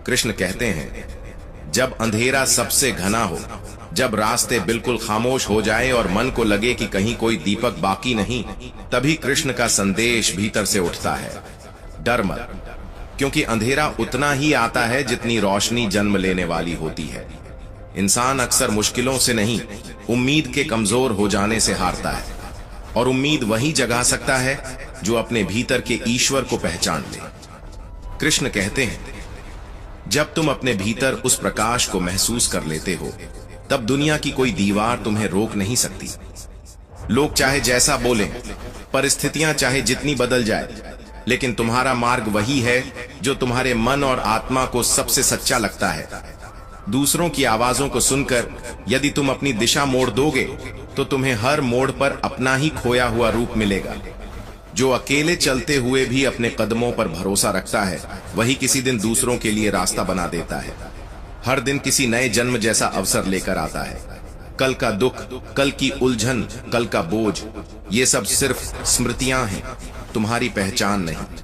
कृष्ण कहते हैं, जब अंधेरा सबसे घना हो, जब रास्ते बिल्कुल खामोश हो जाए और मन को लगे कि कहीं कोई दीपक बाकी नहीं, तभी कृष्ण का संदेश भीतर से उठता है, डर मत, क्योंकि अंधेरा उतना ही आता है जितनी रोशनी जन्म लेने वाली होती है। इंसान अक्सर मुश्किलों से नहीं, उम्मीद के कमजोर हो जाने से हारता है, और उम्मीद वही जगा सकता है जो अपने भीतर के ईश्वर को पहचान ले। कृष्ण कहते हैं, जब तुम अपने भीतर उस प्रकाश को महसूस कर लेते हो, तब दुनिया की कोई दीवार तुम्हें रोक नहीं सकती। लोग चाहे जैसा बोलें, परिस्थितियां चाहे जितनी बदल जाए, लेकिन तुम्हारा मार्ग वही है जो तुम्हारे मन और आत्मा को सबसे सच्चा लगता है। दूसरों की आवाजों को सुनकर यदि तुम अपनी दिशा मोड़ दोगे, तो तुम्हें हर मोड़ पर अपना ही खोया हुआ रूप मिलेगा। जो अकेले चलते हुए भी अपने कदमों पर भरोसा रखता है, वही किसी दिन दूसरों के लिए रास्ता बना देता है। हर दिन किसी नए जन्म जैसा अवसर लेकर आता है। कल का दुख, कल की उलझन, कल का बोझ, ये सब सिर्फ स्मृतियां हैं, तुम्हारी पहचान नहीं।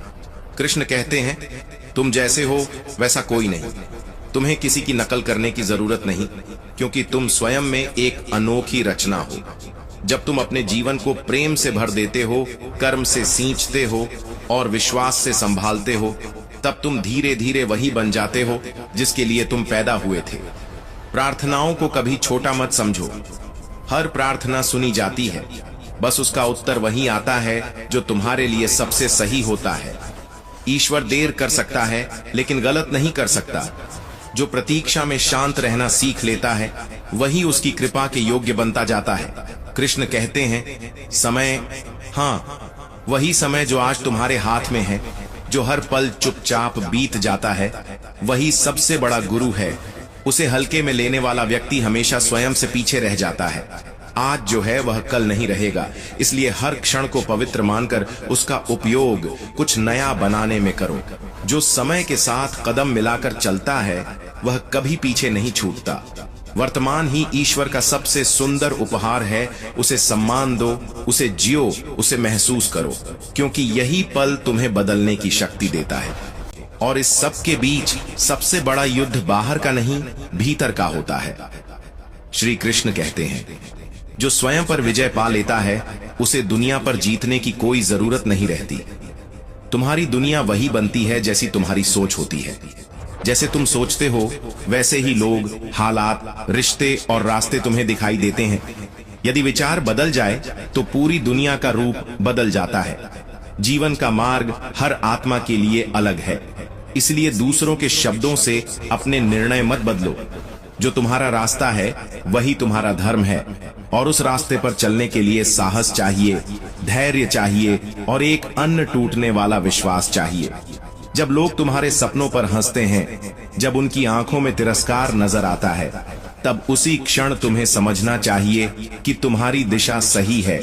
कृष्ण कहते हैं, तुम जैसे हो वैसा कोई नहीं। तुम्हें किसी की नकल करने की जरूरत नहीं, क्योंकि तुम स्वयं में एक अनोखी रचना हो। जब तुम अपने जीवन को प्रेम से भर देते हो, कर्म से सींचते हो और विश्वास से संभालते हो, तब तुम धीरे धीरे वही बन जाते हो जिसके लिए तुम पैदा हुए थे। प्रार्थनाओं को कभी छोटा मत समझो। हर प्रार्थना सुनी जाती है, बस उसका उत्तर वही आता है जो तुम्हारे लिए सबसे सही होता है। ईश्वर देर कर सकता है, लेकिन गलत नहीं कर सकता। जो प्रतीक्षा में शांत रहना सीख लेता है, वही उसकी कृपा के योग्य बनता जाता है। कृष्ण कहते हैं, समय, हाँ, वही समय जो आज तुम्हारे हाथ में है, जो हर पल चुपचाप बीत जाता है, वही सबसे बड़ा गुरु है। उसे हल्के में लेने वाला व्यक्ति हमेशा स्वयं से पीछे रह जाता है। आज जो है वह कल नहीं रहेगा, इसलिए हर क्षण को पवित्र मानकर उसका उपयोग कुछ नया बनाने में करो। जो समय के साथ कदम मिलाकर चलता है, वह कभी पीछे नहीं छूटता। वर्तमान ही ईश्वर का सबसे सुंदर उपहार है। उसे सम्मान दो, उसे जियो, उसे महसूस करो, क्योंकि यही पल तुम्हें बदलने की शक्ति देता है। और इस सब के बीच सबसे बड़ा युद्ध बाहर का नहीं, भीतर का होता है। श्री कृष्ण कहते हैं, जो स्वयं पर विजय पा लेता है, उसे दुनिया पर जीतने की कोई जरूरत नहीं रहती। तुम्हारी दुनिया वही बनती है जैसी तुम्हारी सोच होती है। जैसे तुम सोचते हो, वैसे ही लोग, हालात, रिश्ते और रास्ते तुम्हें दिखाई देते हैं। यदि विचार बदल जाए, तो पूरी दुनिया का रूप बदल जाता है। जीवन का मार्ग हर आत्मा के लिए अलग है, इसलिए दूसरों के शब्दों से अपने निर्णय मत बदलो। जो तुम्हारा रास्ता है, वही तुम्हारा धर्म है, और उस रास्ते पर चलने के लिए साहस चाहिए, धैर्य चाहिए और एक अन्न टूटने वाला विश्वास चाहिए। जब लोग तुम्हारे सपनों पर हंसते हैं, जब उनकी आंखों में तिरस्कार नजर आता है, तब उसी क्षण तुम्हें समझना चाहिए कि तुम्हारी दिशा सही है,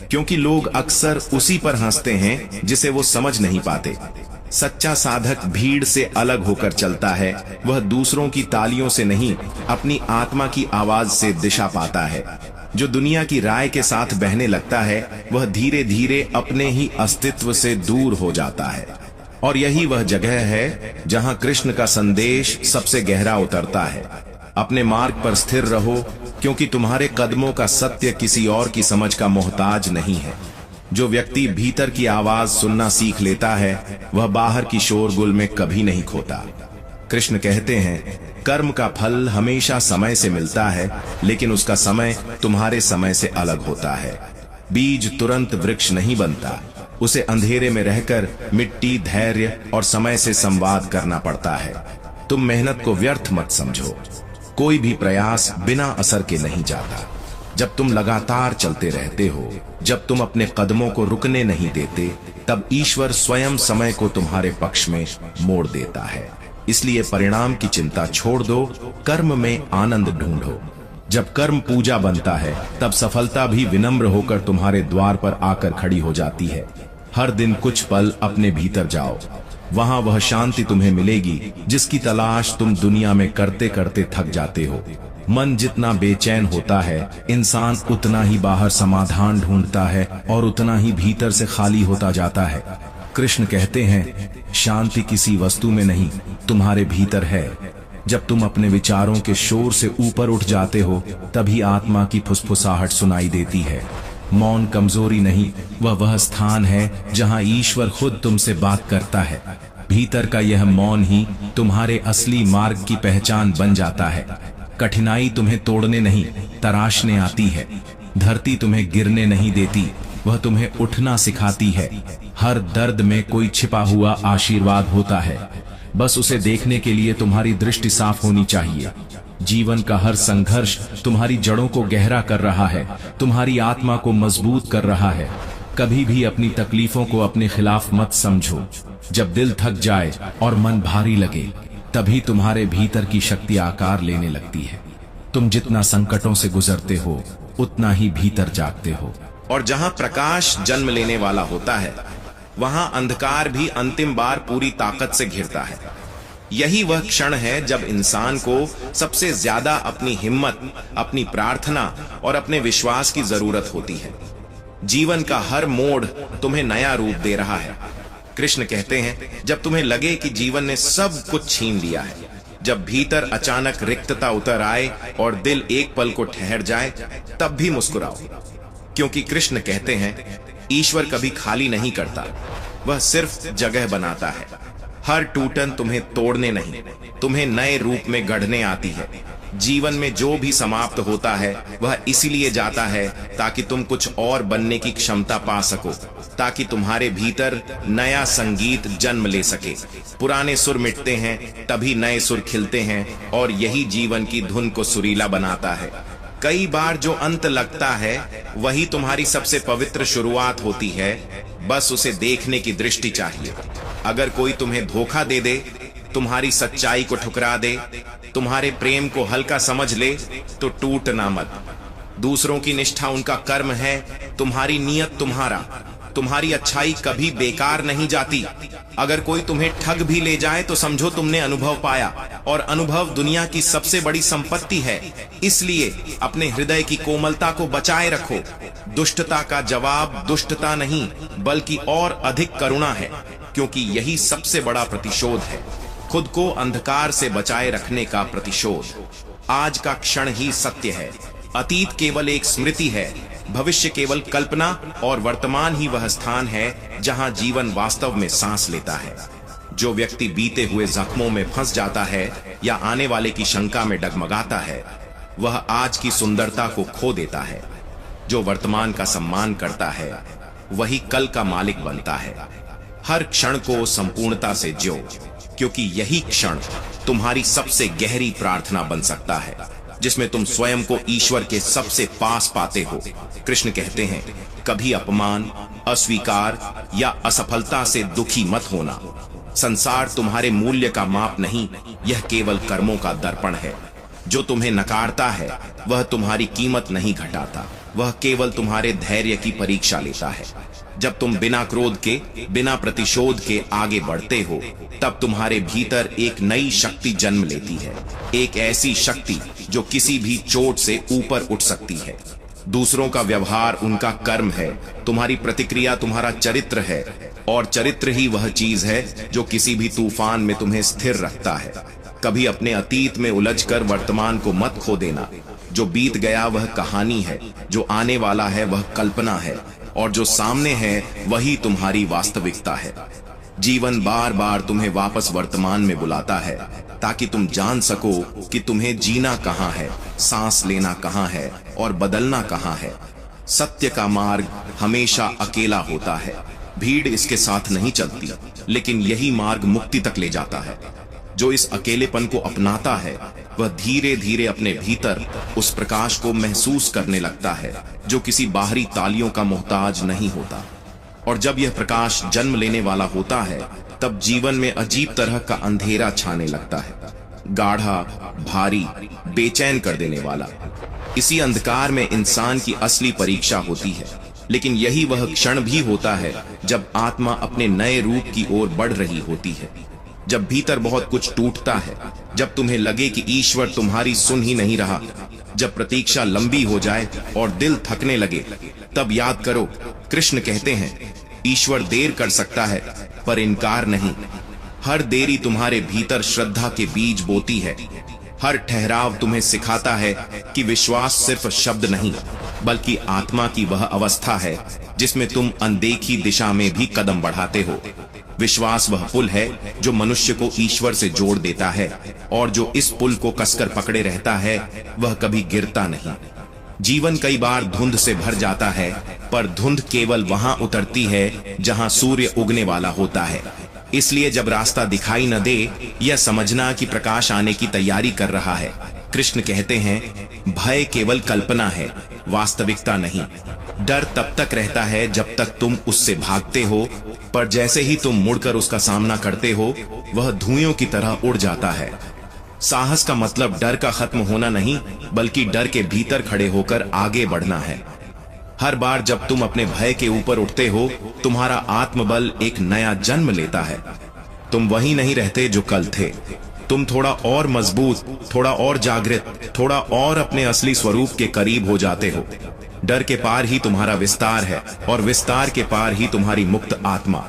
क्योंकि लोग अक्सर उसी पर हंसते हैं जिसे वो समझ नहीं पाते। सच्चा साधक भीड़ से अलग होकर चलता है। वह दूसरों की तालियों से नहीं, अपनी आत्मा की आवाज से दिशा पाता है। जो दुनिया की राय के साथ बहने लगता है, वह धीरे धीरे अपने ही अस्तित्व से दूर हो जाता है। और यही वह जगह है जहां कृष्ण का संदेश सबसे गहरा उतरता है। अपने मार्ग पर स्थिर रहो, क्योंकि तुम्हारे कदमों का सत्य किसी और की समझ का मोहताज नहीं है। जो व्यक्ति भीतर की आवाज सुनना सीख लेता है, वह बाहर की शोरगुल में कभी नहीं खोता। कृष्ण कहते हैं, कर्म का फल हमेशा समय से मिलता है, लेकिन उसका समय तुम्हारे समय से अलग होता है। बीज तुरंत वृक्ष नहीं बनता, उसे अंधेरे में रहकर मिट्टी, धैर्य और समय से संवाद करना पड़ता है। तुम मेहनत को व्यर्थ मत समझो। कोई भी प्रयास बिना असर के नहीं जाता। जब तुम लगातार चलते रहते हो, जब तुम अपने कदमों को रुकने नहीं देते, तब ईश्वर स्वयं समय को तुम्हारे पक्ष में मोड़ देता है। इसलिए परिणाम की चिंता छोड़ दो, कर्म में आनंद ढूंढो। जब कर्म पूजा बनता है, तब सफलता भी विनम्र होकर तुम्हारे द्वार पर आकर खड़ी हो जाती है। हर दिन कुछ पल अपने भीतर जाओ, वहां वह शांति तुम्हें मिलेगी जिसकी तलाश तुम दुनिया में करते करते थक जाते हो। मन जितना बेचैन होता है, इंसान उतना ही बाहर समाधान ढूंढता है और उतना ही भीतर से खाली होता जाता है। कृष्ण कहते हैं, शांति किसी वस्तु में नहीं, तुम्हारे भीतर है। जब तुम अपने विचारों के शोर से ऊपर उठ जाते हो, तभी आत्मा की फुसफुसाहट सुनाई देती है। मौन कमजोरी नहीं, वह स्थान है जहां ईश्वर खुद तुमसे बात करता है। भीतर का यह मौन ही तुम्हारे असली मार्ग की पहचान बन जाता है। कठिनाई तुम्हें तोड़ने नहीं, तराशने आती है। धरती तुम्हें गिरने नहीं देती, वह तुम्हें उठना सिखाती है। हर दर्द में कोई छिपा हुआ आशीर्वाद होता है, बस उसे देखने के लिए तुम्हारी दृष्टि साफ होनी चाहिए। जीवन का हर संघर्ष तुम्हारी जड़ों को गहरा कर रहा है, तुम्हारी आत्मा को मजबूत कर रहा है। कभी भी अपनी तकलीफों को अपने खिलाफ मत समझो। जब दिल थक जाए और मन भारी लगे, तभी तुम्हारे भीतर की शक्ति आकार लेने लगती है। तुम जितना संकटों से गुजरते हो, उतना ही भीतर जागते हो। और जहां प्रकाश जन्म लेने वाला होता है, वहां अंधकार भी अंतिम बार पूरी ताकत से घिरता है। यही वह क्षण है जब इंसान को सबसे ज्यादा अपनी हिम्मत, अपनी प्रार्थना और अपने विश्वास की जरूरत होती है। जीवन का हर मोड़ तुम्हें नया रूप दे रहा है। कृष्ण कहते हैं, जब तुम्हें लगे कि जीवन ने सब कुछ छीन लिया है, जब भीतर अचानक रिक्तता उतर आए और दिल एक पल को ठहर जाए, तब भी मुस्कुराओ। क्योंकि कृष्ण कहते हैं, ईश्वर कभी खाली नहीं करता, वह सिर्फ जगह बनाता है। हर टूटन तुम्हें तोड़ने नहीं, तुम्हें नए रूप में गढ़ने आती है। जीवन में जो भी समाप्त होता है, वह इसीलिए जाता है ताकि तुम कुछ और बनने की क्षमता पा सको, ताकि तुम्हारे भीतर नया संगीत जन्म ले सके। पुराने सुर मिटते हैं, तभी नए सुर खिलते हैं, और यही जीवन की धुन को सुरीला बनाता है। कई बार जो अंत लगता है, वही तुम्हारी सबसे पवित्र शुरुआत होती है। बस उसे देखने की दृष्टि चाहिए। अगर कोई तुम्हें धोखा दे दे, तुम्हारी सच्चाई को ठुकरा दे, तुम्हारे प्रेम को हल्का समझ ले, तो टूटना मत। दूसरों की निष्ठा उनका कर्म है, तुम्हारी नियत तुम्हारा। तुम्हारी अच्छाई कभी बेकार नहीं जाती। अगर कोई तुम्हें ठग भी ले जाए, तो समझो तुमने अनुभव पाया, और अनुभव दुनिया की सबसे बड़ी संपत्ति है। इसलिए अपने हृदय की कोमलता को बचाए रखो। दुष्टता का जवाब दुष्टता नहीं, बल्कि और अधिक करुणा है, क्योंकि यही सबसे बड़ा प्रतिशोध है, खुद को अंधकार से बचाए रखने का प्रतिशोध। आज का क्षण ही सत्य है। अतीत केवल एक स्मृति है, भविष्य केवल कल्पना, और वर्तमान ही वह स्थान है जहां जीवन वास्तव में सांस लेता है। जो व्यक्ति बीते हुए जख्मों में फंस जाता है या आने वाले की शंका में डगमगाता है, वह आज की सुंदरता को खो देता है। जो वर्तमान का सम्मान करता है, वही कल का मालिक बनता है। हर क्षण को संपूर्णता से जियो, क्योंकि यही क्षण तुम्हारी सबसे गहरी प्रार्थना बन सकता है, जिसमें तुम स्वयं को ईश्वर के सबसे पास पाते हो। कृष्ण कहते हैं, कभी अपमान, अस्वीकार या असफलता से दुखी मत होना। संसार तुम्हारे मूल्य का माप नहीं, यह केवल कर्मों का दर्पण है। जो तुम्हें नकारता है, वह तुम्हारी कीमत नहीं घटाता, वह केवल तुम्हारे धैर्य की परीक्षा लेता है। जब तुम बिना क्रोध के, बिना प्रतिशोध के आगे बढ़ते हो, तब तुम्हारे भीतर एक नई शक्ति जन्म लेती है। एक ऐसी शक्ति जो किसी भी चोट से ऊपर उठ सकती है। दूसरों का व्यवहार उनका कर्म है, तुम्हारी प्रतिक्रिया तुम्हारा चरित्र है, और चरित्र ही वह चीज है जो किसी भी तूफान में तुम्हें स्थिर रखता है। कभी अपने अतीत में उलझकर वर्तमान को मत खो देना। जो बीत गया वह कहानी है, जो आने वाला है वह कल्पना है, और जो सामने है वही तुम्हारी वास्तविकता है। जीवन बार बार तुम्हें वापस वर्तमान में बुलाता है, ताकि तुम जान सको कि तुम्हें जीना कहाँ है, सांस लेना कहाँ है, और बदलना कहाँ है। सत्य का मार्ग हमेशा अकेला होता है, भीड़ इसके साथ नहीं चलती, लेकिन यही मार्ग मुक्ति तक ले जाता है। जो इस अकेलेपन को अपनाता है, वह धीरे धीरे अपने भीतर उस प्रकाश को महसूस करने लगता है, जो किसी बाहरी तालियों का मोहताज नहीं होता। और जब यह प्रकाश जन्म लेने वाला होता है, तब जीवन में अजीब तरह का अंधेरा छाने लगता है, गाढ़ा, भारी, बेचैन कर देने वाला। इसी अंधकार में इंसान की असली परीक्षा होती है, लेकिन यही वह क्षण भी होता है जब आत्मा अपने नए रूप की ओर बढ़ रही होती है। जब भीतर बहुत कुछ टूटता है, जब तुम्हें लगे कि ईश्वर तुम्हारी सुन ही नहीं रहा, जब प्रतीक्षा लंबी हो जाए और दिल थकने लगे, तब याद करो, कृष्ण कहते हैं, ईश्वर देर कर सकता है पर इनकार नहीं। हर देरी तुम्हारे भीतर श्रद्धा के बीज बोती है। हर ठहराव तुम्हें सिखाता है कि विश्वास सिर्फ शब्द नहीं बल्कि आत्मा की वह अवस्था है जिसमें तुम अनदेखी दिशा में भी कदम बढ़ाते हो। विश्वास वह पुल है जो मनुष्य को ईश्वर से जोड़ देता है, और जो इस पुल को कसकर पकड़े रहता है वह कभी गिरता नहीं। जीवन कई बार धुंध से भर जाता है, पर धुंध केवल वहां उतरती है जहां सूर्य उगने वाला होता है। इसलिए जब रास्ता दिखाई न दे, यह समझना कि प्रकाश आने की तैयारी कर रहा है। कृष्ण कहते हैं, भय केवल कल्पना है, वास्तविकता नहीं। डर तब तक रहता है जब तक तुम उससे भागते हो, पर जैसे ही तुम मुड़कर उसका सामना करते हो, वह धुएं की तरह उड़ जाता है। साहस का मतलब डर का खत्म होना नहीं, बल्कि डर के भीतर खड़े होकर आगे बढ़ना है। हर बार जब तुम अपने भय के ऊपर उठते हो, तुम्हारा आत्मबल एक नया जन्म लेता है। तुम वही नहीं रहते जो कल थे। तुम थोड़ा और मजबूत, थोड़ा और जागृत, थोड़ा और अपने असली स्वरूप के करीब हो जाते हो। डर के पार ही तुम्हारा विस्तार है, और विस्तार के पार ही तुम्हारी मुक्त आत्मा।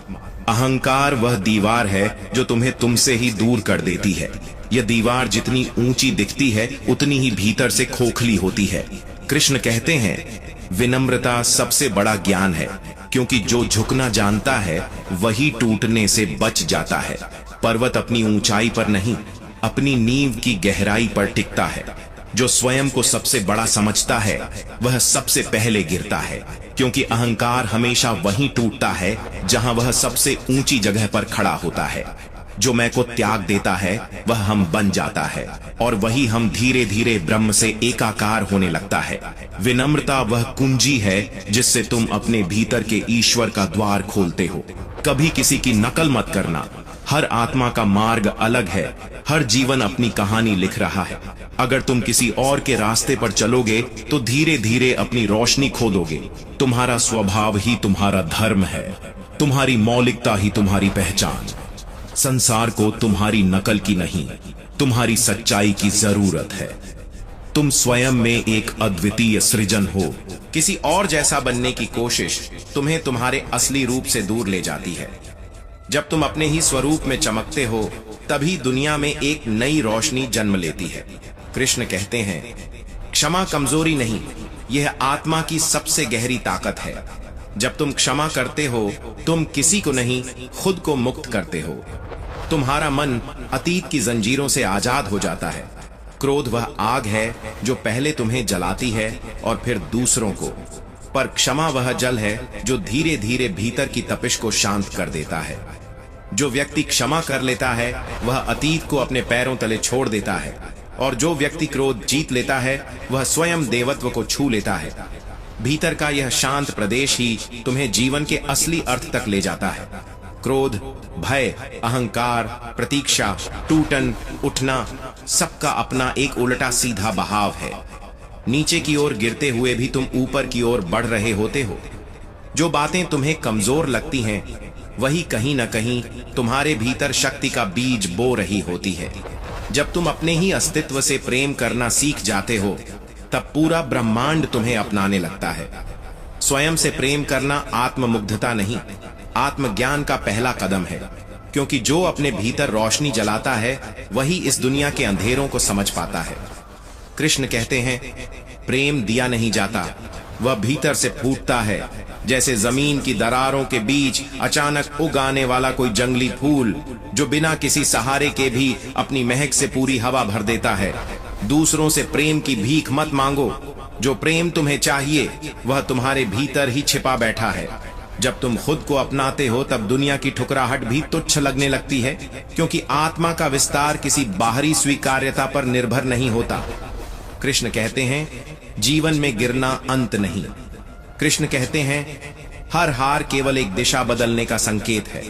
अहंकार वह दीवार है जो तुम्हें तुमसे ही दूर कर देती है। यह दीवार जितनी ऊंची दिखती है, उतनी ही भीतर से खोखली होती है। कृष्ण कहते हैं, विनम्रता सबसे बड़ा ज्ञान है, क्योंकि जो झुकना जानता है वही टूटने से बच जाता है। पर्वत अपनी ऊंचाई पर नहीं, अपनी नींव की गहराई पर टिकता है। जो स्वयं को सबसे बड़ा समझता है वह सबसे पहले गिरता है, क्योंकि अहंकार हमेशा वहीं टूटता है जहां वह सबसे ऊंची जगह पर खड़ा होता है। जो मैं को त्याग देता है वह हम बन जाता है, और वही हम धीरे धीरे ब्रह्म से एकाकार होने लगता है। विनम्रता वह कुंजी है जिससे तुम अपने भीतर के ईश्वर का द्वार खोलते हो। कभी किसी की नकल मत करना। हर आत्मा का मार्ग अलग है, हर जीवन अपनी कहानी लिख रहा है। अगर तुम किसी और के रास्ते पर चलोगे तो धीरे धीरे अपनी रोशनी खो दोगे। तुम्हारा स्वभाव ही तुम्हारा धर्म है, तुम्हारी मौलिकता ही तुम्हारी पहचान। संसार को तुम्हारी नकल की नहीं, तुम्हारी सच्चाई की जरूरत है। तुम स्वयं में एक अद्वितीय सृजन हो। किसी और जैसा बनने की कोशिश तुम्हें तुम्हारे असली रूप से दूर ले जाती है। जब तुम अपने ही स्वरूप में चमकते हो, तभी दुनिया में एक नई रोशनी जन्म लेती है। कृष्ण कहते हैं, क्षमा कमजोरी नहीं, यह आत्मा की सबसे गहरी ताकत है। जब तुम क्षमा करते हो, तुम किसी को नहीं, खुद को मुक्त करते हो। तुम्हारा मन अतीत की जंजीरों से आजाद हो जाता है। क्रोध वह आग है जो पहले तुम्हें जलाती है और फिर दूसरों को, पर क्षमा वह जल है जो धीरे धीरे भीतर की तपिश को शांत कर देता है। जो व्यक्ति क्षमा कर लेता है वह अतीत को अपने पैरों तले छोड़ देता है, और जो व्यक्ति क्रोध जीत लेता है वह स्वयं देवत्व को छू लेता है। भीतर का यह शांत प्रदेश ही तुम्हें जीवन के असली अर्थ तक ले जाता है। क्रोध, भय, अहंकार, प्रतीक्षा, टूटन, उठना, सबका अपना एक उल्टा सीधा बहाव है। नीचे की ओर गिरते हुए भी तुम ऊपर की ओर बढ़ रहे होते हो। जो बातें तुम्हें कमजोर लगती हैं, वही कहीं न कहीं तुम्हारे भीतर शक्ति का बीज बो रही होती है। जब तुम अपने ही अस्तित्व से प्रेम करना सीख जाते हो, तब पूरा ब्रह्मांड तुम्हें अपनाने लगता है। स्वयं से प्रेम करना आत्ममुग्धता नहीं, आत्मज्ञान का पहला कदम है, क्योंकि जो अपने भीतर रोशनी जलाता है वही इस दुनिया के अंधेरों को समझ पाता है। कृष्ण कहते हैं, प्रेम दिया नहीं जाता, वह भीतर से फूटता है, जैसे जमीन की दरारों के बीच अचानक उग आने वाला कोई जंगली फूल जो बिना किसी सहारे के भी अपनी महक से पूरी हवा भर देता है। दूसरों से प्रेम की भीख मत मांगो। जो प्रेम तुम्हें चाहिए वह तुम्हारे भीतर ही छिपा बैठा है। जब तुम खुद को अपनाते हो, तब दुनिया की ठुकराहट भी तुच्छ लगने लगती है, क्योंकि आत्मा का विस्तार किसी बाहरी स्वीकार्यता पर निर्भर नहीं होता। कृष्ण कहते हैं, जीवन में गिरना अंत नहीं। कृष्ण कहते हैं, हर हार केवल एक दिशा बदलने का संकेत है,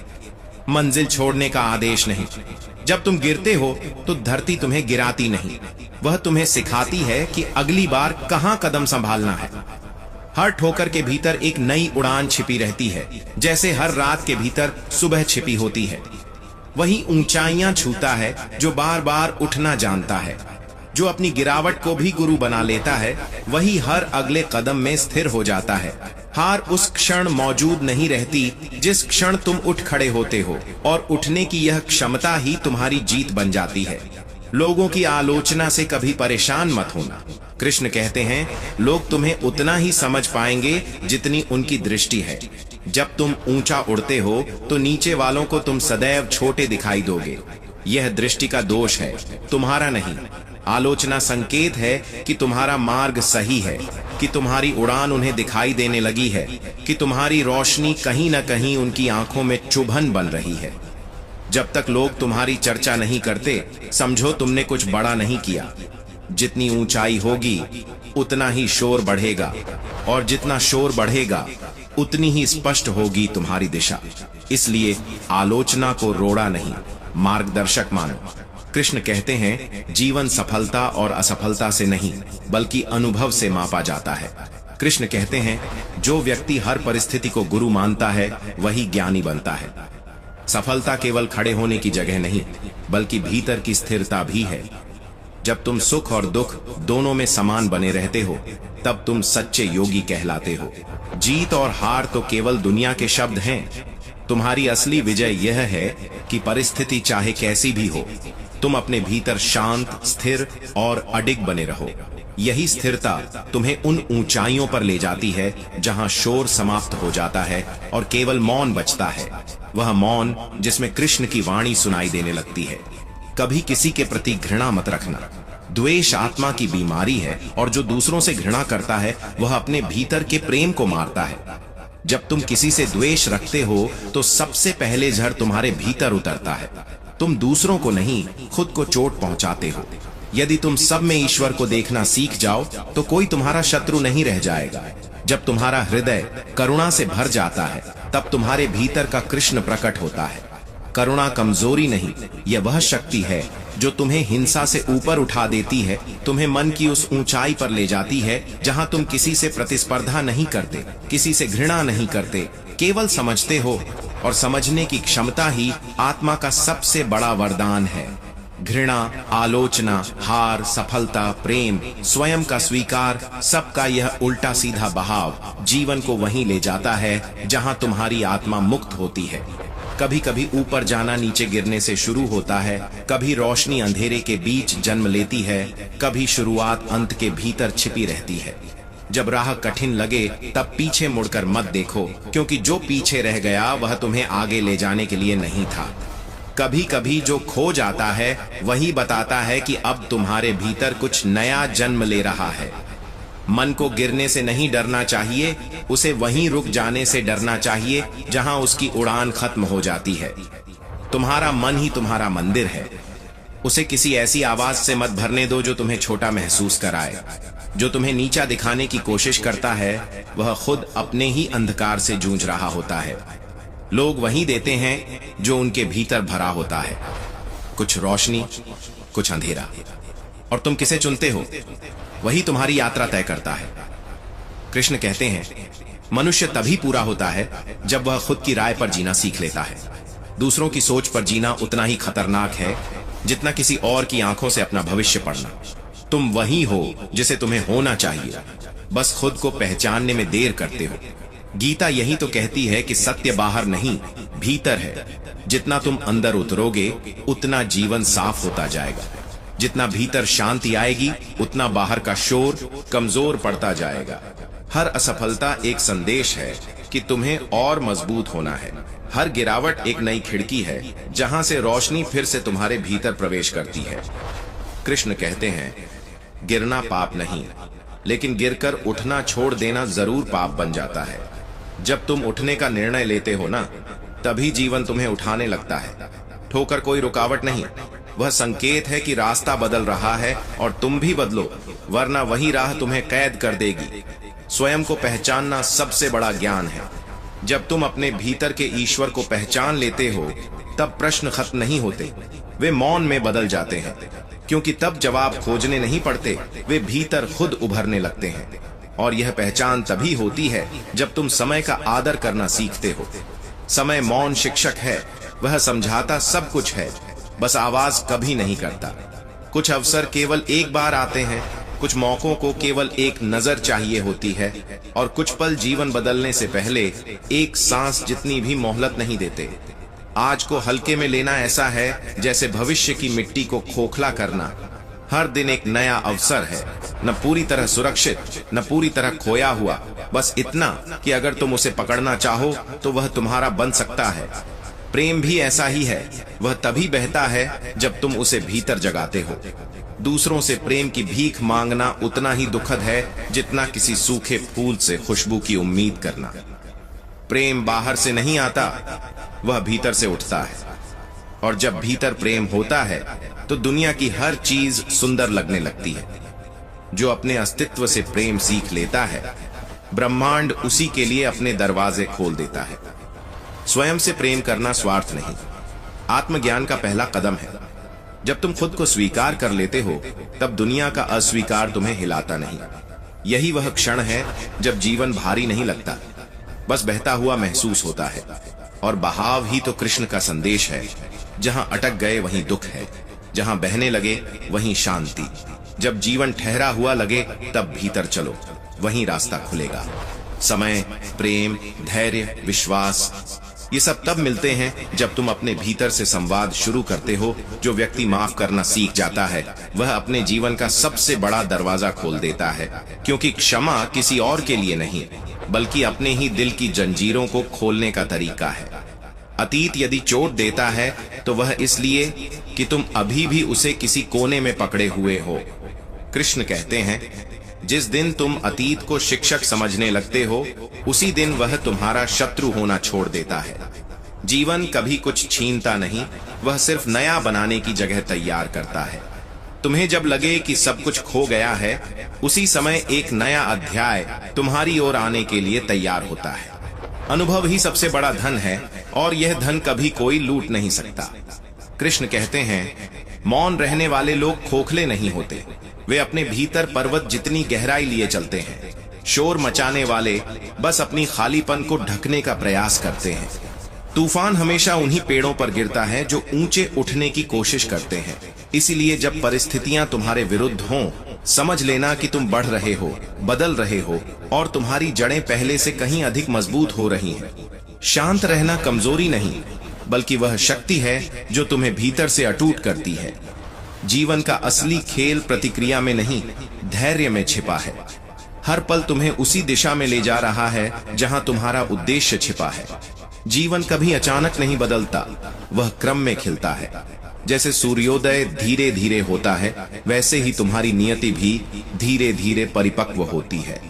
मंजिल छोड़ने का आदेश नहीं। जब तुम गिरते हो तो धरती तुम्हें गिराती नहीं, वह तुम्हें सिखाती है कि अगली बार कहां कदम संभालना है। हर ठोकर के भीतर एक नई उड़ान छिपी रहती है, जैसे हर रात के भीतर सुबह छिपी होती है। वही ऊंचाइयां छूता है जो बार बार उठना जानता है। जो अपनी गिरावट को भी गुरु बना लेता है वही हर अगले कदम में स्थिर हो जाता है। हार उस क्षण मौजूद नहीं रहती जिस क्षण तुम उठ खड़े होते हो, और उठने की यह क्षमता ही तुम्हारी जीत बन जाती है। लोगों की आलोचना से कभी परेशान मत होना। कृष्ण कहते हैं, लोग तुम्हें उतना ही समझ पाएंगे जितनी उनकी दृष्टि है। जब तुम ऊंचा उड़ते हो तो नीचे वालों को तुम सदैव छोटे दिखाई दोगे। यह दृष्टि का दोष है, तुम्हारा नहीं। आलोचना संकेत है कि तुम्हारा मार्ग सही है, कि तुम्हारी उड़ान उन्हें दिखाई देने लगी है, कि तुम्हारी रोशनी कहीं न कहीं उनकी आंखों में चुभन बन रही है। जब तक लोग तुम्हारी चर्चा नहीं करते, समझो तुमने कुछ बड़ा नहीं किया। जितनी ऊंचाई होगी उतना ही शोर बढ़ेगा, और जितना शोर बढ़ेगा उतनी ही स्पष्ट होगी तुम्हारी दिशा। इसलिए आलोचना को रोड़ा नहीं, मार्गदर्शक मानो। कृष्ण कहते हैं, जीवन सफलता और असफलता से नहीं बल्कि अनुभव से मापा जाता है। कृष्ण कहते हैं, जो व्यक्ति हर परिस्थिति को गुरु मानता है वही ज्ञानी बनता है। सफलता केवल खड़े होने की जगह नहीं बल्कि भीतर की स्थिरता भी है। जब तुम सुख और दुख दोनों में समान बने रहते हो तब तुम सच्चे योगी कहलाते हो। जीत और हार तो केवल दुनिया के शब्द हैं। तुम्हारी असली विजय यह है कि परिस्थिति चाहे कैसी भी हो, तुम अपने भीतर शांत, स्थिर और अडिग बने रहो। यही स्थिरता तुम्हें उन ऊंचाइयों पर ले जाती है जहां शोर समाप्त हो जाता है और केवल मौन बचता है। वह मौन जिसमें कृष्ण की वाणी सुनाई देने लगती है। कभी किसी के प्रति घृणा मत रखना। द्वेष आत्मा की बीमारी है, और जो दूसरों से घृणा करता है वह अपने भीतर के प्रेम को मारता है। जब तुम किसी से द्वेष रखते हो तो सबसे पहले जहर तुम्हारे भीतर उतरता है। तुम दूसरों को नहीं, खुद को चोट पहुंचाते हो। यदि तुम सब में ईश्वर को देखना सीख जाओ तो कोई तुम्हारा शत्रु नहीं रह जाएगा। जब तुम्हारा हृदय करुणा से भर जाता है तब तुम्हारे भीतर का कृष्ण प्रकट होता है। करुणा कमजोरी नहीं, यह वह शक्ति है जो तुम्हें हिंसा से ऊपर उठा देती है, तुम्हें मन की उस ऊंचाई पर ले जाती है जहां तुम किसी से प्रतिस्पर्धा नहीं करते, किसी से घृणा नहीं करते, केवल समझते हो। और समझने की क्षमता ही आत्मा का सबसे बड़ा वरदान है। घृणा, आलोचना, हार, सफलता, प्रेम, स्वयं का स्वीकार, सबका यह उल्टा सीधा बहाव जीवन को वहीं ले जाता है जहां तुम्हारी आत्मा मुक्त होती है। कभी कभी ऊपर जाना नीचे गिरने से शुरू होता है, कभी रोशनी अंधेरे के बीच जन्म लेती है, कभी शुरुआत अंत के भीतर छिपी रहती है। जब राह कठिन लगे तब पीछे मुड़कर मत देखो, क्योंकि जो पीछे रह गया वह तुम्हें आगे ले जाने के लिए नहीं था। कभी कभी जो खो जाता है वही बताता है कि अब तुम्हारे भीतर कुछ नया जन्म ले रहा है। मन को गिरने से नहीं डरना चाहिए, उसे वहीं रुक जाने से डरना चाहिए जहां उसकी उड़ान खत्म हो जाती है। तुम्हारा मन ही तुम्हारा मंदिर है। उसे किसी ऐसी आवाज से मत भरने दो जो तुम्हें छोटा महसूस कराए। जो तुम्हें नीचा दिखाने की कोशिश करता है वह खुद अपने ही अंधकार से जूझ रहा होता है। लोग वही देते हैं जो उनके भीतर भरा होता है, कुछ रोशनी, कुछ अंधेरा। और तुम किसे चुनते हो वही तुम्हारी यात्रा तय करता है। कृष्ण कहते हैं, मनुष्य तभी पूरा होता है जब वह खुद की राय पर जीना सीख लेता है। दूसरों की सोच पर जीना उतना ही खतरनाक है जितना किसी और की आंखों से अपना भविष्य पढ़ना। तुम वही हो जिसे तुम्हें होना चाहिए, बस खुद को पहचानने में देर करते हो। गीता यही तो कहती है कि सत्य बाहर नहीं, भीतर है। जितना तुम अंदर उतरोगे उतना जीवन साफ होता जाएगा। जितना भीतर शांति आएगी उतना बाहर का शोर कमजोर पड़ता जाएगा। हर असफलता एक संदेश है कि तुम्हें और मजबूत होना है। हर गिरावट एक नई खिड़की है जहां से रोशनी फिर से तुम्हारे भीतर प्रवेश करती है। कृष्ण कहते हैं, गिरना पाप नहीं, लेकिन गिरकर उठना छोड़ देना जरूर पाप बन जाता है। जब तुम उठने का निर्णय लेते हो ना, तभी जीवन तुम्हें उठाने लगता है। ठोकर कोई रुकावट नहीं, वह संकेत है कि रास्ता बदल रहा है और तुम भी बदलो, वरना वही राह तुम्हें कैद कर देगी। स्वयं को पहचानना सबसे बड़ा ज्ञान है। जब तुम अपने भीतर के ईश्वर को पहचान लेते हो तब प्रश्न खत्म नहीं होते, वे मौन में बदल जाते हैं, क्योंकि तब जवाब खोजने नहीं पड़ते, वे भीतर खुद उभरने लगते हैं। और यह पहचान तभी होती है जब तुम समय का आदर करना सीखते हो। समय मौन शिक्षक है, वह समझाता सब कुछ है, बस आवाज कभी नहीं करता। कुछ अवसर केवल एक बार आते हैं, कुछ मौकों को केवल एक नजर चाहिए होती है, और कुछ पल जीवन बदलने से पहले एक सांस जितनी भी मोहलत नहीं देते। आज को हल्के में लेना ऐसा है जैसे भविष्य की मिट्टी को खोखला करना। हर दिन एक नया अवसर है, न पूरी तरह सुरक्षित, न पूरी तरह खोया हुआ, बस इतना कि अगर तुम उसे पकड़ना चाहो तो वह तुम्हारा बन सकता है। प्रेम भी ऐसा ही है, वह तभी बहता है जब तुम उसे भीतर जगाते हो। दूसरों से प्रेम की भीख मांगना उतना ही दुखद है जितना किसी सूखे फूल से खुशबू की उम्मीद करना। प्रेम बाहर से नहीं आता, वह भीतर से उठता है, और जब भीतर प्रेम होता है तो दुनिया की हर चीज सुंदर लगने लगती है। जो अपने अस्तित्व से प्रेम सीख लेता है, ब्रह्मांड उसी के लिए अपने दरवाजे खोल देता है। स्वयं से प्रेम करना स्वार्थ नहीं, आत्मज्ञान का पहला कदम है। जब तुम खुद को स्वीकार कर लेते हो, तब दुनिया का अस्वीकार तुम्हें हिलाता नहीं। यही वह क्षण है जब जीवन भारी नहीं लगता, बस बहता हुआ महसूस होता है। और बहाव ही तो कृष्ण का संदेश है। जहां अटक गए वहीं दुख है, जहां बहने लगे वहीं शांति। जब जीवन ठहरा हुआ लगे तब भीतर चलो, वहीं रास्ता खुलेगा। समय, प्रेम, धैर्य, विश्वास, ये सब तब मिलते हैं जब तुम अपने भीतर से संवाद शुरू करते हो। जो व्यक्ति माफ करना सीख जाता है, वह अपने जीवन का सबसे बड़ा दरवाजा खोल देता है, क्योंकि क्षमा किसी और के लिए नहीं, बल्कि अपने ही दिल की जंजीरों को खोलने का तरीका है। अतीत यदि चोट देता है तो वह इसलिए कि तुम अभी भी उसे किसी कोने में पकड़े हुए हो। कृष्ण कहते हैं, जिस दिन तुम अतीत को शिक्षक समझने लगते हो, उसी दिन वह तुम्हारा शत्रु होना छोड़ देता है। जीवन कभी कुछ छीनता नहीं, वह सिर्फ नया बनाने की जगह तैयार करता है। तुम्हें जब लगे कि सब कुछ खो गया है, उसी समय एक नया अध्याय तुम्हारी ओर आने के लिए तैयार होता है। अनुभव ही सबसे बड़ा धन है, और यह धन कभी कोई लूट नहीं सकता। कृष्ण कहते हैं, मौन रहने वाले लोग खोखले नहीं होते, वे अपने भीतर पर्वत जितनी गहराई लिए चलते हैं। शोर मचाने वाले बस अपनी खालीपन को ढकने का प्रयास करते हैं। तूफान हमेशा उन्हीं पेड़ों पर गिरता है जो ऊंचे उठने की कोशिश करते हैं। इसीलिए जब परिस्थितियां तुम्हारे विरुद्ध हों, समझ लेना कि तुम बढ़ रहे हो, बदल रहे हो, और तुम्हारी जड़ें पहले से कहीं अधिक मजबूत हो रही हैं। शांत रहना कमजोरी नहीं, बल्कि वह शक्ति है जो तुम्हें भीतर से अटूट करती है। जीवन का असली खेल प्रतिक्रिया में नहीं, धैर्य में छिपा है। हर पल तुम्हें उसी दिशा में ले जा रहा है जहां तुम्हारा उद्देश्य छिपा है। जीवन कभी अचानक नहीं बदलता, वह क्रम में खिलता है। जैसे सूर्योदय धीरे धीरे होता है, वैसे ही तुम्हारी नियति भी धीरे धीरे परिपक्व होती है।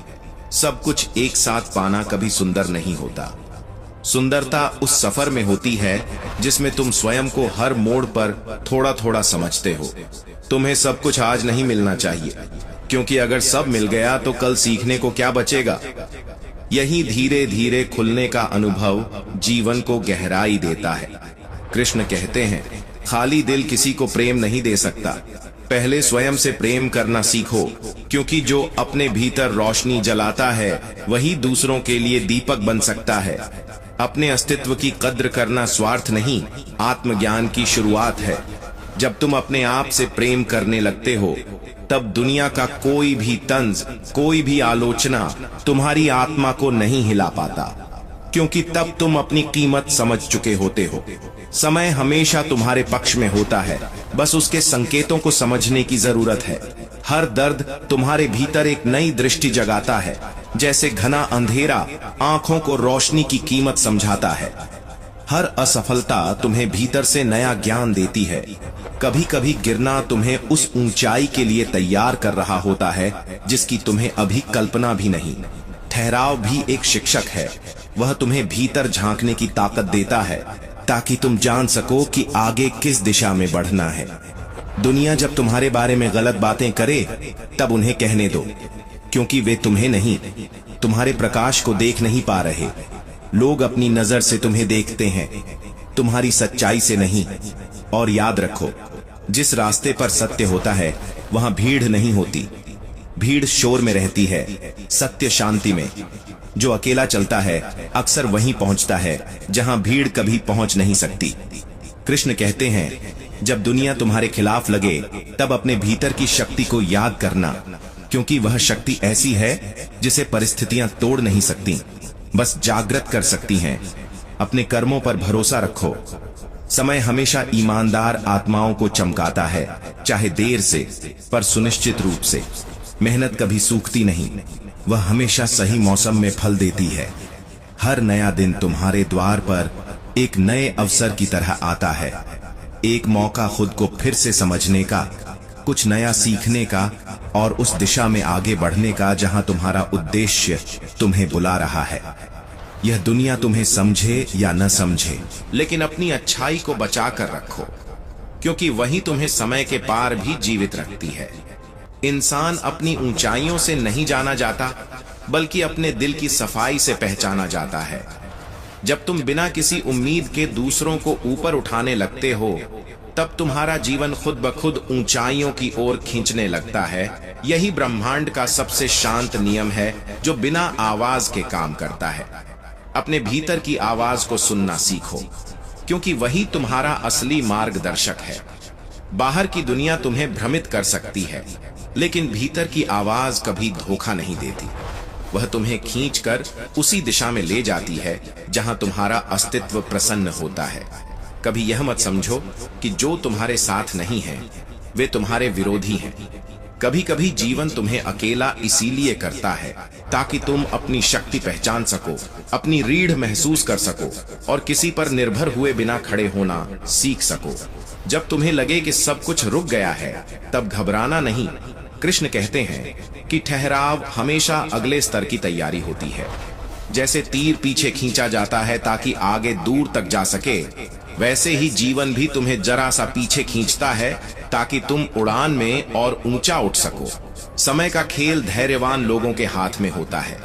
सब कुछ एक साथ पाना कभी सुंदर नहीं होता। सुंदरता उस सफर में होती है जिसमें तुम स्वयं को हर मोड़ पर थोड़ा थोड़ा समझते हो। तुम्हें सब कुछ आज नहीं मिलना चाहिए, क्योंकि अगर सब मिल गया तो कल सीखने को क्या बचेगा। यही धीरे धीरे खुलने का अनुभव जीवन को गहराई देता है। कृष्ण कहते हैं, खाली दिल किसी को प्रेम नहीं दे सकता। पहले स्वयं से प्रेम करना सीखो, क्योंकि जो अपने भीतर रोशनी जलाता है वही दूसरों के लिए दीपक बन सकता है। अपने अस्तित्व की कद्र करना स्वार्थ नहीं, आत्मज्ञान की शुरुआत है। जब तुम अपने आप से प्रेम करने लगते हो, तब दुनिया का कोई भी तंज, कोई भी आलोचना तुम्हारी आत्मा को नहीं हिला पाता, क्योंकि तब तुम अपनी कीमत समझ चुके होते हो। समय हमेशा तुम्हारे पक्ष में होता है, बस उसके संकेतों को समझने की जरूरत है। हर दर्द तुम्हारे भीतर एक नई दृष्टि जगाता है, जैसे घना अंधेरा आंखों को रोशनी की कीमत समझाता है। हर असफलता तुम्हें भीतर से नया ज्ञान देती है। कभी कभी गिरना तुम्हें उस ऊंचाई के लिए तैयार कर रहा होता है जिसकी तुम्हें अभी कल्पना भी नहीं। ठहराव भी एक शिक्षक है, वह तुम्हें भीतर झांकने की ताकत देता है ताकि तुम जान सको कि आगे किस दिशा में बढ़ना है। दुनिया जब तुम्हारे बारे में गलत बातें करे, तब उन्हें कहने दो, क्योंकि वे तुम्हें नहीं, तुम्हारे प्रकाश को देख नहीं पा रहे। लोग अपनी नजर से तुम्हें देखते हैं, तुम्हारी सच्चाई से नहीं। और याद रखो, जिस रास्ते पर सत्य होता है वहां भीड़ नहीं होती। भीड़ शोर में रहती है, सत्य शांति में। जो अकेला चलता है अक्सर वहीं पहुंचता है जहां भीड़ कभी पहुंच नहीं सकती। कृष्ण कहते हैं, जब दुनिया तुम्हारे खिलाफ लगे तब अपने भीतर की शक्ति को याद करना, क्योंकि वह शक्ति ऐसी है जिसे परिस्थितियां तोड़ नहीं सकती, बस जागृत कर सकती हैं। अपने कर्मों पर भरोसा रखो। समय हमेशा ईमानदार आत्माओं को चमकाता है, चाहे देर से पर सुनिश्चित रूप से। मेहनत कभी सूखती नहीं, वह हमेशा सही मौसम में फल देती है। हर नया दिन तुम्हारे द्वार पर एक नए अवसर की तरह आता है, एक मौका खुद को फिर से समझने का, कुछ नया सीखने का और उस दिशा में आगे बढ़ने का जहां तुम्हारा उद्देश्य तुम्हें बुला रहा है। यह दुनिया तुम्हें समझे या न समझे, लेकिन अपनी अच्छाई को बचा कर रखो, क्योंकि वही तुम्हें समय के पार भी जीवित रखती है। इंसान अपनी ऊंचाइयों से नहीं जाना जाता, बल्कि अपने दिल की सफाई से पहचाना जाता है। जब तुम बिना किसी उम्मीद के दूसरों को ऊपर उठाने लगते हो, तब तुम्हारा जीवन खुद ब खुद ऊंचाइयों की ओर खींचने लगता है। यही ब्रह्मांड का सबसे शांत नियम है, जो बिना आवाज के काम करता है। अपने भीतर की आवाज को सुनना सीखो, क्योंकि वही तुम्हारा असली मार्गदर्शक है। बाहर की दुनिया तुम्हें भ्रमित कर सकती है, लेकिन भीतर की आवाज कभी धोखा नहीं देती। वह तुम्हें खींचकर उसी दिशा में ले जाती है जहां तुम्हारा अस्तित्व प्रसन्न होता है। कभी यह मत समझो कि जो तुम्हारे साथ नहीं है वे तुम्हारे विरोधी हैं। कभी कभी जीवन तुम्हें अकेला इसीलिए करता है ताकि तुम अपनी शक्ति पहचान सको, अपनी रीढ़ महसूस कर सको और किसी पर निर्भर हुए बिना खड़े होना सीख सको। जब तुम्हें लगे कि सब कुछ रुक गया है, तब घबराना नहीं। कृष्ण कहते हैं कि ठहराव हमेशा अगले स्तर की तैयारी होती है। जैसे तीर पीछे खींचा जाता है ताकि आगे दूर तक जा सके, वैसे ही जीवन भी तुम्हें जरा सा पीछे खींचता है ताकि तुम उड़ान में और ऊंचा उठ सको। समय का खेल धैर्यवान लोगों के हाथ में होता है,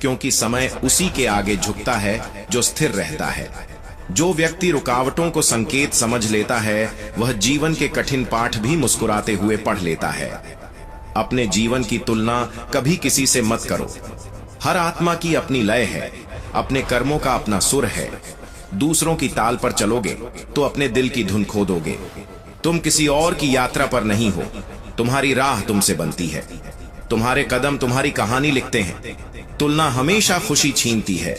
क्योंकि समय उसी के आगे झुकता है जो स्थिर रहता है। जो व्यक्ति रुकावटों को संकेत समझ लेता है, वह जीवन के कठिन पाठ भी मुस्कुराते हुए पढ़ लेता है। अपने जीवन की तुलना कभी किसी से मत करो। हर आत्मा की अपनी लय है, अपने कर्मों का अपना सुर है। दूसरों की ताल पर चलोगे तो अपने दिल की धुन खो दोगे। तुम किसी और की यात्रा पर नहीं हो, तुम्हारी राह तुमसे बनती है। तुम्हारे कदम तुम्हारी कहानी लिखते हैं। तुलना हमेशा खुशी छीनती है,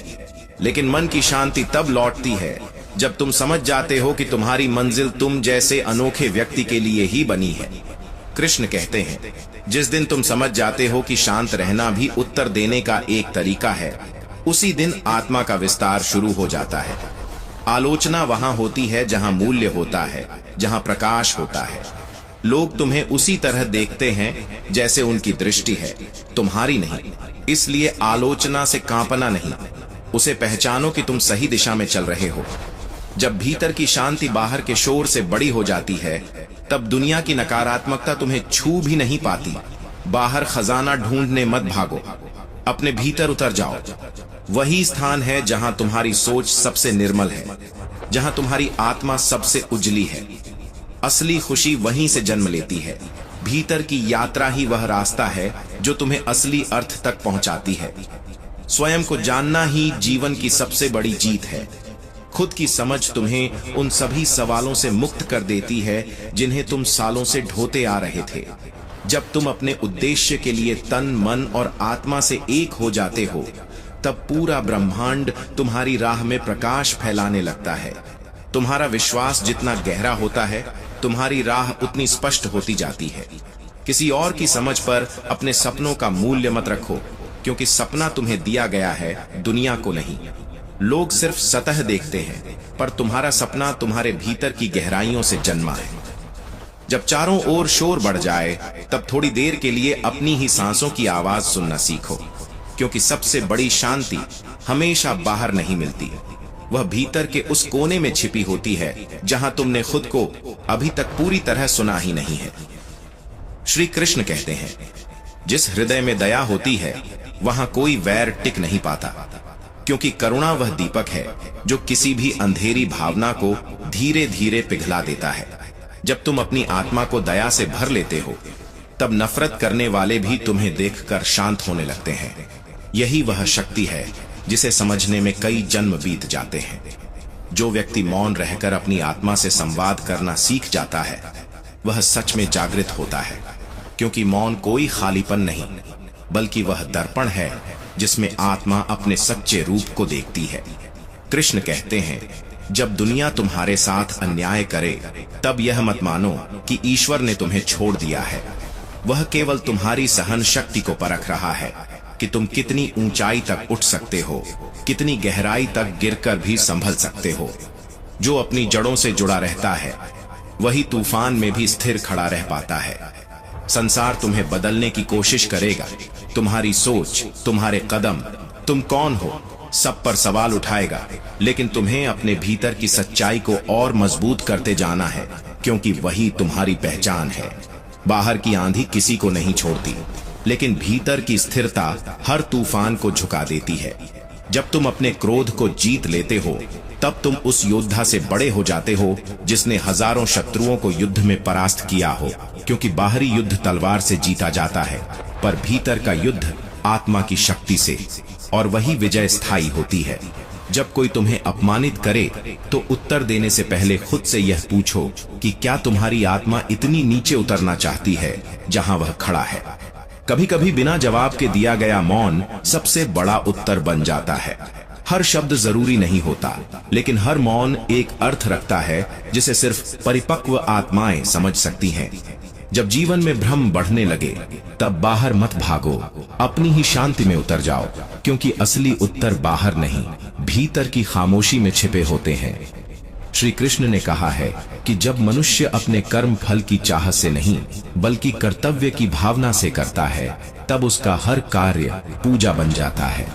लेकिन मन की शांति तब लौटती है जब तुम समझ जाते हो कि तुम्हारी मंजिल तुम जैसे अनोखे व्यक्ति के लिए ही बनी है। कृष्ण कहते हैं, जिस दिन तुम समझ जाते हो कि शांत रहना भी उत्तर देने का एक तरीका है, उसी दिन आत्मा का विस्तार शुरू हो जाता है। आलोचना वहां होती है जहां मूल्य होता है, जहां प्रकाश होता है। लोग तुम्हें उसी तरह देखते हैं जैसे उनकी दृष्टि है, तुम्हारी नहीं। इसलिए आलोचना से कांपना नहीं, उसे पहचानो कि तुम सही दिशा में चल रहे हो। जब भीतर की शांति बाहर के शोर से बड़ी हो जाती है, तब दुनिया की नकारात्मकता तुम्हें छू भी नहीं पाती। बाहर खजाना ढूंढने मत भागो, अपने भीतर उतर जाओ। वही स्थान है जहां तुम्हारी सोच सबसे निर्मल है, जहां तुम्हारी आत्मा सबसे उजली है। असली खुशी वहीं से जन्म लेती है। भीतर की यात्रा ही वह रास्ता है जो तुम्हें असली अर्थ तक पहुंचाती है। स्वयं को जानना ही जीवन की सबसे बड़ी जीत है। खुद की समझ तुम्हें उन सभी सवालों से मुक्त कर देती है जिन्हें तुम सालों से ढोते आ रहे थे। जब तुम अपने उद्देश्य के लिए तन, मन और आत्मा से एक हो जाते हो, तब पूरा ब्रह्मांड तुम्हारी राह में प्रकाश फैलाने लगता है। तुम्हारा विश्वास जितना गहरा होता है, तुम्हारी राह उतनी स्पष्ट होती जाती है। किसी और की समझ पर अपने सपनों का मूल्य मत रखो, क्योंकि सपना तुम्हें दिया गया है, दुनिया को नहीं। लोग सिर्फ सतह देखते हैं, पर तुम्हारा सपना तुम्हारे भीतर की गहराइयों से जन्मा है। जब चारों ओर शोर बढ़ जाए, तब थोड़ी देर के लिए अपनी ही सांसों की आवाज सुनना सीखो, क्योंकि सबसे बड़ी शांति हमेशा बाहर नहीं मिलती। वह भीतर के उस कोने में छिपी होती है जहां तुमने खुद को अभी तक पूरी तरह सुना ही नहीं है। श्री कृष्ण कहते हैं, जिस हृदय में दया होती है वहां कोई वैर टिक नहीं पाता, क्योंकि करुणा वह दीपक है जो किसी भी अंधेरी भावना को धीरे धीरे पिघला देता है। जब तुम अपनी आत्मा को दया से भर लेते हो, तब नफरत करने वाले भी तुम्हें देखकर शांत होने लगते हैं। यही वह शक्ति है जिसे समझने में कई जन्म बीत जाते हैं। जो व्यक्ति मौन रहकर अपनी आत्मा से संवाद करना सीख जाता है वह सच में जागृत होता है, क्योंकि मौन कोई खालीपन नहीं बल्कि वह दर्पण है जिसमें आत्मा अपने सच्चे रूप को देखती है। कृष्ण कहते हैं, जब दुनिया तुम्हारे साथ अन्याय करे तब यह मत मानो कि ईश्वर ने तुम्हें छोड़ दिया है। वह केवल तुम्हारी सहन शक्ति को परख रहा है कि तुम कितनी ऊंचाई तक उठ सकते हो, कितनी गहराई तक गिरकर भी संभल सकते हो। जो अपनी जड़ों से जुड़ा रहता है वही तूफान में भी स्थिर खड़ा रह पाता है। संसार तुम्हें बदलने की कोशिश करेगा, तुम्हारी सोच, तुम्हारे कदम, तुम कौन हो, सब पर सवाल उठाएगा, लेकिन तुम्हें अपने भीतर की सच्चाई को और मजबूत करते जाना है, क्योंकि वही तुम्हारी पहचान है। बाहर की आंधी किसी को नहीं छोड़ती, लेकिन भीतर की स्थिरता हर तूफान को झुका देती है। जब तुम अपने क्रोध को जीत लेते हो तब तुम उस योद्धा से बड़े हो जाते हो जिसने हजारों शत्रुओं को युद्ध में परास्त किया हो, क्योंकि बाहरी युद्ध तलवार से जीता जाता है पर भीतर का युद्ध आत्मा की शक्ति से, और वही विजय स्थायी होती है। जब कोई तुम्हें अपमानित करे तो उत्तर देने से पहले खुद से यह पूछो कि क्या तुम्हारी आत्मा इतनी नीचे उतरना चाहती है जहां वह खड़ा है। कभी कभी बिना जवाब के दिया गया मौन सबसे बड़ा उत्तर बन जाता है। हर शब्द जरूरी नहीं होता, लेकिन हर मौन एक अर्थ रखता है जिसे सिर्फ परिपक्व आत्माएं समझ सकती हैं। जब जीवन में भ्रम बढ़ने लगे तब बाहर मत भागो, अपनी ही शांति में उतर जाओ, क्योंकि असली उत्तर बाहर नहीं भीतर की खामोशी में छिपे होते हैं। श्री कृष्ण ने कहा है कि जब मनुष्य अपने कर्म फल की चाहत से नहीं बल्कि कर्तव्य की भावना से करता है तब उसका हर कार्य पूजा बन जाता है।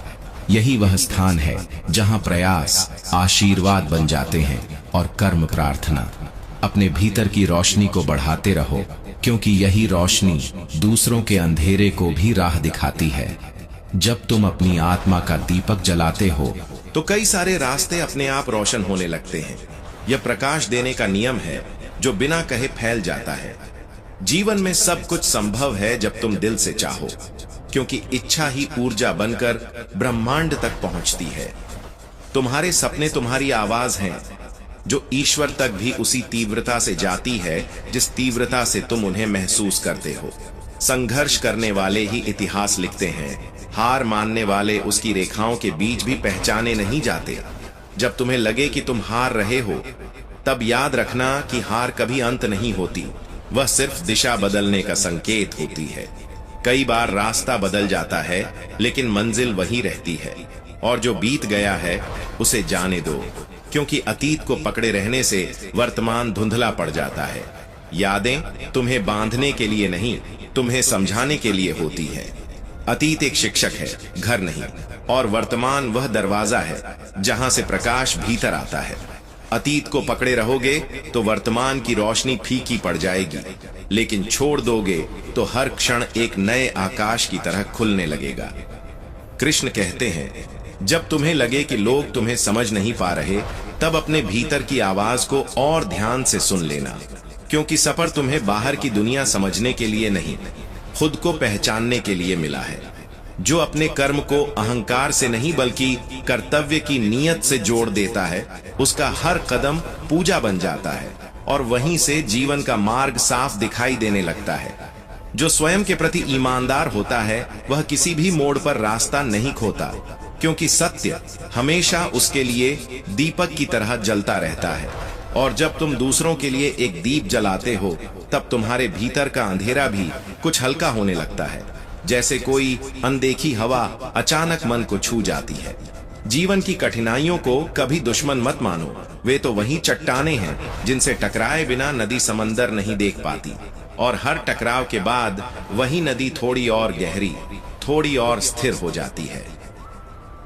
यही वह स्थान है जहां प्रयास आशीर्वाद बन जाते हैं और कर्म प्रार्थना। अपने भीतर की रोशनी को बढ़ाते रहो, क्योंकि यही रोशनी दूसरों के अंधेरे को भी राह दिखाती है। जब तुम अपनी आत्मा का दीपक जलाते हो तो कई सारे रास्ते अपने आप रोशन होने लगते हैं। यह प्रकाश देने का नियम है जो बिना कहे फैल जाता है। जीवन में सब कुछ संभव है जब तुम दिल से चाहो, क्योंकि इच्छा ही ऊर्जा बनकर ब्रह्मांड तक पहुंचती है। तुम्हारे सपने तुम्हारी आवाज हैं, जो ईश्वर तक भी उसी तीव्रता से जाती है जिस तीव्रता से तुम उन्हें महसूस करते हो। संघर्ष करने वाले ही इतिहास लिखते हैं, हार मानने वाले उसकी रेखाओं के बीच भी पहचाने नहीं जाते। जब तुम्हें लगे कि तुम हार रहे हो तब याद रखना कि हार कभी अंत नहीं होती, वह सिर्फ दिशा बदलने का संकेत होती है। कई बार रास्ता बदल जाता है लेकिन मंजिल वही रहती है, और जो बीत गया है उसे जाने दो, क्योंकि अतीत को पकड़े रहने से वर्तमान धुंधला पड़ जाता है। यादें तुम्हें बांधने के लिए नहीं, तुम्हें समझाने के लिए होती है। अतीत एक शिक्षक है, घर नहीं, और वर्तमान वह दरवाजा है जहां से प्रकाश भीतर आता है। अतीत को पकड़े रहोगे तो वर्तमान की रोशनी फीकी पड़ जाएगी, लेकिन छोड़ दोगे तो हर क्षण एक नए आकाश की तरह खुलने लगेगा। कृष्ण कहते हैं, जब तुम्हें लगे कि लोग तुम्हें समझ नहीं पा रहे तब अपने भीतर की आवाज को और ध्यान से सुन लेना, क्योंकि सफर तुम्हें बाहर की दुनिया समझने के लिए नहीं, खुद को पहचानने के लिए मिला है। जो अपने कर्म को अहंकार से नहीं बल्कि कर्तव्य की नीयत से जोड़ देता है उसका हर कदम पूजा बन जाता है, और वहीं से जीवन का मार्ग साफ दिखाई देने लगता है। जो स्वयं के प्रति ईमानदार होता है वह किसी भी मोड़ पर रास्ता नहीं खोता, क्योंकि सत्य हमेशा उसके लिए दीपक की तरह जलता रहता है। और जब तुम दूसरों के लिए एक दीप जलाते हो तब तुम्हारे भीतर का अंधेरा भी कुछ हल्का होने लगता है, जैसे कोई अनदेखी हवा अचानक मन को छू जाती है। जीवन की कठिनाइयों को कभी दुश्मन मत मानो, वे तो वही चट्टाने हैं जिनसे टकराए बिना नदी समंदर नहीं देख पाती, और हर टकराव के बाद वही नदी थोड़ी और गहरी, थोड़ी और स्थिर हो जाती है।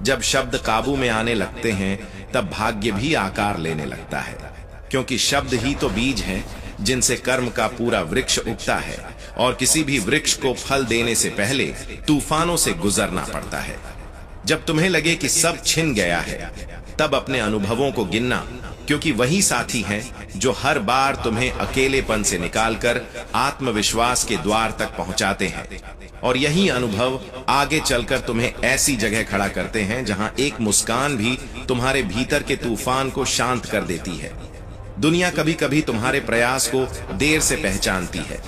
जब शब्द काबू में आने लगते हैं तब भाग्य भी आकार लेने लगता है, क्योंकि शब्द ही तो बीज हैं जिनसे कर्म का पूरा वृक्ष उगता है, और किसी भी वृक्ष को फल देने से पहले तूफानों से गुजरना पड़ता है। जब तुम्हें लगे कि सब छिन गया है तब अपने अनुभवों को गिनना, क्योंकि वही साथी हैं जो हर बार तुम्हें अकेलेपन से निकालकर आत्मविश्वास के द्वार तक पहुंचाते हैं, और यही अनुभव आगे चलकर तुम्हें ऐसी जगह खड़ा करते हैं जहां एक मुस्कान भी तुम्हारे भीतर के तूफान को शांत कर देती है। दुनिया कभी कभी तुम्हारे प्रयास को देर से पहचानती है,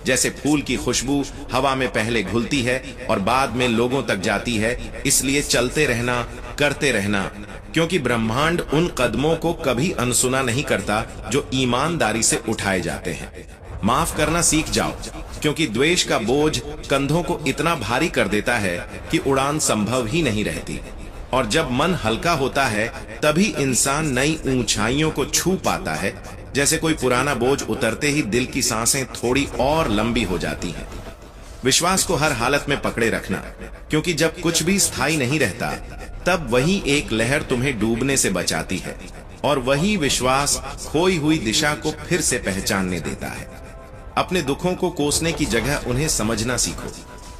जैसे फूल की खुशबू हवा में पहले घुलती है और बाद में लोगों तक जाती है। इसलिए चलते रहना, करते रहना, क्योंकि ब्रह्मांड उन कदमों को कभी अनसुना नहीं करता जो ईमानदारी से उठाए जाते हैं। माफ करना सीख जाओ, क्योंकि द्वेष का बोझ कंधों को इतना भारी कर देता है कि उड़ान संभव ही नहीं रहती। और जब मन हल्का होता है तभी इंसान नई ऊंचाइयों को छू पाता है। जैसे कोई पुराना बोझ उतरते ही दिल की सांसें थोड़ी और लंबी हो जाती हैं। विश्वास को हर हालत में पकड़े रखना, क्योंकि जब कुछ भी स्थायी नहीं रहता तब वही एक लहर तुम्हें डूबने से बचाती है, और वही विश्वास खोई हुई दिशा को फिर से पहचानने देता है। अपने दुखों को कोसने की जगह उन्हें समझना सीखो,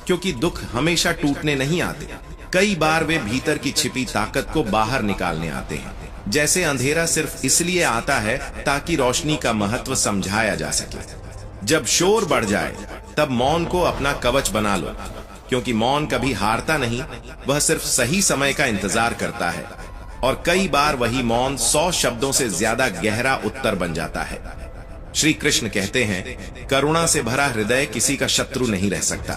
क्योंकि दुख हमेशा टूटने नहीं आते। कई बार वे भीतर की छिपी ताकत को बाहर निकालने आते हैं। जैसे अंधेरा सिर्फ इसलिए आता है ताकि रोशनी का महत्व समझाया जा सके। जब शोर बढ़ जाए तब मौन को अपना कवच बना लो, क्योंकि मौन कभी हारता नहीं, वह सिर्फ सही समय का इंतजार करता है। और कई बार वही मौन 100 शब्दों से ज्यादा गहरा उत्तर बन जाता है। श्री कृष्ण कहते हैं, करुणा से भरा हृदय किसी का शत्रु नहीं रह सकता,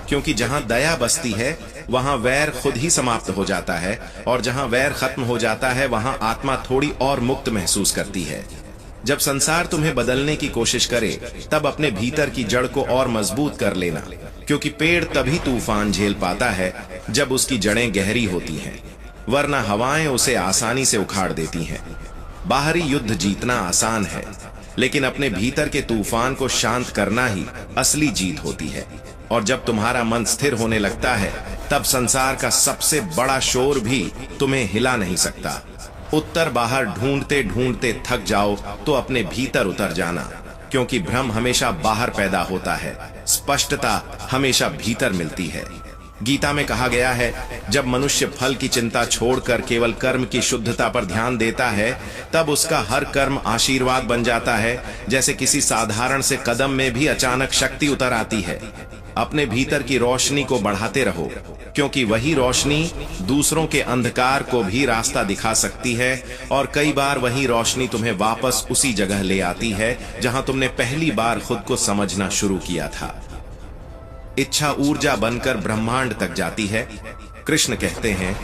क्योंकि जहां दया बसती है वहां वैर खुद ही समाप्त हो जाता है, और जहां वैर खत्म हो जाता है वहां आत्मा थोड़ी और मुक्त महसूस करती है। जब संसार तुम्हें बदलने की कोशिश करे तब अपने भीतर की जड़ को और मजबूत कर लेना, क्योंकि पेड़ तभी तूफान झेल पाता है जब उसकी जड़ें गहरी होती हैं, वरना हवाएं उसे आसानी से उखाड़ देती हैं। बाहरी युद्ध जीतना आसान है, लेकिन अपने भीतर के तूफान को शांत करना ही असली जीत होती है। और जब तुम्हारा मन स्थिर होने लगता है तब संसार का सबसे बड़ा शोर भी तुम्हें हिला नहीं सकता। उत्तर बाहर ढूंढते ढूंढते थक जाओ तो अपने भीतर उतर जाना, क्योंकि भ्रम हमेशा बाहर पैदा होता है, स्पष्टता हमेशा भीतर मिलती है। गीता में कहा गया है, जब मनुष्य फल की चिंता छोड़कर केवल कर्म की शुद्धता पर ध्यान देता है तब उसका हर कर्म आशीर्वाद बन जाता है। जैसे किसी साधारण से कदम में भी अचानक शक्ति उतर आती है। अपने भीतर की रोशनी को बढ़ाते रहो, क्योंकि वही रोशनी दूसरों के अंधकार को भी रास्ता दिखा सकती है, और कई बार वही रोशनी तुम्हें वापस उसी जगह ले आती है जहां तुमने पहली बार खुद को समझना शुरू किया था। इच्छा ऊर्जा बनकर ब्रह्मांड तक जाती है। कृष्ण कहते हैं,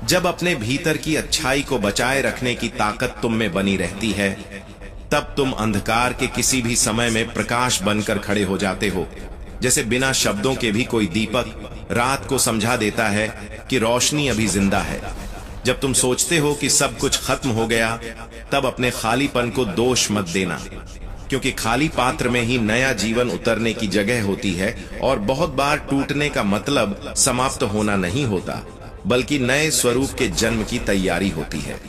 जब अपने भीतर की अच्छाई को बचाए रखने की ताकत तुम में बनी रहती है तब तुम अंधकार के किसी भी समय में प्रकाश बनकर खड़े हो जाते हो। जैसे बिना शब्दों के भी कोई दीपक रात को समझा देता है कि रोशनी अभी जिंदा है। जब तुम सोचते हो कि सब कुछ खत्म हो गया तब अपने खालीपन को दोष मत देना, क्योंकि खाली पात्र में ही नया जीवन उतरने की जगह होती है। और बहुत बार टूटने का मतलब समाप्त होना नहीं होता, बल्कि नए स्वरूप के जन्म की तैयारी होती है।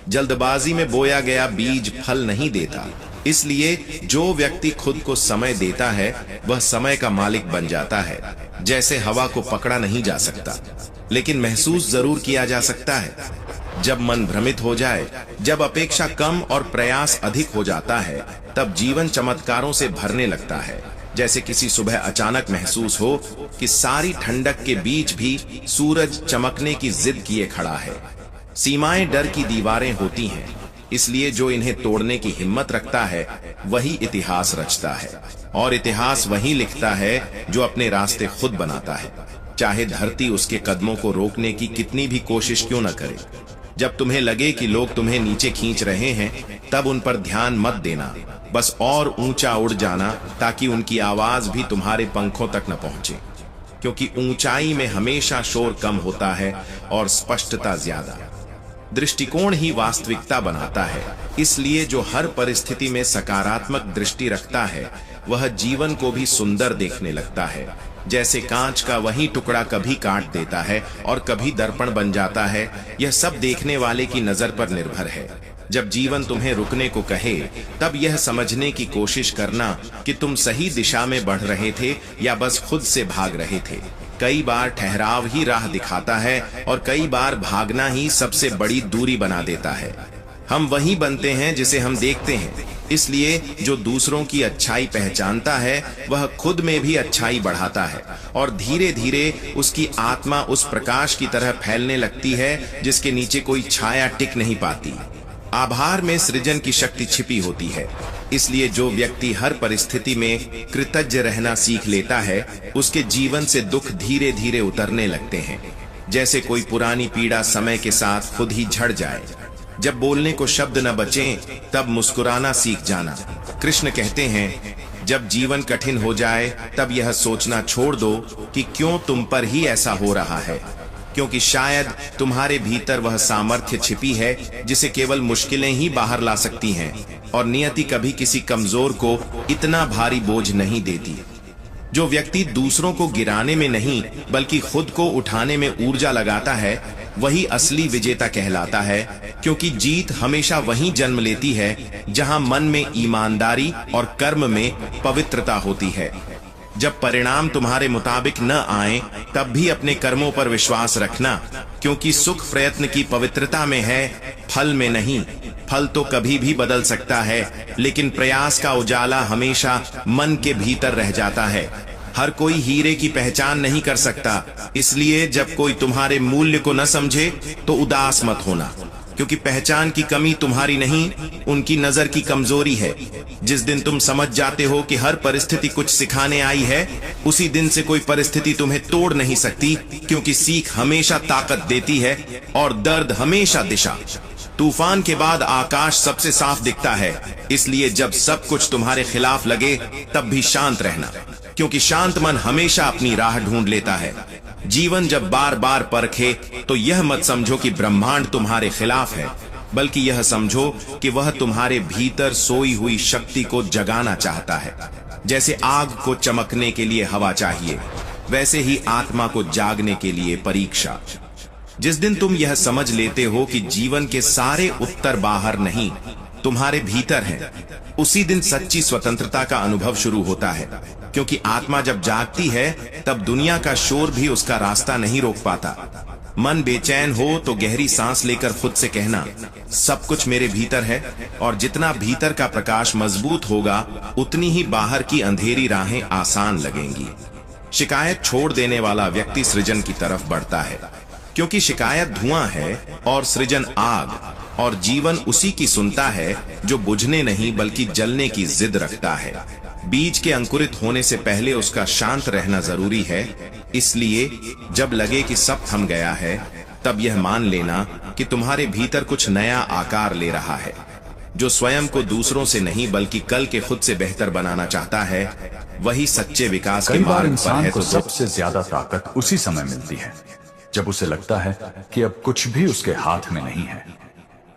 जल्दबाजी में बोया गया बीज फल नहीं देता, इसलिए जो व्यक्ति खुद को समय देता है वह समय का मालिक बन जाता है। जैसे हवा को पकड़ा नहीं जा सकता, लेकिन महसूस जरूर किया जा सकता है। जब मन भ्रमित हो जाए, जब अपेक्षा कम और प्रयास अधिक हो जाता है, तब जीवन चमत्कारों से भरने लगता है। जैसे किसी सुबह अचानक महसूस हो कि सारी ठंडक के बीच भी सूरज चमकने की जिद किए खड़ा है। सीमाएं डर की दीवारें होती हैं, इसलिए जो इन्हें तोड़ने की हिम्मत रखता है वही इतिहास रचता है, और इतिहास वही लिखता है जो अपने रास्ते खुद बनाता है, चाहे धरती उसके कदमों को रोकने की कितनी भी कोशिश क्यों न करे। जब तुम्हें लगे कि लोग तुम्हें नीचे खींच रहे हैं तब उन पर ध्यान मत देना, बस और ऊंचा उड़ जाना ताकि उनकी आवाज भी तुम्हारे पंखों तक न पहुंचे, क्योंकि ऊंचाई में हमेशा शोर कम होता है और स्पष्टता ज्यादा। दृष्टिकोण ही वास्तविकता बनाता है, इसलिए जो हर परिस्थिति में सकारात्मक दृष्टि रखता है वह जीवन को भी सुंदर देखने लगता है। जैसे कांच का वही टुकड़ा कभी काट देता है और कभी दर्पण बन जाता है, यह सब देखने वाले की नजर पर निर्भर है। जब जीवन तुम्हें रुकने को कहे तब यह समझने की कोशिश करना कि तुम सही दिशा में बढ़ रहे थे या बस खुद से भाग रहे थे। कई बार ठहराव ही राह दिखाता है और कई बार भागना ही सबसे बड़ी दूरी बना देता है। हम वही बनते हैं जिसे हम देखते हैं। इसलिए जो दूसरों की अच्छाई पहचानता है वह खुद में भी अच्छाई बढ़ाता है और धीरे धीरे उसकी आत्मा उस प्रकाश की तरह फैलने लगती है जिसके नीचे कोई छाया टिक नहीं पाती। आभार में सृजन की शक्ति छिपी होती है। इसलिए जो व्यक्ति हर परिस्थिति में कृतज्ञ रहना सीख लेता है उसके जीवन से दुख धीरे धीरे उतरने लगते हैं। जैसे कोई पुरानी पीड़ा समय के साथ खुद ही झड़ जाए। जब बोलने को शब्द न बचें तब मुस्कुराना सीख जाना। कृष्ण कहते हैं जब जीवन कठिन हो जाए तब यह सोचना छोड़ दो कि क्यों तुम पर ही ऐसा हो रहा है, क्योंकि शायद तुम्हारे भीतर वह सामर्थ्य छिपी है जिसे केवल मुश्किलें ही बाहर ला सकती हैं और नियति कभी किसी कमजोर को इतना भारी बोझ नहीं देती। जो व्यक्ति दूसरों को गिराने में नहीं बल्कि खुद को उठाने में ऊर्जा लगाता है वही असली विजेता कहलाता है, क्योंकि जीत हमेशा वहीं जन्म लेती है जहां मन में ईमानदारी और कर्म में पवित्रता होती है। जब परिणाम तुम्हारे मुताबिक न आए तब भी अपने कर्मों पर विश्वास रखना, क्योंकि सुख प्रयत्न की पवित्रता में है, फल में नहीं। फल तो कभी भी बदल सकता है लेकिन प्रयास का उजाला हमेशा मन के भीतर रह जाता है। हर कोई हीरे की पहचान नहीं कर सकता, इसलिए जब कोई तुम्हारे मूल्य को न समझे तो उदास मत होना, क्योंकि पहचान की कमी तुम्हारी नहीं उनकी नजर की कमजोरी है। जिस दिन तुम समझ जाते हो कि हर परिस्थिति कुछ सिखाने आई है, उसी दिन से कोई परिस्थिति तुम्हें तोड़ नहीं सकती, क्योंकि सीख हमेशा ताकत देती है और दर्द हमेशा दिशा। तूफान के बाद आकाश सबसे साफ दिखता है, इसलिए जब सब कुछ तुम्हारे खिलाफ लगे तब भी शांत रहना, क्योंकि शांत मन हमेशा अपनी राह ढूंढ लेता है। जीवन जब बार बार परखे तो यह मत समझो कि ब्रह्मांड तुम्हारे खिलाफ है, बल्कि यह समझो कि वह तुम्हारे भीतर सोई हुई शक्ति को जगाना चाहता है। जैसे आग को चमकने के लिए हवा चाहिए, वैसे ही आत्मा को जागने के लिए परीक्षा। जिस दिन तुम यह समझ लेते हो कि जीवन के सारे उत्तर बाहर नहीं तुम्हारे भीतर हैं, उसी दिन सच्ची स्वतंत्रता का अनुभव शुरू होता है। क्योंकि आत्मा जब जागती है तब दुनिया का शोर भी उसका रास्ता नहीं रोक पाता। मन बेचैन हो तो गहरी सांस लेकर खुद से कहना, सब कुछ मेरे भीतर है, और जितना भीतर का प्रकाश मजबूत होगा उतनी ही बाहर की अंधेरी राहें आसान लगेंगी। शिकायत छोड़ देने वाला व्यक्ति सृजन की तरफ बढ़ता है, क्योंकि शिकायत धुआं है और सृजन आग, और जीवन उसी की सुनता है जो बुझने नहीं बल्कि जलने की जिद रखता है। बीज के अंकुरित होने से पहले उसका शांत रहना जरूरी है। इसलिए जब लगे कि सब थम गया है तब यह मान लेना कि तुम्हारे भीतर कुछ नया आकार ले रहा है। जो स्वयं को दूसरों से नहीं बल्कि कल के खुद से बेहतर बनाना चाहता है वही सच्चे विकास के मार्ग पर है। तो सबसे ज्यादा ताकत उसी समय मिलती है जब उसे लगता है कि अब कुछ भी उसके हाथ में नहीं है।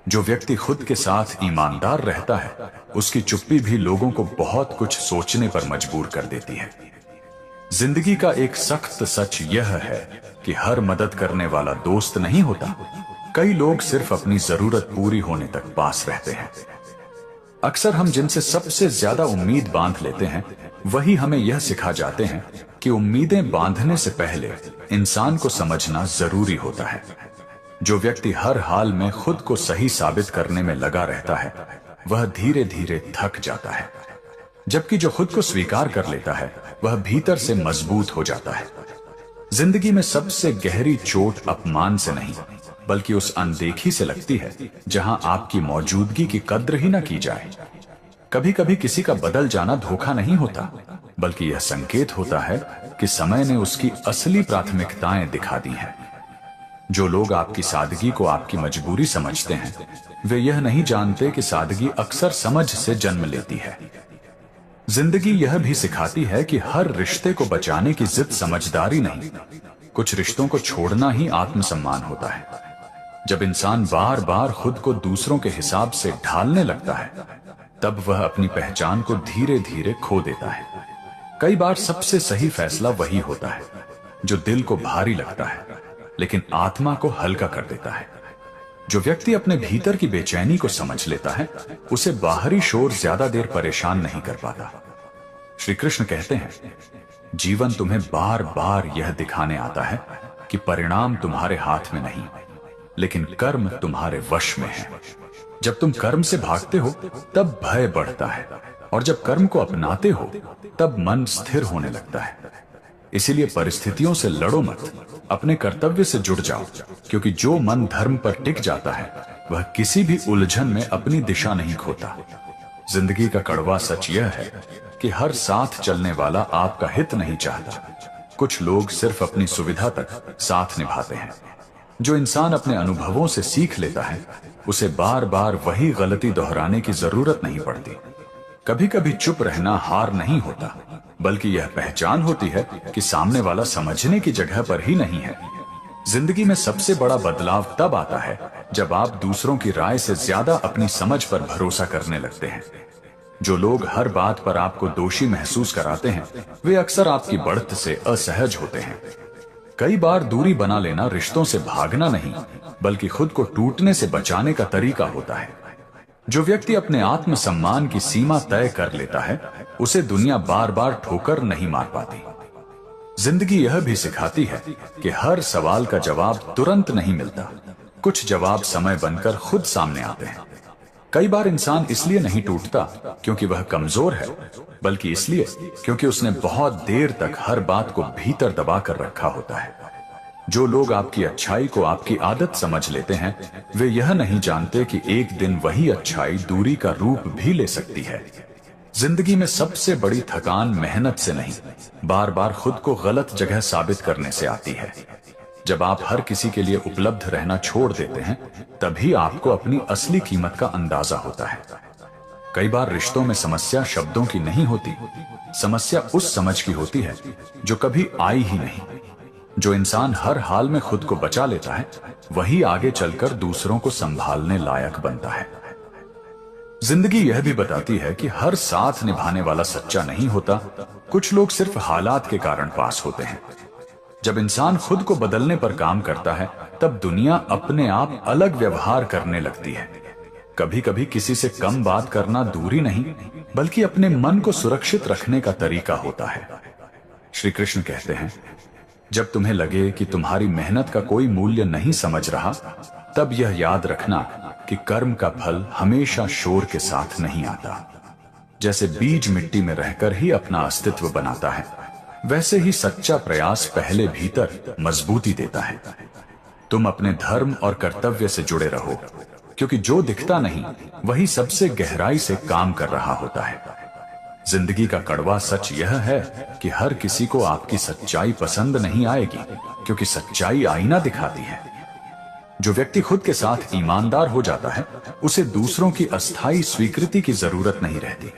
जो व्यक्ति खुद के साथ ईमानदार रहता है उसकी चुप्पी भी लोगों को बहुत कुछ सोचने पर मजबूर कर देती है। जिंदगी का एक सख्त सच यह है कि हर मदद करने वाला दोस्त नहीं होता। कई लोग सिर्फ अपनी जरूरत पूरी होने तक पास रहते हैं। अक्सर हम जिनसे सबसे ज्यादा उम्मीद बांध लेते हैं वही हमें यह सिखा जाते हैं कि उम्मीदें बांधने से पहले इंसान को समझना जरूरी होता है। जो व्यक्ति हर हाल में खुद को सही साबित करने में लगा रहता है वह धीरे धीरे थक जाता है, जबकि जो खुद को स्वीकार कर लेता है वह भीतर से मजबूत हो जाता है। जिंदगी में सबसे गहरी चोट अपमान से नहीं बल्कि उस अनदेखी से लगती है जहां आपकी मौजूदगी की कद्र ही न की जाए। कभी कभी किसी का बदल जाना धोखा नहीं होता बल्कि यह संकेत होता है कि समय ने उसकी असली प्राथमिकताएं दिखा दी हैं। जो लोग आपकी सादगी को आपकी मजबूरी समझते हैं वे यह नहीं जानते कि सादगी अक्सर समझ से जन्म लेती है। जिंदगी यह भी सिखाती है कि हर रिश्ते को बचाने की जिद समझदारी नहीं, कुछ रिश्तों को छोड़ना ही आत्मसम्मान होता है। जब इंसान बार बार खुद को दूसरों के हिसाब से ढालने लगता है तब वह अपनी पहचान को धीरे धीरे खो देता है। कई बार सबसे सही फैसला वही होता है जो दिल को भारी लगता है लेकिन आत्मा को हल्का कर देता है। जो व्यक्ति अपने भीतर की बेचैनी को समझ लेता है उसे बाहरी शोर ज्यादा देर परेशान नहीं कर पाता। श्री कृष्ण कहते हैं, जीवन तुम्हें बार बार यह दिखाने आता है कि परिणाम तुम्हारे हाथ में नहीं लेकिन कर्म तुम्हारे वश में है। जब तुम कर्म से भागते हो तब भय बढ़ता है, और जब कर्म को अपनाते हो तब मन स्थिर होने लगता है। इसीलिए परिस्थितियों से लड़ो मत, अपने कर्तव्य से जुड़ जाओ, क्योंकि जो मन धर्म पर टिक जाता है वह किसी भी उलझन में अपनी दिशा नहीं खोता। जिंदगी का कड़वा सच यह है कि हर साथ चलने वाला आपका हित नहीं चाहता। कुछ लोग सिर्फ अपनी सुविधा तक साथ निभाते हैं। जो इंसान अपने अनुभवों से सीख लेता है उसे बार बार वही गलती दोहराने की जरूरत नहीं पड़ती। कभी कभी चुप रहना हार नहीं होता, बल्कि यह पहचान होती है कि सामने वाला समझने की जगह पर ही नहीं है। जिंदगी में सबसे बड़ा बदलाव तब आता है जब आप दूसरों की राय से ज्यादा अपनी समझ पर भरोसा करने लगते हैं। जो लोग हर बात पर आपको दोषी महसूस कराते हैं वे अक्सर आपकी बढ़त से असहज होते हैं। कई बार दूरी बना लेना रिश्तों से भागना नहीं, बल्कि खुद को टूटने से बचाने का तरीका होता है। जो व्यक्ति अपने आत्मसम्मान की सीमा तय कर लेता है उसे दुनिया बार बार ठोकर नहीं मार पाती। जिंदगी यह भी सिखाती है कि हर सवाल का जवाब तुरंत नहीं मिलता। कुछ जवाब समय बनकर खुद सामने आते हैं। कई बार इंसान इसलिए नहीं टूटता क्योंकि वह कमजोर है, बल्कि इसलिए क्योंकि उसने बहुत देर तक हर बात को भीतर दबा कर रखा होता है। जो लोग आपकी अच्छाई को आपकी आदत समझ लेते हैं वे यह नहीं जानते कि एक दिन वही अच्छाई दूरी का रूप भी ले सकती है। जिंदगी में सबसे बड़ी थकान मेहनत से नहीं, बार बार खुद को गलत जगह साबित करने से आती है। जब आप हर किसी के लिए उपलब्ध रहना छोड़ देते हैं तभी आपको अपनी असली कीमत का अंदाजा होता है। कई बार रिश्तों में समस्या शब्दों की नहीं होती, समस्या उस समझ की होती है जो कभी आई ही नहीं। जो इंसान हर हाल में खुद को बचा लेता है वही आगे चलकर दूसरों को संभालने लायक बनता है। जिंदगी यह भी बताती है कि हर साथ निभाने वाला सच्चा नहीं होता। कुछ लोग सिर्फ हालात के कारण पास होते हैं। जब इंसान खुद को बदलने पर काम करता है तब दुनिया अपने आप अलग व्यवहार करने लगती है। कभी कभी किसी से कम बात करना दूरी नहीं, बल्कि अपने मन को सुरक्षित रखने का तरीका होता है। श्री कृष्ण कहते हैं, जब तुम्हें लगे कि तुम्हारी मेहनत का कोई मूल्य नहीं समझ रहा, तब यह याद रखना कि कर्म का फल हमेशा शोर के साथ नहीं आता। जैसे बीज मिट्टी में रहकर ही अपना अस्तित्व बनाता है, वैसे ही सच्चा प्रयास पहले भीतर मजबूती देता है। तुम अपने धर्म और कर्तव्य से जुड़े रहो, क्योंकि जो दिखता नहीं वही सबसे गहराई से काम कर रहा होता है। जिंदगी का कड़वा सच यह है कि हर किसी को आपकी सच्चाई पसंद नहीं आएगी, क्योंकि सच्चाई आईना दिखाती है। जो व्यक्ति खुद के साथ ईमानदार हो जाता है उसे दूसरों की अस्थायी स्वीकृति की जरूरत नहीं रहती।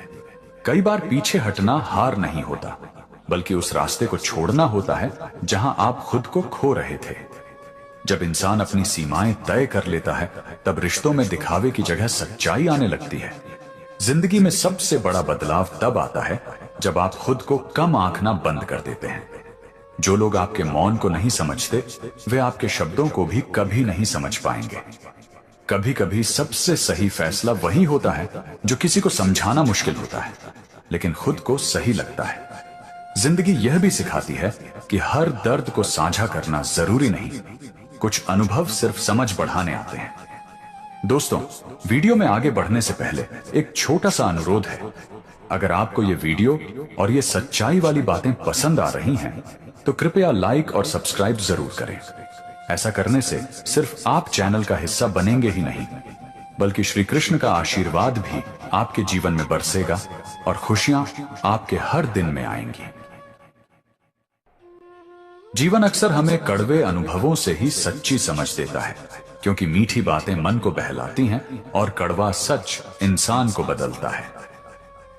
कई बार पीछे हटना हार नहीं होता, बल्कि उस रास्ते को छोड़ना होता है जहां आप खुद को खो रहे थे। जब इंसान अपनी सीमाएं तय कर लेता है तब रिश्तों में दिखावे की जगह सच्चाई आने लगती है। जिंदगी में सबसे बड़ा बदलाव तब आता है जब आप खुद को कम आंकना बंद कर देते हैं। जो लोग आपके मौन को नहीं समझते वे आपके शब्दों को भी कभी नहीं समझ पाएंगे। कभी कभी सबसे सही फैसला वही होता है जो किसी को समझाना मुश्किल होता है, लेकिन खुद को सही लगता है। जिंदगी यह भी सिखाती है कि हर दर्द को साझा करना जरूरी नहीं, कुछ अनुभव सिर्फ समझ बढ़ाने आते हैं। दोस्तों, वीडियो में आगे बढ़ने से पहले एक छोटा सा अनुरोध है। अगर आपको ये वीडियो और ये सच्चाई वाली बातें पसंद आ रही हैं, तो कृपया लाइक और सब्सक्राइब जरूर करें। ऐसा करने से सिर्फ आप चैनल का हिस्सा बनेंगे ही नहीं, बल्कि श्री कृष्ण का आशीर्वाद भी आपके जीवन में बरसेगा और खुशियां आपके हर दिन में आएंगी। जीवन अक्सर हमें कड़वे अनुभवों से ही सच्ची समझ देता है, क्योंकि मीठी बातें मन को बहलाती हैं और कड़वा सच इंसान को बदलता है।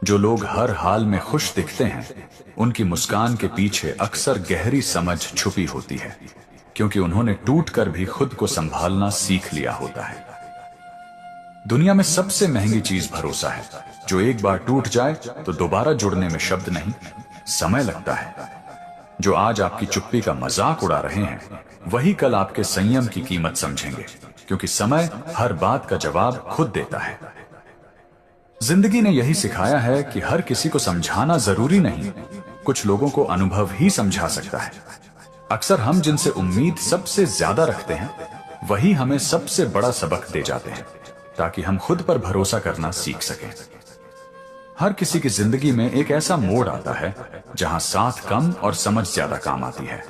जो लोग हर हाल में खुश दिखते हैं उनकी मुस्कान के पीछे अक्सर गहरी समझ छुपी होती है, क्योंकि उन्होंने टूटकर भी खुद को संभालना सीख लिया होता है। दुनिया में सबसे महंगी चीज भरोसा है। जो एक बार टूट जाए तो दोबारा जुड़ने में शब्द नहीं, समय लगता है। जो आज आपकी चुप्पी का मजाक उड़ा रहे हैं वही कल आपके संयम की कीमत समझेंगे, क्योंकि समय हर बात का जवाब खुद देता है। जिंदगी ने यही सिखाया है कि हर किसी को समझाना जरूरी नहीं, कुछ लोगों को अनुभव ही समझा सकता है। अक्सर हम जिनसे उम्मीद सबसे ज्यादा रखते हैं वही हमें सबसे बड़ा सबक दे जाते हैं। ताकि हम खुद पर भरोसा करना सीख सकें। हर किसी की जिंदगी में एक ऐसा मोड़ आता है जहां साथ कम और समझ ज्यादा काम आती है।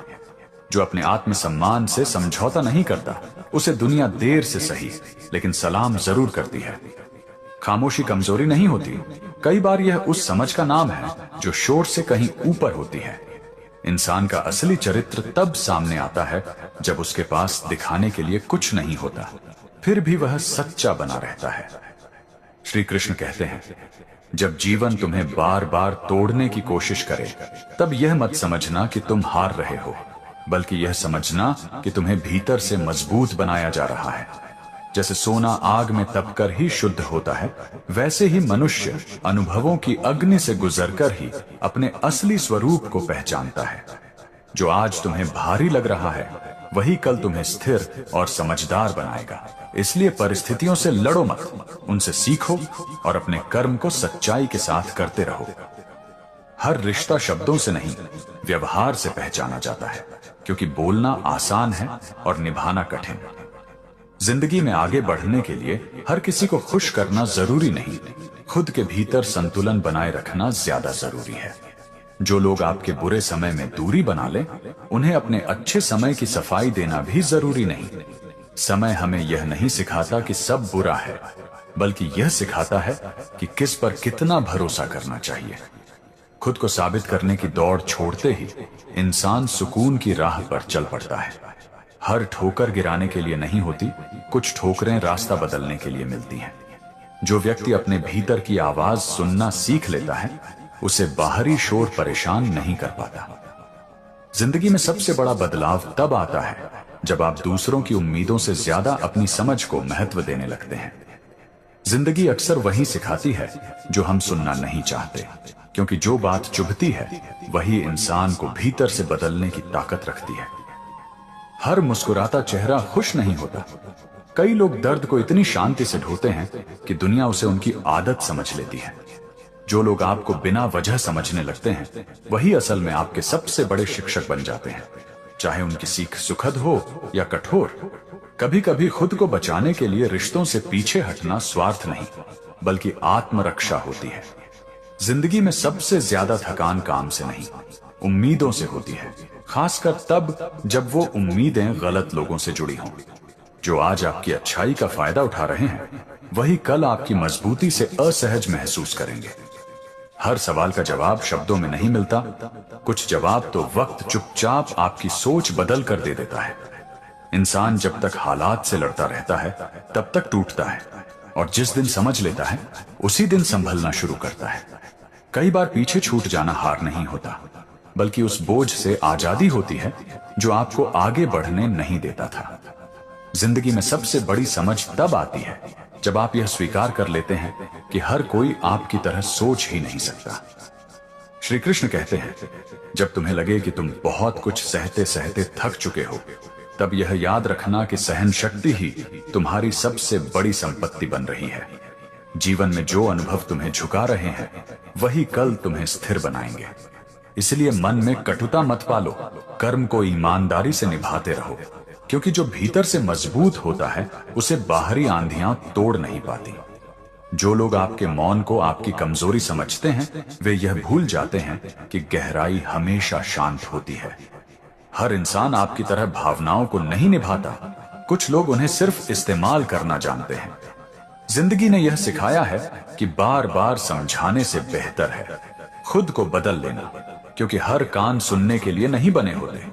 जो अपने आत्मसम्मान से समझौता नहीं करता, उसे दुनिया देर से सही लेकिन सलाम जरूर करती है। खामोशी कमजोरी नहीं होती, कई बार यह उस समझ का नाम है जो शोर से कहीं ऊपर होती है। इंसान का असली चरित्र तब सामने आता है जब उसके पास दिखाने के लिए कुछ नहीं होता, फिर भी वह सच्चा बना रहता है। श्री कृष्ण कहते हैं, जब जीवन तुम्हें बार बार तोड़ने की कोशिश करे, तब यह मत समझना कि तुम हार रहे हो, बल्कि यह समझना कि तुम्हें भीतर से मजबूत बनाया जा रहा है। जैसे सोना आग में तपकर ही शुद्ध होता है, वैसे ही मनुष्य अनुभवों की अग्नि से गुजरकर ही अपने असली स्वरूप को पहचानता है। जो आज तुम्हें भारी लग रहा है, वही कल तुम्हें स्थिर और समझदार बनाएगा। इसलिए परिस्थितियों से लड़ो मत, उनसे सीखो और अपने कर्म को सच्चाई के साथ करते रहो। हर रिश्ता शब्दों से नहीं, व्यवहार से पहचाना जाता है, क्योंकि बोलना आसान है और निभाना कठिन। जिंदगी में आगे बढ़ने के लिए हर किसी को खुश करना जरूरी नहीं, खुद के भीतर संतुलन बनाए रखना ज्यादा जरूरी है। जो लोग आपके बुरे समय में दूरी बना लें, उन्हें अपने अच्छे समय की सफाई देना भी जरूरी नहीं। समय हमें यह नहीं सिखाता कि सब बुरा है, बल्कि यह सिखाता है कि किस पर कितना भरोसा करना चाहिए। खुद को साबित करने की दौड़ छोड़ते ही इंसान सुकून की राह पर चल पड़ता है। हर ठोकर गिराने के लिए नहीं होती, कुछ ठोकरें रास्ता बदलने के लिए मिलती हैं। जो व्यक्ति अपने भीतर की आवाज सुनना सीख लेता है, उसे बाहरी शोर परेशान नहीं कर पाता। जिंदगी में सबसे बड़ा बदलाव तब आता है जब आप दूसरों की उम्मीदों से ज्यादा अपनी समझ को महत्व देने लगते हैं। जिंदगी अक्सर वही सिखाती है जो हम सुनना नहीं चाहते, क्योंकि जो बात चुभती है वही इंसान को भीतर से बदलने की ताकत रखती है। हर मुस्कुराता चेहरा खुश नहीं होता। कई लोग दर्द को इतनी शांति से ढोते हैं कि दुनिया उसे उनकी आदत समझ लेती है। जो लोग आपको बिना वजह समझने लगते हैं, वही असल में आपके सबसे बड़े शिक्षक बन जाते हैं, चाहे उनकी सीख सुखद हो या कठोर। कभी कभी खुद को बचाने के लिए रिश्तों से पीछे हटना स्वार्थ नहीं, बल्कि आत्मरक्षा होती है। जिंदगी में सबसे ज्यादा थकान काम से नहीं, उम्मीदों से होती है, खासकर तब जब वो उम्मीदें गलत लोगों से जुड़ी हों। जो आज आपकी अच्छाई का फायदा उठा रहे हैं, वही कल आपकी मजबूती से असहज महसूस करेंगे। हर सवाल का जवाब शब्दों में नहीं मिलता, कुछ जवाब तो वक्त चुपचाप आपकी सोच बदल कर दे देता है। इंसान जब तक हालात से लड़ता रहता है, तब तक टूटता है, और जिस दिन समझ लेता है, उसी दिन संभलना शुरू करता है। कई बार पीछे छूट जाना हार नहीं होता, बल्कि उस बोझ से आजादी होती है जो आपको आगे बढ़ने नहीं देता था। जिंदगी में सबसे बड़ी समझ तब आती है जब आप यह स्वीकार कर लेते हैं कि हर कोई आपकी तरह सोच ही नहीं सकता। श्री कृष्ण कहते हैं, जब तुम्हें लगे कि तुम बहुत कुछ सहते सहते थक चुके हो, तब यह याद रखना कि सहन शक्ति ही तुम्हारी सबसे बड़ी संपत्ति बन रही है। जीवन में जो अनुभव तुम्हें झुका रहे हैं, वही कल तुम्हें स्थिर बनाएंगे। इसलिए मन में कटुता मत पालो, कर्म को ईमानदारी से निभाते रहो, क्योंकि जो भीतर से मजबूत होता है, उसे बाहरी आंधियां तोड़ नहीं पाती। जो लोग आपके मौन को आपकी कमजोरी समझते हैं, वे यह भूल जाते हैं कि गहराई हमेशा शांत होती है। हर इंसान आपकी तरह भावनाओं को नहीं निभाता, कुछ लोग उन्हें सिर्फ इस्तेमाल करना जानते हैं। जिंदगी ने यह सिखाया है कि बार बार समझाने से बेहतर है खुद को बदल लेना, क्योंकि हर कान सुनने के लिए नहीं बने होते।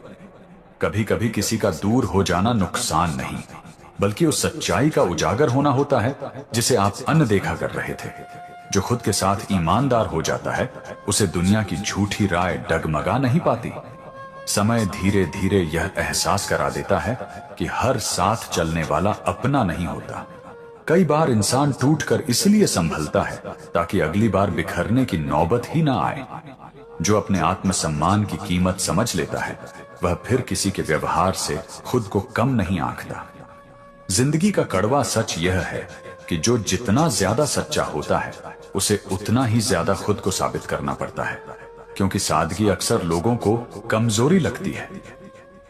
कभी कभी किसी का दूर हो जाना नुकसान नहीं, बल्कि उस सच्चाई का उजागर होना होता है जिसे आप अनदेखा कर रहे थे। जो खुद के साथ ईमानदार हो जाता है, उसे दुनिया की झूठी राय डगमगा नहीं पाती। समय धीरे धीरे यह एहसास करा देता है कि हर साथ चलने वाला अपना नहीं होता। कई बार इंसान टूटकर इसलिए संभलता है ताकि अगली बार बिखरने की नौबत ही ना आए। जो अपने आत्मसम्मान की कीमत समझ लेता है, वह फिर किसी के व्यवहार से खुद को कम नहीं आंकता। जिंदगी का कड़वा सच यह है कि जो जितना ज्यादा सच्चा होता है, उसे उतना ही ज्यादा खुद को साबित करना पड़ता है, क्योंकि सादगी अक्सर लोगों को कमजोरी लगती है।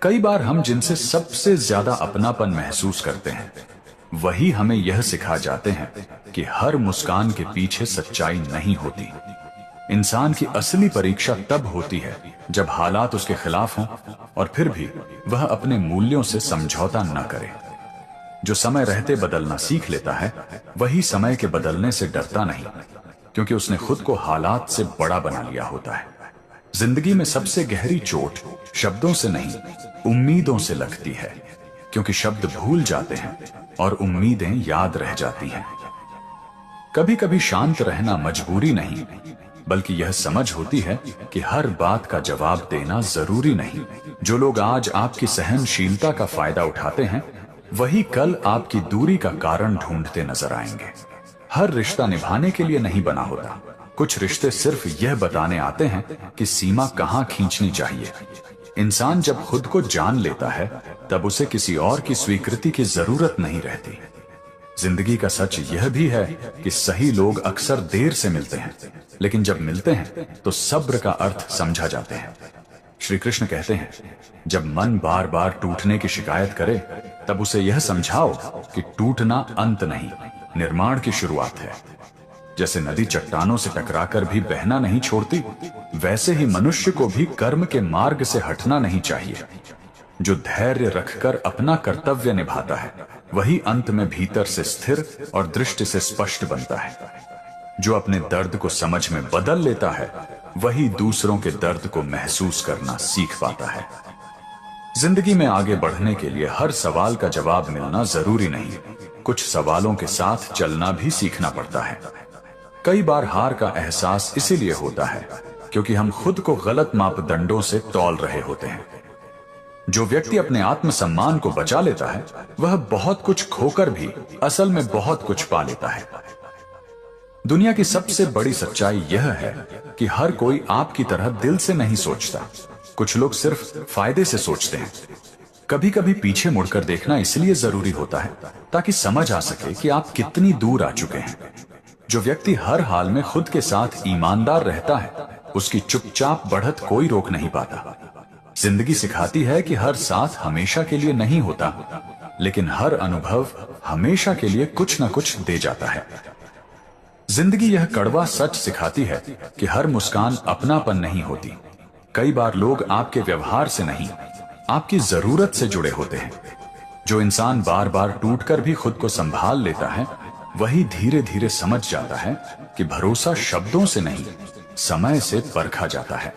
कई बार हम जिनसे सबसे ज्यादा अपनापन महसूस करते हैं, वही हमें यह सिखा जाते हैं कि हर मुस्कान के पीछे सच्चाई नहीं होती। इंसान की असली परीक्षा तब होती है जब हालात उसके खिलाफ हों और फिर भी वह अपने मूल्यों से समझौता न करे। जो समय रहते बदलना सीख लेता है वही समय के बदलने से डरता नहीं, क्योंकि उसने खुद को हालात से बड़ा बना लिया होता है। जिंदगी में सबसे गहरी चोट शब्दों से नहीं, उम्मीदों से लगती है, क्योंकि शब्द भूल जाते हैं और उम्मीदें याद रह जाती हैं। कभी कभी शांत रहना मजबूरी नहीं, बल्कि यह समझ होती है कि हर बात का जवाब देना जरूरी नहीं। जो लोग आज आपकी सहनशीलता का फायदा उठाते हैं वही कल आपकी दूरी का कारण ढूंढते नजर आएंगे। हर रिश्ता निभाने के लिए नहीं बना होता। कुछ रिश्ते सिर्फ यह बताने आते हैं कि सीमा कहां खींचनी चाहिए। इंसान जब खुद को जान लेता है तब उसे किसी और की स्वीकृति की जरूरत नहीं रहती। जिंदगी का सच यह भी है कि सही लोग अक्सर देर से मिलते हैं, लेकिन जब मिलते हैं तो सब्र का अर्थ समझा जाते हैं। श्री कृष्ण कहते हैं, जब मन बार बार टूटने की शिकायत करे तब उसे यह समझाओ कि टूटना अंत नहीं, निर्माण की शुरुआत है। जैसे नदी चट्टानों से टकराकर भी बहना नहीं छोड़ती, वैसे ही मनुष्य को भी कर्म के मार्ग से हटना नहीं चाहिए। जो धैर्य रखकर अपना कर्तव्य निभाता है वही अंत में भीतर से स्थिर और दृष्टि से स्पष्ट बनता है। जो अपने दर्द को समझ में बदल लेता है वही दूसरों के दर्द को महसूस करना सीख पाता है। जिंदगी में आगे बढ़ने के लिए हर सवाल का जवाब मिलना जरूरी नहीं, कुछ सवालों के साथ चलना भी सीखना पड़ता है। कई बार हार का एहसास इसीलिए होता है क्योंकि हम खुद को गलत मापदंडों से तौल रहे होते हैं। जो व्यक्ति अपने आत्मसम्मान को बचा लेता है वह बहुत कुछ खोकर भी असल में बहुत कुछ पा लेता है। दुनिया की सबसे बड़ी सच्चाई यह है कि हर कोई आपकी तरह दिल से नहीं सोचता। कुछ लोग सिर्फ फायदे से सोचते हैं। कभी कभी पीछे मुड़कर देखना इसलिए जरूरी होता है ताकि समझ आ सके कि आप कितनी दूर आ चुके हैं। जो व्यक्ति हर हाल में खुद के साथ ईमानदार रहता है उसकी चुपचाप बढ़त कोई रोक नहीं पाता। जिंदगी सिखाती है कि हर साथ हमेशा के लिए नहीं होता, लेकिन हर अनुभव हमेशा के लिए कुछ न कुछ दे जाता है। जिंदगी यह कड़वा सच सिखाती है कि हर मुस्कान अपनापन नहीं होती। कई बार लोग आपके व्यवहार से नहीं, आपकी जरूरत से जुड़े होते हैं। जो इंसान बार बार टूटकर भी खुद को संभाल लेता है वही धीरे धीरे समझ जाता है कि भरोसा शब्दों से नहीं, समय से परखा जाता है।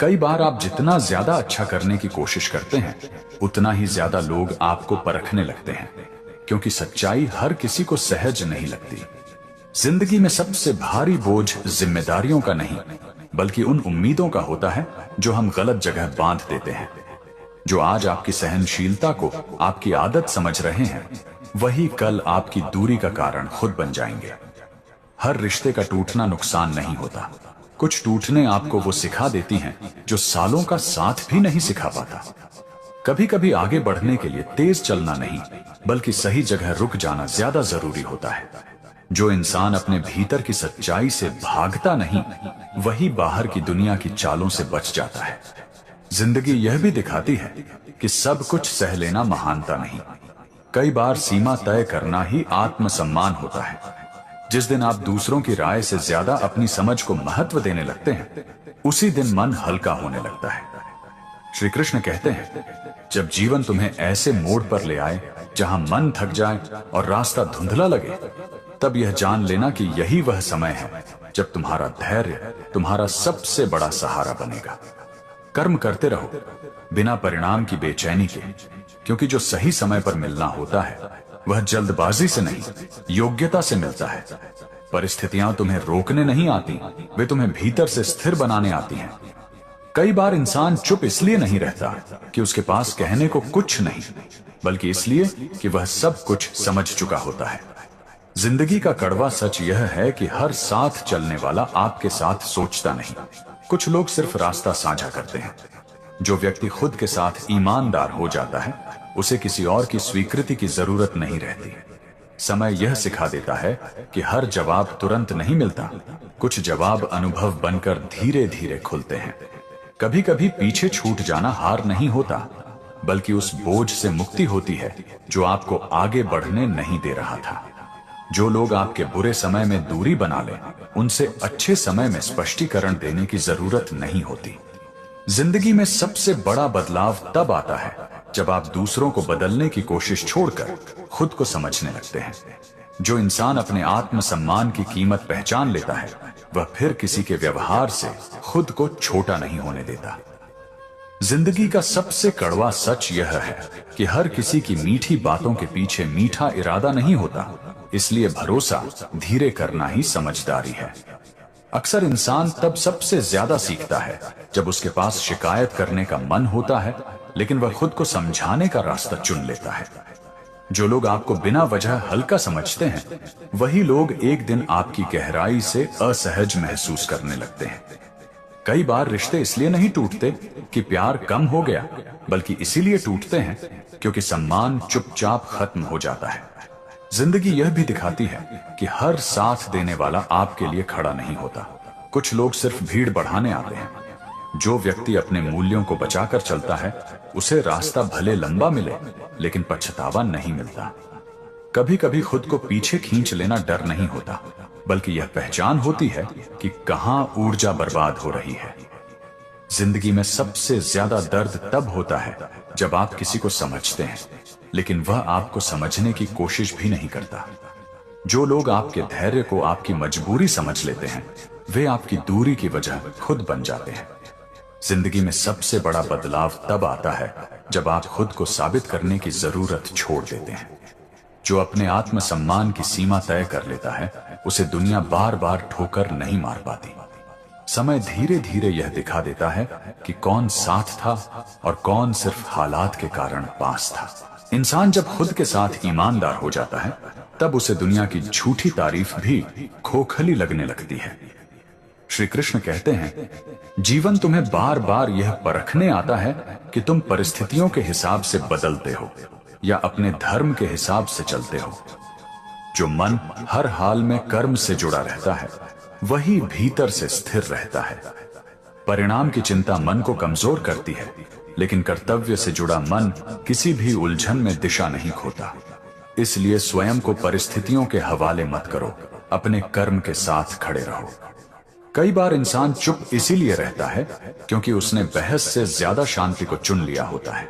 कई बार आप जितना ज्यादा अच्छा करने की कोशिश करते हैं उतना ही ज्यादा लोग आपको परखने लगते हैं, क्योंकि सच्चाई हर किसी को सहज नहीं लगती। जिंदगी में सबसे भारी बोझ जिम्मेदारियों का नहीं, बल्कि उन उम्मीदों का होता है जो हम गलत जगह बांध देते हैं। जो आज आपकी सहनशीलता को आपकी आदत समझ रहे हैं वही कल आपकी दूरी का कारण खुद बन जाएंगे। हर रिश्ते का टूटना नुकसान नहीं होता। कुछ टूटने आपको वो सिखा देती हैं जो सालों का साथ भी नहीं सिखा पाता। कभी कभी आगे बढ़ने के लिए तेज चलना नहीं, बल्कि सही जगह रुक जाना ज्यादा जरूरी होता है। जो इंसान अपने भीतर की सच्चाई से भागता नहीं वही बाहर की दुनिया की चालों से बच जाता है। जिंदगी यह भी दिखाती है कि सब कुछ सह लेना महानता नहीं, कई बार सीमा तय करना ही आत्मसम्मान होता है। जिस दिन आप दूसरों की राय से ज्यादा अपनी समझ को महत्व देने लगते हैं उसी दिन मन हल्का होने लगता है। श्री कृष्ण कहते हैं, जब जीवन तुम्हें ऐसे मोड़ पर ले आए जहां मन थक जाए और रास्ता धुंधला लगे, तब यह जान लेना कि यही वह समय है जब तुम्हारा धैर्य तुम्हारा सबसे बड़ा सहारा बनेगा। कर्म करते रहो बिना परिणाम की बेचैनी के, क्योंकि जो सही समय पर मिलना होता है वह जल्दबाजी से नहीं, योग्यता से मिलता है। परिस्थितियां तुम्हें रोकने नहीं आती, वे तुम्हें भीतर से स्थिर बनाने आती हैं। कई बार इंसान चुप इसलिए नहीं रहता कि उसके पास कहने को कुछ नहीं, बल्कि इसलिए कि वह सब कुछ समझ चुका होता है। जिंदगी का कड़वा सच यह है कि हर साथ चलने वाला आपके साथ सोचता नहीं। कुछ लोग सिर्फ रास्ता साझा करते हैं। जो व्यक्ति खुद के साथ ईमानदार हो जाता है उसे किसी और की स्वीकृति की जरूरत नहीं रहती। समय यह सिखा देता है कि हर जवाब तुरंत नहीं मिलता, कुछ जवाब अनुभव बनकर धीरे धीरे खुलते हैं। कभी कभी पीछे छूट जाना हार नहीं होता, बल्कि उस बोझ से मुक्ति होती है जो आपको आगे बढ़ने नहीं दे रहा था। जो लोग आपके बुरे समय में दूरी बना लें, उनसे अच्छे समय में स्पष्टीकरण देने की जरूरत नहीं होती। जिंदगी में सबसे बड़ा बदलाव तब आता है जब आप दूसरों को बदलने की कोशिश छोड़कर खुद को समझने लगते हैं। जो इंसान अपने आत्मसम्मान की कीमत पहचान लेता है, वह फिर किसी के व्यवहार से खुद को छोटा नहीं होने देता। जिंदगी का सबसे कड़वा सच यह है कि हर किसी की मीठी बातों के पीछे मीठा इरादा नहीं होता, इसलिए भरोसा धीरे करना ही समझदारी है। अक्सर इंसान तब सबसे ज्यादा सीखता है जब उसके पास शिकायत करने का मन होता है, लेकिन वह खुद को समझाने का रास्ता चुन लेता है। जो लोग आपको बिना वजह हल्का समझते हैं, वही लोग एक दिन आपकी गहराई से असहज महसूस करने लगते हैं। कई बार रिश्ते इसलिए नहीं टूटते कि प्यार कम हो गया, बल्कि इसीलिए टूटते हैं क्योंकि सम्मान चुपचाप खत्म हो जाता है। जिंदगी यह भी दिखाती है कि हर साथ देने वाला आपके लिए खड़ा नहीं होता। कुछ लोग सिर्फ भीड़ बढ़ाने आते हैं। जो व्यक्ति अपने मूल्यों को बचाकर चलता है, उसे रास्ता भले लंबा मिले, लेकिन पछतावा नहीं मिलता। कभी कभी खुद को पीछे खींच लेना डर नहीं होता, बल्कि यह पहचान होती है कि कहां ऊर्जा बर्बाद हो रही है। जिंदगी में सबसे ज्यादा दर्द तब होता है जब आप किसी को समझते हैं, लेकिन वह आपको समझने की कोशिश भी नहीं करता। जो लोग आपके धैर्य को आपकी मजबूरी समझ लेते हैं, वे आपकी दूरी की वजह खुद बन जाते हैं। जिंदगी में सबसे बड़ा बदलाव तब आता है जब आप खुद को साबित करने की जरूरत छोड़ देते हैं। जो अपने आत्मसम्मान की सीमा तय कर लेता है, उसे दुनिया बार बार ठोकर नहीं मार पाती। समय धीरे धीरे यह दिखा देता है कि कौन साथ था और कौन सिर्फ हालात के कारण पास था। इंसान जब खुद के साथ ईमानदार हो जाता है, तब उसे दुनिया की झूठी तारीफ भी खोखली लगने लगती है। श्री कृष्ण कहते हैं, जीवन तुम्हें बार बार यह परखने आता है कि तुम परिस्थितियों के हिसाब से बदलते हो या अपने धर्म के हिसाब से चलते हो। जो मन हर हाल में कर्म से जुड़ा रहता है, वही भीतर से स्थिर रहता है। परिणाम की चिंता मन को कमजोर करती है, लेकिन कर्तव्य से जुड़ा मन किसी भी उलझन में दिशा नहीं खोता। इसलिए स्वयं को परिस्थितियों के हवाले मत करो, अपने कर्म के साथ खड़े रहो। कई बार इंसान चुप इसीलिए रहता है क्योंकि उसने बहस से ज्यादा शांति को चुन लिया होता है।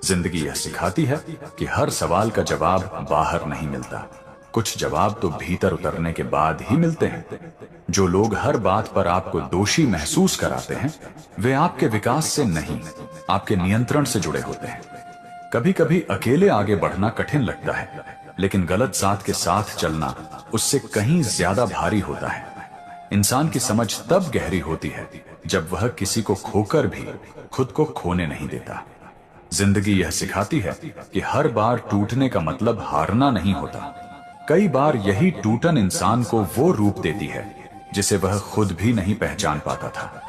जिंदगी यह सिखाती है कि हर सवाल का जवाब बाहर नहीं मिलता, कुछ जवाब तो भीतर उतरने के बाद ही मिलते हैं। जो लोग हर बात पर आपको दोषी महसूस कराते हैं, वे आपके विकास से नहीं, आपके नियंत्रण से जुड़े होते हैं। कभी कभी अकेले आगे बढ़ना कठिन लगता है, लेकिन गलत साथ के साथ चलना उससे कहीं ज्यादा भारी होता है। इंसान की समझ तब गहरी होती है जब वह किसी को खोकर भी खुद को खोने नहीं देता। जिंदगी यह सिखाती है कि हर बार टूटने का मतलब हारना नहीं होता। कई बार यही टूटन इंसान को वो रूप देती है जिसे वह खुद भी नहीं पहचान पाता था।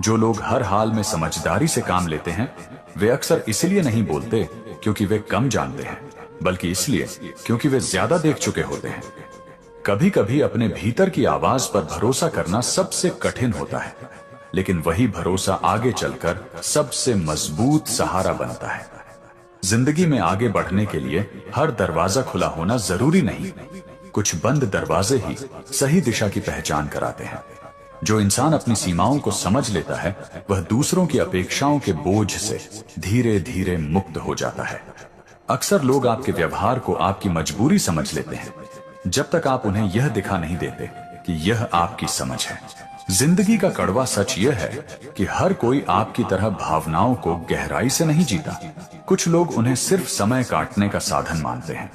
जो लोग हर हाल में समझदारी से काम लेते हैं, वे अक्सर इसलिए नहीं बोलते क्योंकि वे कम जानते हैं, बल्कि इसलिए क्योंकि वे ज्यादा देख चुके होते हैं। कभी कभी अपने भीतर की आवाज पर भरोसा करना सबसे कठिन होता है, लेकिन वही भरोसा आगे चलकर सबसे मजबूत सहारा बनता है। जिंदगी में आगे बढ़ने के लिए हर दरवाजा खुला होना जरूरी नहीं, कुछ बंद दरवाजे ही सही दिशा की पहचान कराते हैं। जो इंसान अपनी सीमाओं को समझ लेता है, वह दूसरों की अपेक्षाओं के बोझ से धीरे धीरे मुक्त हो जाता है। अक्सर लोग आपके व्यवहार को आपकी मजबूरी समझ लेते हैं, जब तक आप उन्हें यह दिखा नहीं देते कि यह आपकी समझ है। जिंदगी का कड़वा सच यह है कि हर कोई आपकी तरह भावनाओं को गहराई से नहीं जीता। कुछ लोग उन्हें सिर्फ समय काटने का साधन मानते हैं।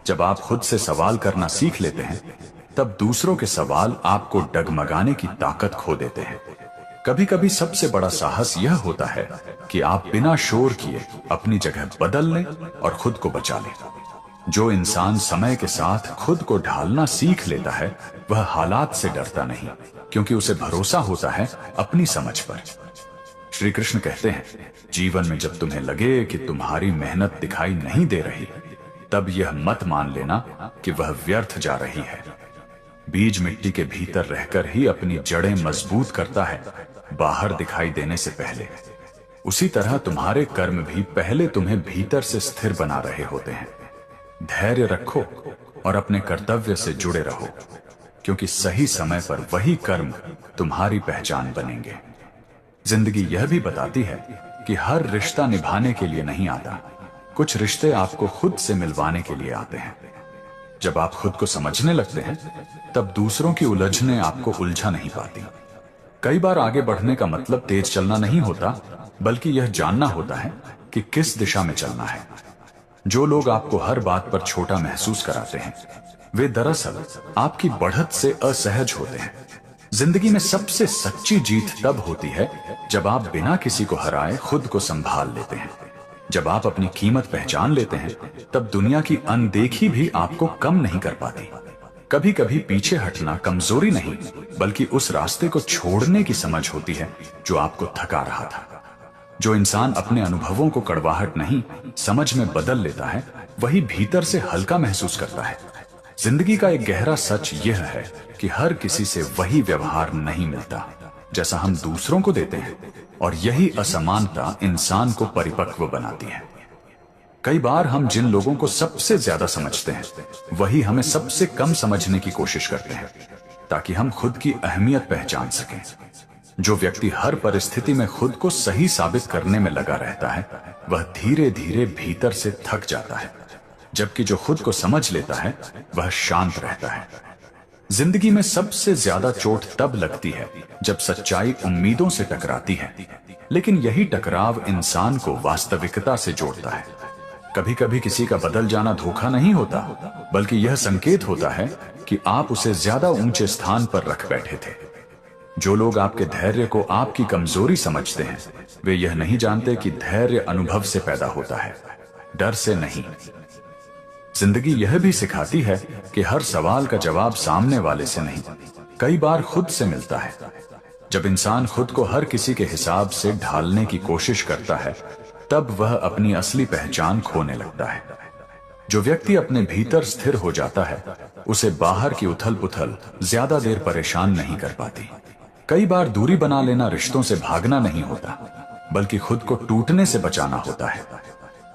जब आप खुद से सवाल करना सीख लेते हैं, तब दूसरों के सवाल आपको डगमगाने की ताकत खो देते हैं। कभी कभी सबसे बड़ा साहस यह होता है कि आप बिना शोर किए अपनी जगह बदल लें और खुद को बचा लें। जो इंसान समय के साथ खुद को ढालना सीख लेता है, वह हालात से डरता नहीं, क्योंकि उसे भरोसा होता है अपनी समझ पर। श्री कृष्ण कहते हैं, जीवन में जब तुम्हें लगे कि तुम्हारी मेहनत दिखाई नहीं दे रही, तब यह मत मान लेना कि वह व्यर्थ जा रही है। बीज मिट्टी के भीतर रहकर ही अपनी जड़ें मजबूत करता है, बाहर दिखाई देने से पहले। उसी तरह तुम्हारे कर्म भी पहले तुम्हें भीतर से स्थिर बना रहे होते हैं। धैर्य रखो और अपने कर्तव्य से जुड़े रहो, क्योंकि सही समय पर वही कर्म तुम्हारी पहचान बनेंगे। जिंदगी यह भी बताती है कि हर रिश्ता निभाने के लिए नहीं आता, कुछ रिश्ते आपको खुद से मिलवाने के लिए आते हैं। जब आप खुद को समझने लगते हैं, तब दूसरों की उलझने आपको उलझा नहीं पाती। कई बार आगे बढ़ने का मतलब तेज चलना नहीं होता, बल्कि यह जानना होता है कि किस दिशा में चलना है। जो लोग आपको हर बात पर छोटा महसूस कराते हैं, वे दरअसल आपकी बढ़त से असहज होते हैं। जिंदगी में सबसे सच्ची जीत तब होती है जब आप बिना किसी को हराए खुद को संभाल लेते हैं। जब आप अपनी कीमत पहचान लेते हैं, तब दुनिया की अनदेखी भी आपको कम नहीं कर पाती। कभी कभी पीछे हटना कमजोरी नहीं, बल्कि उस रास्ते को छोड़ने की समझ होती है जो आपको थका रहा था। जो इंसान अपने अनुभवों को कड़वाहट नहीं, समझ में बदल लेता है, वही भीतर से हल्का महसूस करता है। जिंदगी का एक गहरा सच यह है कि हर किसी से वही व्यवहार नहीं मिलता जैसा हम दूसरों को देते हैं, और यही असमानता इंसान को परिपक्व बनाती है। कई बार हम जिन लोगों को सबसे ज्यादा समझते हैं, वही हमें सबसे कम समझने की कोशिश करते हैं, ताकि हम खुद की अहमियत पहचान सकें। जो व्यक्ति हर परिस्थिति में खुद को सही साबित करने में लगा रहता है, वह धीरे धीरे भीतर से थक जाता है, जबकि जो खुद को समझ लेता है, वह शांत रहता है। जिंदगी में सबसे ज्यादा चोट तब लगती है जब सच्चाई उम्मीदों से टकराती है, लेकिन यही टकराव इंसान को वास्तविकता से जोड़ता है। कभी कभी किसी का बदल जाना धोखा नहीं होता, बल्कि यह संकेत होता है कि आप उसे ज्यादा ऊंचे स्थान पर रख बैठे थे। जो लोग आपके धैर्य को आपकी कमजोरी समझते हैं, वे यह नहीं जानते कि धैर्य अनुभव से पैदा होता है, डर से नहीं। जिंदगी यह भी सिखाती है कि हर सवाल का जवाब सामने वाले से नहीं, कई बार खुद से मिलता है। जब इंसान खुद को हर किसी के हिसाब से ढालने की कोशिश करता है, तब वह अपनी असली पहचान खोने लगता है। जो व्यक्ति अपने भीतर स्थिर हो जाता है, उसे बाहर की उथल पुथल ज्यादा देर परेशान नहीं कर पाती। कई बार दूरी बना लेना रिश्तों से भागना नहीं होता, बल्कि खुद को टूटने से बचाना होता है।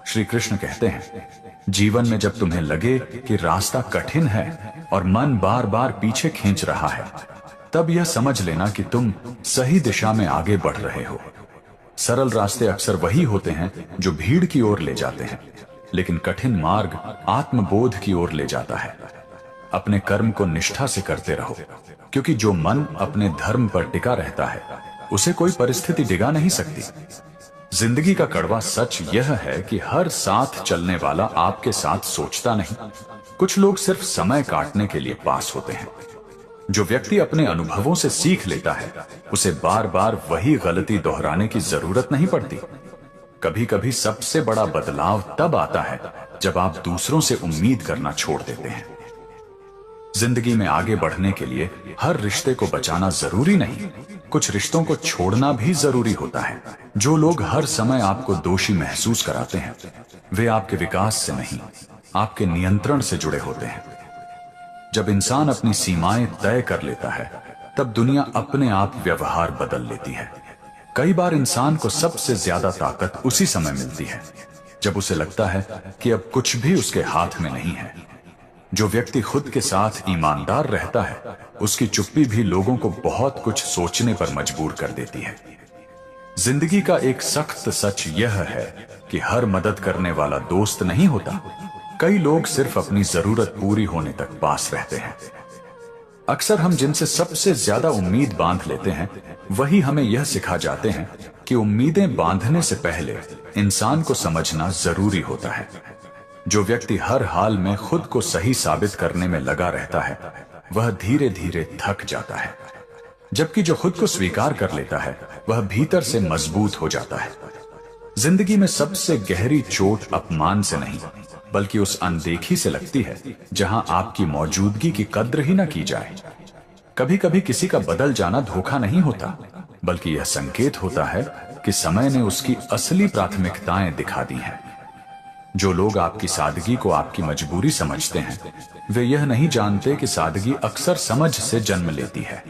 श्री कृष्ण कहते हैं, जीवन में जब तुम्हें लगे कि रास्ता कठिन है और मन बार बार पीछे खींच रहा है, तब यह समझ लेना कि तुम सही दिशा में आगे बढ़ रहे हो। सरल रास्ते अक्सर वही होते हैं जो भीड़ की ओर ले जाते हैं, लेकिन कठिन मार्ग आत्मबोध की ओर ले जाता है। अपने कर्म को निष्ठा से करते रहो, क्योंकि जो मन अपने धर्म पर टिका रहता है, उसे कोई परिस्थिति डिगा नहीं सकती। जिंदगी का कड़वा सच यह है कि हर साथ चलने वाला आपके साथ सोचता नहीं। कुछ लोग सिर्फ समय काटने के लिए पास होते हैं। जो व्यक्ति अपने अनुभवों से सीख लेता है, उसे बार बार वही गलती दोहराने की जरूरत नहीं पड़ती। कभी कभी सबसे बड़ा बदलाव तब आता है जब आप दूसरों से उम्मीद करना छोड़ देते हैं। जिंदगी में आगे बढ़ने के लिए हर रिश्ते को बचाना जरूरी नहीं, कुछ रिश्तों को छोड़ना भी जरूरी होता है। जो लोग हर समय आपको दोषी महसूस कराते हैं, वे आपके विकास से नहीं, आपके नियंत्रण से जुड़े होते हैं। जब इंसान अपनी सीमाएं तय कर लेता है, तब दुनिया अपने आप व्यवहार बदल लेती है। कई बार इंसान को सबसे ज्यादा ताकत उसी समय मिलती है जब उसे लगता है कि अब कुछ भी उसके हाथ में नहीं है। जो व्यक्ति खुद के साथ ईमानदार रहता है, उसकी चुप्पी भी लोगों को बहुत कुछ सोचने पर मजबूर कर देती है। जिंदगी का एक सख्त सच यह है कि हर मदद करने वाला दोस्त नहीं होता। कई लोग सिर्फ अपनी जरूरत पूरी होने तक पास रहते हैं। अक्सर हम जिनसे सबसे ज्यादा उम्मीद बांध लेते हैं, वही हमें यह सिखा जाते हैं कि उम्मीदें बांधने से पहले इंसान को समझना जरूरी होता है। जो व्यक्ति हर हाल में खुद को सही साबित करने में लगा रहता है, वह धीरे धीरे थक जाता है, जबकि जो खुद को स्वीकार कर लेता है, वह भीतर से मजबूत हो जाता है। जिंदगी में सबसे गहरी चोट अपमान से नहीं, बल्कि उस अनदेखी से लगती है जहां आपकी मौजूदगी की कद्र ही न की जाए। कभी कभी किसी का बदल जाना धोखा नहीं होता, बल्कि यह संकेत होता है कि समय ने उसकी असली प्राथमिकताएं दिखा दी हैं। जो लोग आपकी सादगी को आपकी मजबूरी समझते हैं, वे यह नहीं जानते कि सादगी अक्सर समझ से जन्म लेती है।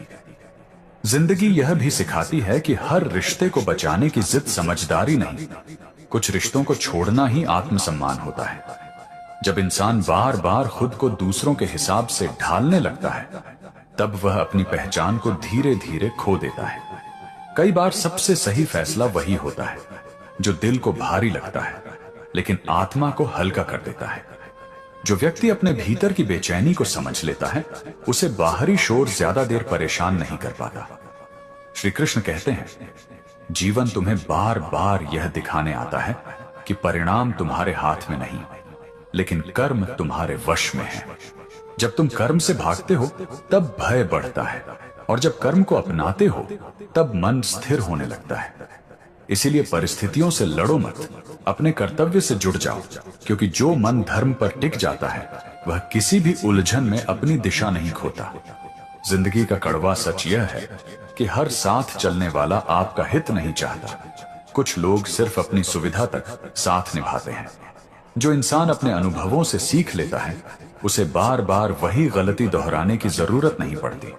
जिंदगी यह भी सिखाती है कि हर रिश्ते को बचाने की जिद समझदारी नहीं, कुछ रिश्तों को छोड़ना ही आत्मसम्मान होता है। जब इंसान बार बार खुद को दूसरों के हिसाब से ढालने लगता है, तब वह अपनी पहचान को धीरे धीरे खो देता है। कई बार सबसे सही फैसला वही होता है जो दिल को भारी लगता है लेकिन आत्मा को हल्का कर देता है। जो व्यक्ति अपने भीतर की बेचैनी को समझ लेता है, उसे बाहरी शोर ज्यादा देर परेशान नहीं कर पाता। श्री कृष्ण कहते हैं, जीवन तुम्हें बार बार यह दिखाने आता है कि परिणाम तुम्हारे हाथ में नहीं, लेकिन कर्म तुम्हारे वश में है। जब तुम कर्म से भागते हो तब भय बढ़ता है, और जब कर्म को अपनाते हो तब मन स्थिर होने लगता है। इसीलिए परिस्थितियों से लड़ो मत, अपने कर्तव्य से जुड़ जाओ, क्योंकि जो मन धर्म पर टिक जाता है वह किसी भी उलझन में अपनी दिशा नहीं खोता। जिंदगी का कड़वा सच यह है कि हर साथ चलने वाला आपका हित नहीं चाहता। कुछ लोग सिर्फ अपनी सुविधा तक साथ निभाते हैं। जो इंसान अपने अनुभवों से सीख लेता है, उसे बार बार वही गलती दोहराने की जरूरत नहीं पड़ती।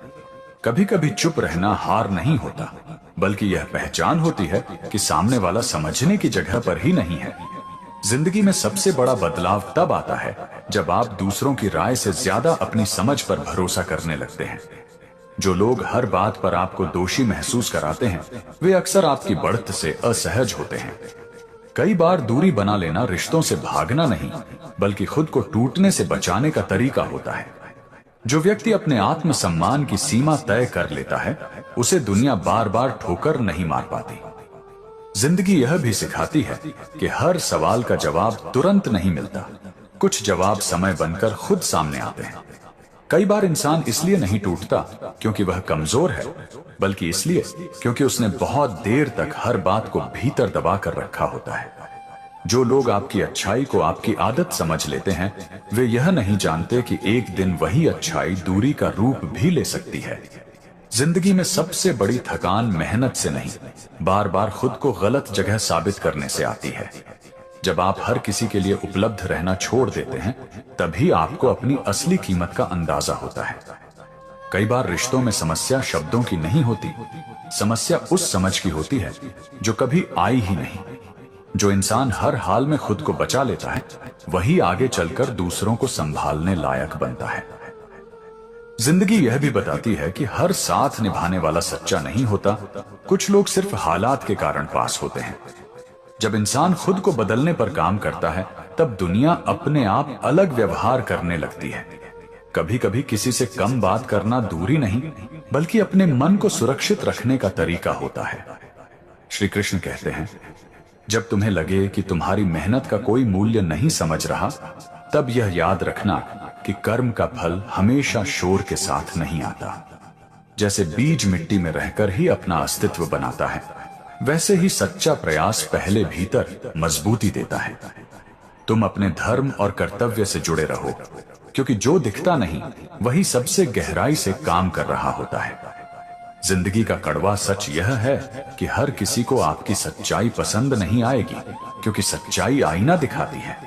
कभी कभी चुप रहना हार नहीं होता, बल्कि यह पहचान होती है कि सामने वाला समझने की जगह पर ही नहीं है। जिंदगी में सबसे बड़ा बदलाव तब आता है जब आप दूसरों की राय से ज्यादा अपनी समझ पर भरोसा करने लगते हैं। जो लोग हर बात पर आपको दोषी महसूस कराते हैं, वे अक्सर आपकी बढ़त से असहज होते हैं। कई बार दूरी बना लेना रिश्तों से भागना नहीं, बल्कि खुद को टूटने से बचाने का तरीका होता है। जो व्यक्ति अपने आत्मसम्मान की सीमा तय कर लेता है, उसे दुनिया बार बार ठोकर नहीं मार पाती। जिंदगी यह भी सिखाती है कि हर सवाल का जवाब तुरंत नहीं मिलता। कुछ जवाब समय बनकर खुद सामने आते हैं। कई बार इंसान इसलिए नहीं टूटता क्योंकि वह कमजोर है, बल्कि इसलिए क्योंकि उसने बहुत देर तक हर बात को भीतर दबा कर रखा होता है। जो लोग आपकी अच्छाई को आपकी आदत समझ लेते हैं, वे यह नहीं जानते कि एक दिन वही अच्छाई दूरी का रूप भी ले सकती है। जिंदगी में सबसे बड़ी थकान मेहनत से नहीं, बार बार खुद को गलत जगह साबित करने से आती है। जब आप हर किसी के लिए उपलब्ध रहना छोड़ देते हैं, तभी आपको अपनी असली कीमत का अंदाजा होता है। कई बार रिश्तों में समस्या शब्दों की नहीं होती, समस्या उस समझ की होती है जो कभी आई ही नहीं। जो इंसान हर हाल में खुद को बचा लेता है, वही आगे चलकर दूसरों को संभालने लायक बनता है। जिंदगी यह भी बताती है कि हर साथ निभाने वाला सच्चा नहीं होता। कुछ लोग सिर्फ हालात के कारण पास होते हैं। जब इंसान खुद को बदलने पर काम करता है, तब दुनिया अपने आप अलग व्यवहार करने लगती है। कभी कभी किसी से कम बात करना दूरी नहीं, बल्कि अपने मन को सुरक्षित रखने का तरीका होता है। श्री कृष्ण कहते हैं, जब तुम्हें लगे कि तुम्हारी मेहनत का कोई मूल्य नहीं समझ रहा, तब यह याद रखना कि कर्म का फल हमेशा शोर के साथ नहीं आता। जैसे बीज मिट्टी में रहकर ही अपना अस्तित्व बनाता है, वैसे ही सच्चा प्रयास पहले भीतर मजबूती देता है। तुम अपने धर्म और कर्तव्य से जुड़े रहो, क्योंकि जो दिखता नहीं वही सबसे गहराई से काम कर रहा होता है। जिंदगी का कड़वा सच यह है कि हर किसी को आपकी सच्चाई पसंद नहीं आएगी, क्योंकि सच्चाई आईना दिखाती है।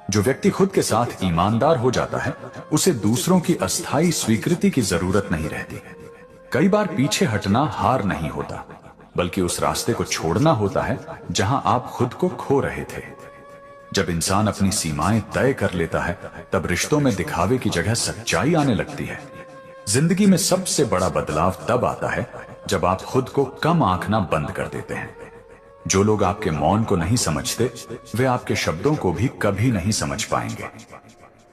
जो व्यक्ति खुद के साथ ईमानदार हो जाता है, उसे दूसरों की अस्थायी स्वीकृति की जरूरत नहीं रहती। कई बार पीछे हटना हार नहीं होता, बल्कि उस रास्ते को छोड़ना होता है जहां आप खुद को खो रहे थे। जब इंसान अपनी सीमाएं तय कर लेता है, तब रिश्तों में दिखावे की जगह सच्चाई आने लगती है। जिंदगी में सबसे बड़ा बदलाव तब आता है जब आप खुद को कम आंकना बंद कर देते हैं। जो लोग आपके मौन को नहीं समझते, वे आपके शब्दों को भी कभी नहीं समझ पाएंगे।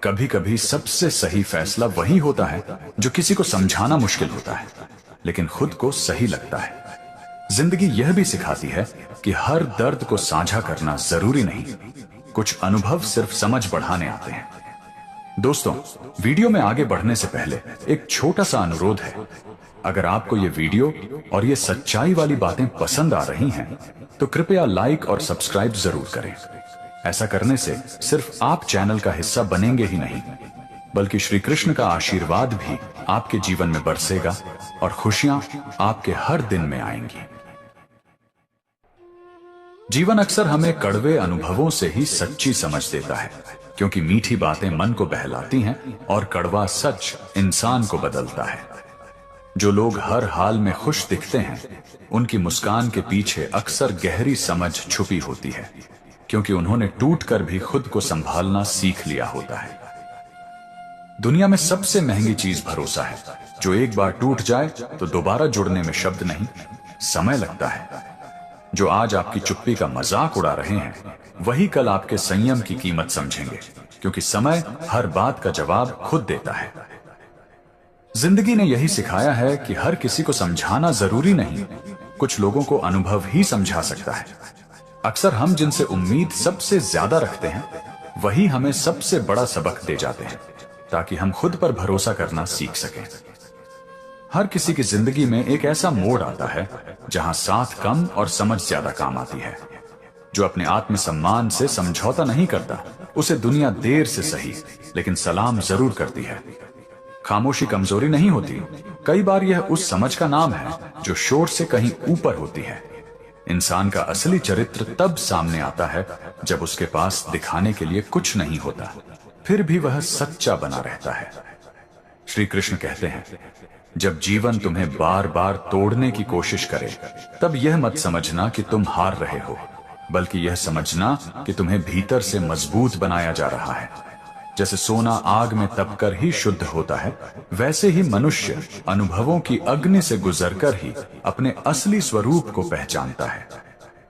कभी कभी सबसे सही फैसला वही होता है जो किसी को समझाना मुश्किल होता है, लेकिन खुद को सही लगता है। जिंदगी यह भी सिखाती है कि हर दर्द को साझा करना जरूरी नहीं, कुछ अनुभव सिर्फ समझ बढ़ाने आते हैं। दोस्तों, वीडियो में आगे बढ़ने से पहले एक छोटा सा अनुरोध है। अगर आपको ये वीडियो और ये सच्चाई वाली बातें पसंद आ रही हैं, तो कृपया लाइक और सब्सक्राइब जरूर करें। ऐसा करने से सिर्फ आप चैनल का हिस्सा बनेंगे ही नहीं, बल्कि श्री कृष्ण का आशीर्वाद भी आपके जीवन में बरसेगा और खुशियां आपके हर दिन में आएंगी। जीवन अक्सर हमें कड़वे अनुभवों से ही सच्ची समझ देता है, क्योंकि मीठी बातें मन को बहलाती हैं और कड़वा सच इंसान को बदलता है। जो लोग हर हाल में खुश दिखते हैं, उनकी मुस्कान के पीछे अक्सर गहरी समझ छुपी होती है, क्योंकि उन्होंने टूटकर भी खुद को संभालना सीख लिया होता है। दुनिया में सबसे महंगी चीज भरोसा है। जो एक बार टूट जाए तो दोबारा जुड़ने में शब्द नहीं, समय लगता है। जो आज आपकी चुप्पी का मजाक उड़ा रहे हैं, वही कल आपके संयम की कीमत समझेंगे, क्योंकि समय हर बात का जवाब खुद देता है। जिंदगी ने यही सिखाया है कि हर किसी को समझाना जरूरी नहीं, कुछ लोगों को अनुभव ही समझा सकता है। अक्सर हम जिनसे उम्मीद सबसे ज्यादा रखते हैं, वही हमें सबसे बड़ा सबक दे जाते हैं, ताकि हम खुद पर भरोसा करना सीख सकें। हर किसी की जिंदगी में एक ऐसा मोड़ आता है जहां साथ कम और समझ ज्यादा काम आती है। जो अपने आत्मसम्मान से समझौता नहीं करता, उसे दुनिया देर से सही लेकिन सलाम जरूर करती है। खामोशी कमजोरी नहीं होती, कई बार यह उस समझ का नाम है जो शोर से कहीं ऊपर होती है। इंसान का असली चरित्र तब सामने आता है जब उसके पास दिखाने के लिए कुछ नहीं होता, फिर भी वह सच्चा बना रहता है। श्री कृष्ण कहते हैं, जब जीवन तुम्हें बार बार तोड़ने की कोशिश करे, तब यह मत समझना कि तुम हार रहे हो, बल्कि यह समझना कि तुम्हें भीतर से मजबूत बनाया जा रहा है। जैसे सोना आग में तपकर ही शुद्ध होता है, वैसे ही मनुष्य अनुभवों की अग्नि से गुजरकर ही अपने असली स्वरूप को पहचानता है।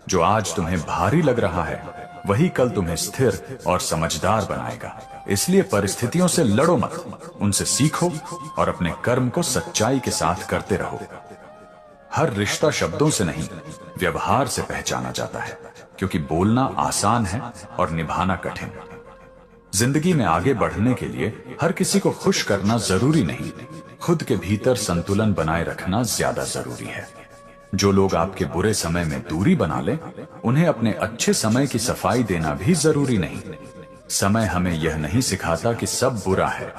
जो आज तुम्हें भारी लग रहा है, वही कल तुम्हें स्थिर और समझदार बनाएगा। इसलिए परिस्थितियों से लड़ो मत, उनसे सीखो और अपने कर्म को सच्चाई के साथ करते रहो। हर रिश्ता शब्दों से नहीं, व्यवहार से पहचाना जाता है, क्योंकि बोलना आसान है और निभाना कठिन। जिंदगी में आगे बढ़ने के लिए हर किसी को खुश करना जरूरी नहीं, खुद के भीतर संतुलन बनाए रखना ज्यादा जरूरी है। जो लोग आपके बुरे समय में दूरी बना लें, उन्हें अपने अच्छे समय की सफाई देना भी जरूरी नहीं। समय हमें यह नहीं सिखाता कि सब बुरा है,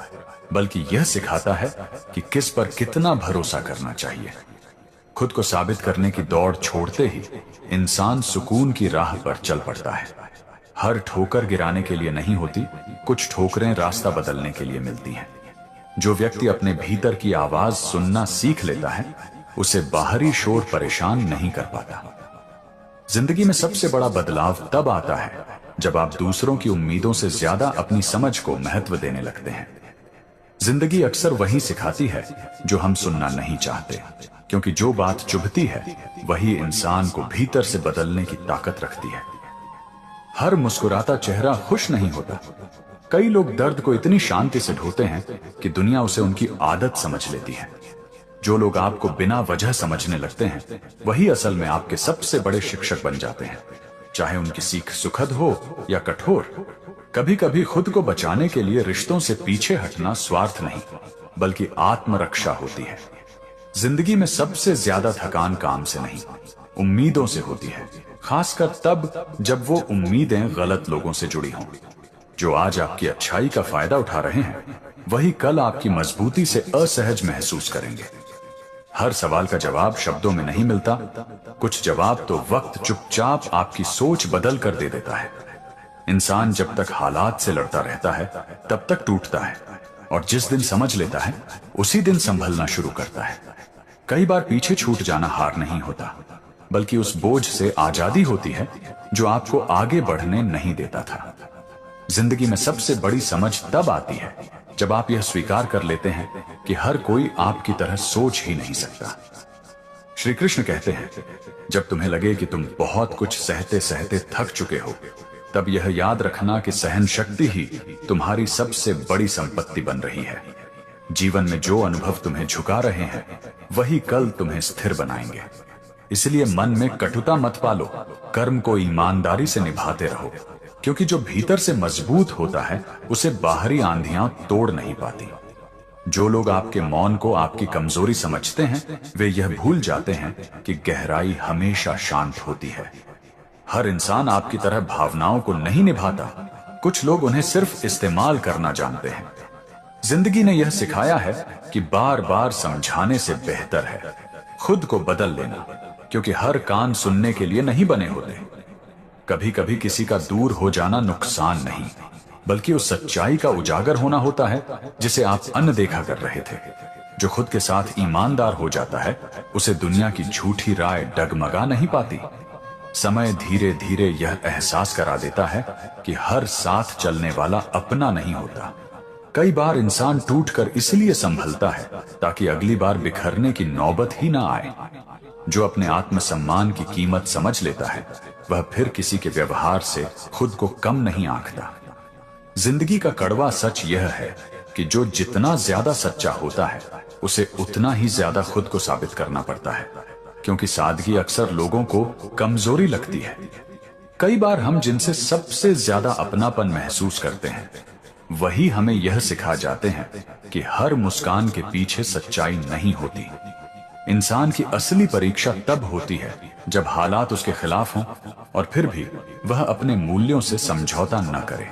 बल्कि यह सिखाता है कि किस पर कितना भरोसा करना चाहिए। खुद को साबित करने की दौड़ छोड़ते ही इंसान सुकून की राह पर चल पड़ता है। हर ठोकर गिराने के लिए नहीं होती, कुछ ठोकरें रास्ता बदलने के लिए मिलती हैं। जो व्यक्ति अपने भीतर की आवाज सुनना सीख लेता है, उसे बाहरी शोर परेशान नहीं कर पाता। जिंदगी में सबसे बड़ा बदलाव तब आता है जब आप दूसरों की उम्मीदों से ज्यादा अपनी समझ को महत्व देने लगते हैं। जिंदगी अक्सर वही सिखाती है जो हम सुनना नहीं चाहते, क्योंकि जो बात चुभती है वही इंसान को भीतर से बदलने की ताकत रखती है। हर मुस्कुराता चेहरा खुश नहीं होता। कई लोग दर्द को इतनी शांति से ढोते हैं कि दुनिया उसे उनकी आदत समझ लेती है। जो लोग आपको बिना वजह समझने लगते हैं, वही असल में आपके सबसे बड़े शिक्षक बन जाते हैं, चाहे उनकी सीख सुखद हो या कठोर। कभी कभी खुद को बचाने के लिए रिश्तों से पीछे हटना स्वार्थ नहीं, बल्कि आत्मरक्षा होती है। जिंदगी में सबसे ज्यादा थकान काम से नहीं, उम्मीदों से होती है, खासकर तब जब वो उम्मीदें गलत लोगों से जुड़ी हों। जो आज आपकी अच्छाई का फायदा उठा रहे हैं, वही कल आपकी मजबूती से असहज महसूस करेंगे। हर सवाल का जवाब शब्दों में नहीं मिलता, कुछ जवाब तो वक्त चुपचाप आपकी सोच बदल कर दे देता है। इंसान जब तक हालात से लड़ता रहता है, तब तक टूटता है, और जिस दिन समझ लेता है, उसी दिन संभलना शुरू करता है। कई बार पीछे छूट जाना हार नहीं होता, बल्कि उस बोझ से आजादी होती है जो आपको आगे बढ़ने नहीं देता था। जिंदगी में सबसे बड़ी समझ तब आती है जब आप यह स्वीकार कर लेते हैं कि हर कोई आपकी तरह सोच ही नहीं सकता। श्री कृष्ण कहते हैं, जब तुम्हें लगे कि तुम बहुत कुछ सहते सहते थक चुके हो, तब यह याद रखना कि सहन शक्ति ही तुम्हारी सबसे बड़ी संपत्ति बन रही है। जीवन में जो अनुभव तुम्हें झुका रहे हैं, वही कल तुम्हें स्थिर बनाएंगे। इसलिए मन में कटुता मत पालो, कर्म को ईमानदारी से निभाते रहो, क्योंकि जो भीतर से मजबूत होता है, उसे बाहरी आंधियां तोड़ नहीं पाती। जो लोग आपके मौन को आपकी कमजोरी समझते हैं, वे यह भूल जाते हैं कि गहराई हमेशा शांत होती है। हर इंसान आपकी तरह भावनाओं को नहीं निभाता, कुछ लोग उन्हें सिर्फ इस्तेमाल करना जानते हैं। जिंदगी ने यह सिखाया है कि बार बार समझाने से बेहतर है खुद को बदल लेना, क्योंकि हर कान सुनने के लिए नहीं बने होते। कभी कभी किसी का दूर हो जाना नुकसान नहीं, बल्कि उस सच्चाई का उजागर होना होता है जिसे आप अनदेखा कर रहे थे। जो खुद के साथ ईमानदार हो जाता है उसे दुनिया की झूठी राय डगमगा नहीं पाती। समय धीरे धीरे यह एहसास करा देता है कि हर साथ चलने वाला अपना नहीं होता। कई बार इंसान टूटकर इसलिए संभलता है ताकि अगली बार बिखरने की नौबत ही ना आए। जो अपने आत्मसम्मान की कीमत समझ लेता है वह फिर किसी के व्यवहार से खुद को कम नहीं आंकता। जिंदगी का कड़वा सच यह है कि जो जितना ज्यादा सच्चा होता है उसे उतना ही ज्यादा खुद को साबित करना पड़ता है, क्योंकि सादगी अक्सर लोगों को कमजोरी लगती है। कई बार हम जिनसे सबसे ज्यादा अपनापन महसूस करते हैं वही हमें यह सिखा जाते हैं कि हर मुस्कान के पीछे सच्चाई नहीं होती। इंसान की असली परीक्षा तब होती है जब हालात उसके खिलाफ हों और फिर भी वह अपने मूल्यों से समझौता न करे।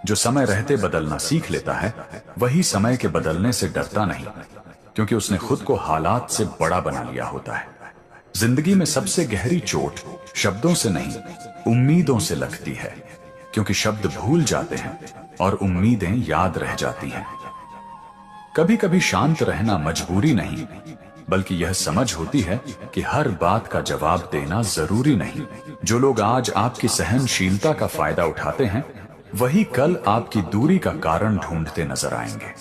जो समय रहते बदलना सीख लेता है वही समय के बदलने से डरता नहीं, क्योंकि उसने खुद को हालात से बड़ा बना लिया होता है। जिंदगी में सबसे गहरी चोट शब्दों से नहीं उम्मीदों से लगती है, क्योंकि शब्द भूल जाते हैं और उम्मीदें याद रह जाती हैं। कभी कभी शांत रहना मजबूरी नहीं, बल्कि यह समझ होती है कि हर बात का जवाब देना जरूरी नहीं। जो लोग आज आपकी सहनशीलता का फायदा उठाते हैं वही कल आपकी दूरी का कारण ढूंढते नजर आएंगे।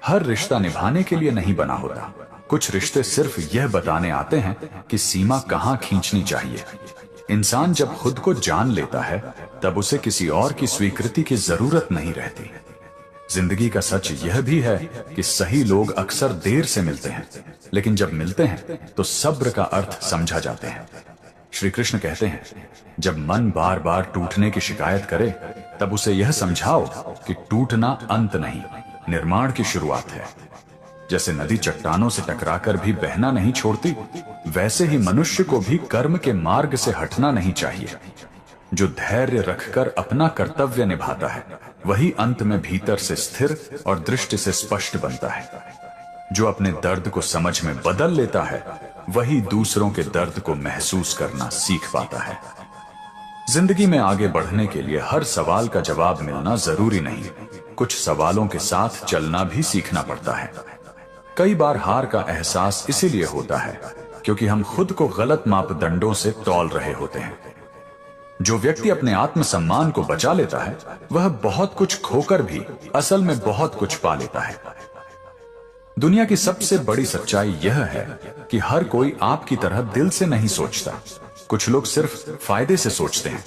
हर रिश्ता निभाने के लिए नहीं बना होता। कुछ रिश्ते सिर्फ यह बताने आते हैं कि सीमा कहां खींचनी चाहिए। इंसान जब खुद को जान लेता है तब उसे किसी और की स्वीकृति की जरूरत नहीं रहती। जिंदगी का सच यह भी है कि सही लोग अक्सर देर से मिलते हैं, लेकिन जब मिलते हैं तो सब्र का अर्थ समझा जाते हैं। श्री कृष्ण कहते हैं, जब मन बार बार टूटने की शिकायत करे तब उसे यह समझाओ कि टूटना अंत नहीं, निर्माण की शुरुआत है। जैसे नदी चट्टानों से टकराकर भी बहना नहीं छोड़ती, वैसे ही मनुष्य को भी कर्म के मार्ग से हटना नहीं चाहिए। जो धैर्य रखकर अपना कर्तव्य निभाता है वही अंत में भीतर से स्थिर और दृष्टि से स्पष्ट बनता है। जो अपने दर्द को समझ में बदल लेता है वही दूसरों के दर्द को महसूस करना सीख पाता है। जिंदगी में आगे बढ़ने के लिए हर सवाल का जवाब मिलना जरूरी नहीं, कुछ सवालों के साथ चलना भी सीखना पड़ता है। कई बार हार का एहसास इसीलिए होता है क्योंकि हम खुद को गलत मापदंडों से तौल रहे होते हैं। जो व्यक्ति अपने आत्मसम्मान को बचा लेता है वह बहुत कुछ खोकर भी असल में बहुत कुछ पा लेता है। दुनिया की सबसे बड़ी सच्चाई यह है कि हर कोई आपकी तरह दिल से नहीं सोचता। कुछ लोग सिर्फ फायदे से सोचते हैं।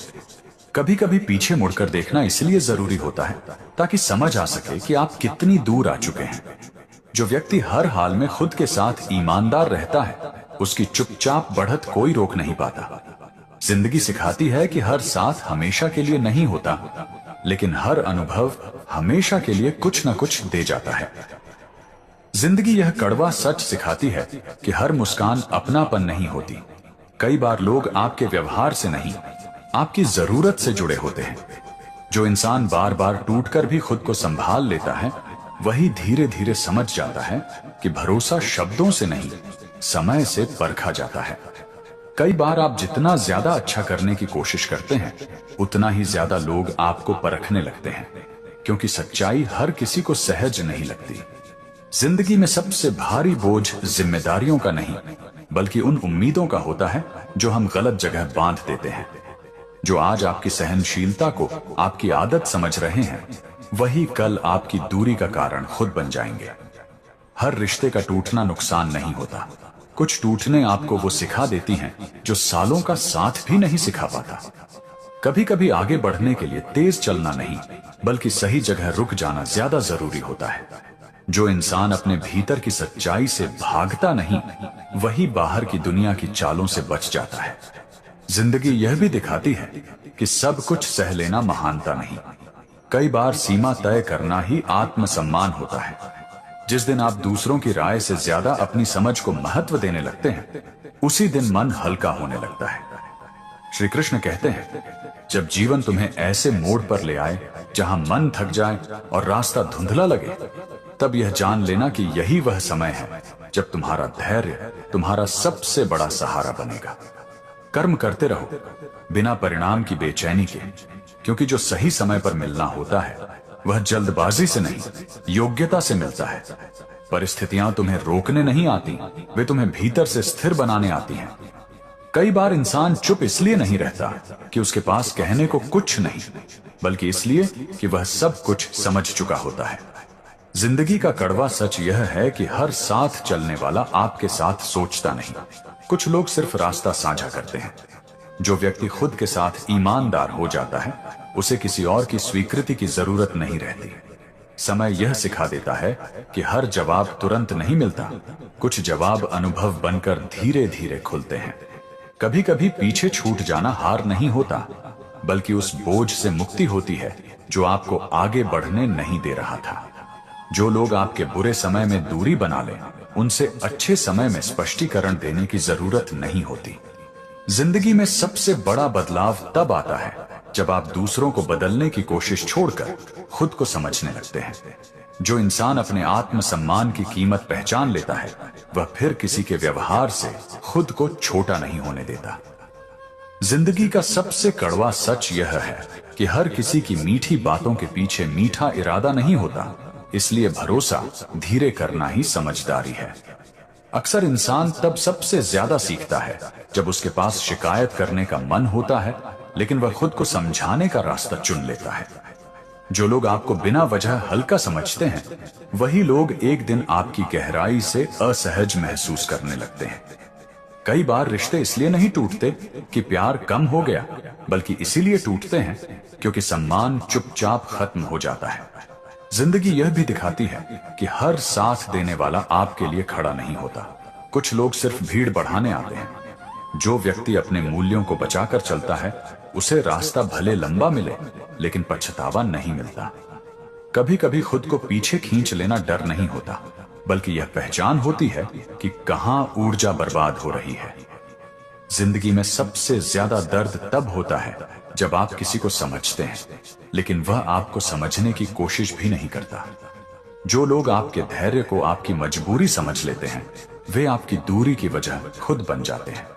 कभी कभी पीछे मुड़कर देखना इसलिए जरूरी होता है ताकि समझ आ सके कि आप कितनी दूर आ चुके हैं। जो व्यक्ति हर हाल में खुद के साथ ईमानदार रहता है उसकी चुपचाप बढ़त कोई रोक नहीं पाता। जिंदगी सिखाती है कि हर साथ हमेशा के लिए नहीं होता, लेकिन हर अनुभव हमेशा के लिए कुछ न कुछ दे जाता है। जिंदगी यह कड़वा सच सिखाती है कि हर मुस्कान अपनापन नहीं होती। कई बार लोग आपके व्यवहार से नहीं, आपकी जरूरत से जुड़े होते हैं। जो इंसान बार बार टूटकर भी खुद को संभाल लेता है वही धीरे धीरे समझ जाता है कि भरोसा शब्दों से नहीं, समय से परखा जाता है। कई बार आप जितना ज्यादा अच्छा करने की कोशिश करते हैं उतना ही ज्यादा लोग आपको परखने लगते हैं, क्योंकि सच्चाई हर किसी को सहज नहीं लगती। जिंदगी में सबसे भारी बोझ जिम्मेदारियों का नहीं, बल्कि उन उम्मीदों का होता है जो हम गलत जगह बांध देते हैं। जो आज आपकी सहनशीलता को आपकी आदत समझ रहे हैं वही कल आपकी दूरी का कारण खुद बन जाएंगे। हर रिश्ते का टूटना नुकसान नहीं होता। कुछ टूटने आपको वो सिखा देती हैं जो सालों का साथ भी नहीं सिखा पाता। कभी कभी आगे बढ़ने के लिए तेज चलना नहीं, बल्कि सही जगह रुक जाना ज्यादा जरूरी होता है। जो इंसान अपने भीतर की सच्चाई से भागता नहीं वही बाहर की दुनिया की चालों से बच जाता है। जिंदगी यह भी दिखाती है कि सब कुछ सह लेना महानता नहीं, कई बार सीमा तय करना ही आत्मसम्मान होता है। जिस दिन आप दूसरों की राय से ज्यादा अपनी समझ को महत्व देने लगते हैं उसी दिन मन हल्का होने लगता है। श्री कृष्ण कहते हैं, जब जीवन तुम्हें ऐसे मोड़ पर ले आए जहां मन थक जाए और रास्ता धुंधला लगे, तब यह जान लेना कि यही वह समय है जब तुम्हारा धैर्य तुम्हारा सबसे बड़ा सहारा बनेगा। कर्म करते रहो बिना परिणाम की बेचैनी के, क्योंकि जो सही समय पर मिलना होता है वह जल्दबाजी से नहीं, योग्यता से मिलता है। परिस्थितियां तुम्हें रोकने नहीं आती, वे तुम्हें भीतर से स्थिर बनाने आती हैं। कई बार इंसान चुप इसलिए नहीं रहता कि उसके पास कहने को कुछ नहीं, बल्कि इसलिए कि वह सब कुछ समझ चुका होता है। जिंदगी का कड़वा सच यह है कि हर साथ चलने वाला आपके साथ सोचता नहीं। कुछ लोग सिर्फ रास्ता साझा करते हैं। जो व्यक्ति खुद के साथ ईमानदार हो जाता है, उसे किसी और की स्वीकृति की जरूरत नहीं रहती। समय यह सिखा देता है कि हर जवाब तुरंत नहीं मिलता। कुछ जवाब अनुभव बनकर धीरे धीरे खुलते हैं। कभी कभी पीछे छूट जाना हार नहीं होता, बल्कि उस बोझ से मुक्ति होती है जो आपको आगे बढ़ने नहीं दे रहा था। जो लोग आपके बुरे समय में दूरी बना लें, उनसे अच्छे समय में स्पष्टीकरण देने की जरूरत नहीं होती। जिंदगी में सबसे बड़ा बदलाव तब आता है जब आप दूसरों को बदलने की कोशिश छोड़कर खुद को समझने लगते हैं। जो इंसान अपने आत्मसम्मान की कीमत पहचान लेता है, वह फिर किसी के व्यवहार से खुद को छोटा नहीं होने देता। जिंदगी का सबसे कड़वा सच यह है कि हर किसी की मीठी बातों के पीछे मीठा इरादा नहीं होता, इसलिए भरोसा धीरे करना ही समझदारी है। अक्सर इंसान तब सबसे ज्यादा सीखता है जब उसके पास शिकायत करने का मन होता है, लेकिन वह खुद को समझाने का रास्ता चुन लेता है। जो लोग आपको बिना वजह हल्का समझते हैं, वही लोग एक दिन आपकी गहराई से असहज महसूस करने लगते हैं। कई बार रिश्ते इसलिए नहीं टूटते कि प्यार कम हो गया, बल्कि इसीलिए टूटते हैं क्योंकि सम्मान चुपचाप खत्म हो जाता है। जिंदगी यह भी दिखाती है कि हर साथ देने वाला आपके लिए खड़ा नहीं होता। कुछ लोग सिर्फ भीड़ बढ़ाने आते हैं। जो व्यक्ति अपने मूल्यों को बचाकर चलता है, उसे रास्ता भले लंबा मिले, लेकिन पछतावा नहीं मिलता। कभी कभी खुद को पीछे खींच लेना डर नहीं होता, बल्कि यह पहचान होती है कि कहां ऊर्जा बर्बाद हो रही है। जिंदगी में सबसे ज्यादा दर्द तब होता है जब आप किसी को समझते हैं, लेकिन वह आपको समझने की कोशिश भी नहीं करता। जो लोग आपके धैर्य को आपकी मजबूरी समझ लेते हैं, वे आपकी दूरी की वजह खुद बन जाते हैं।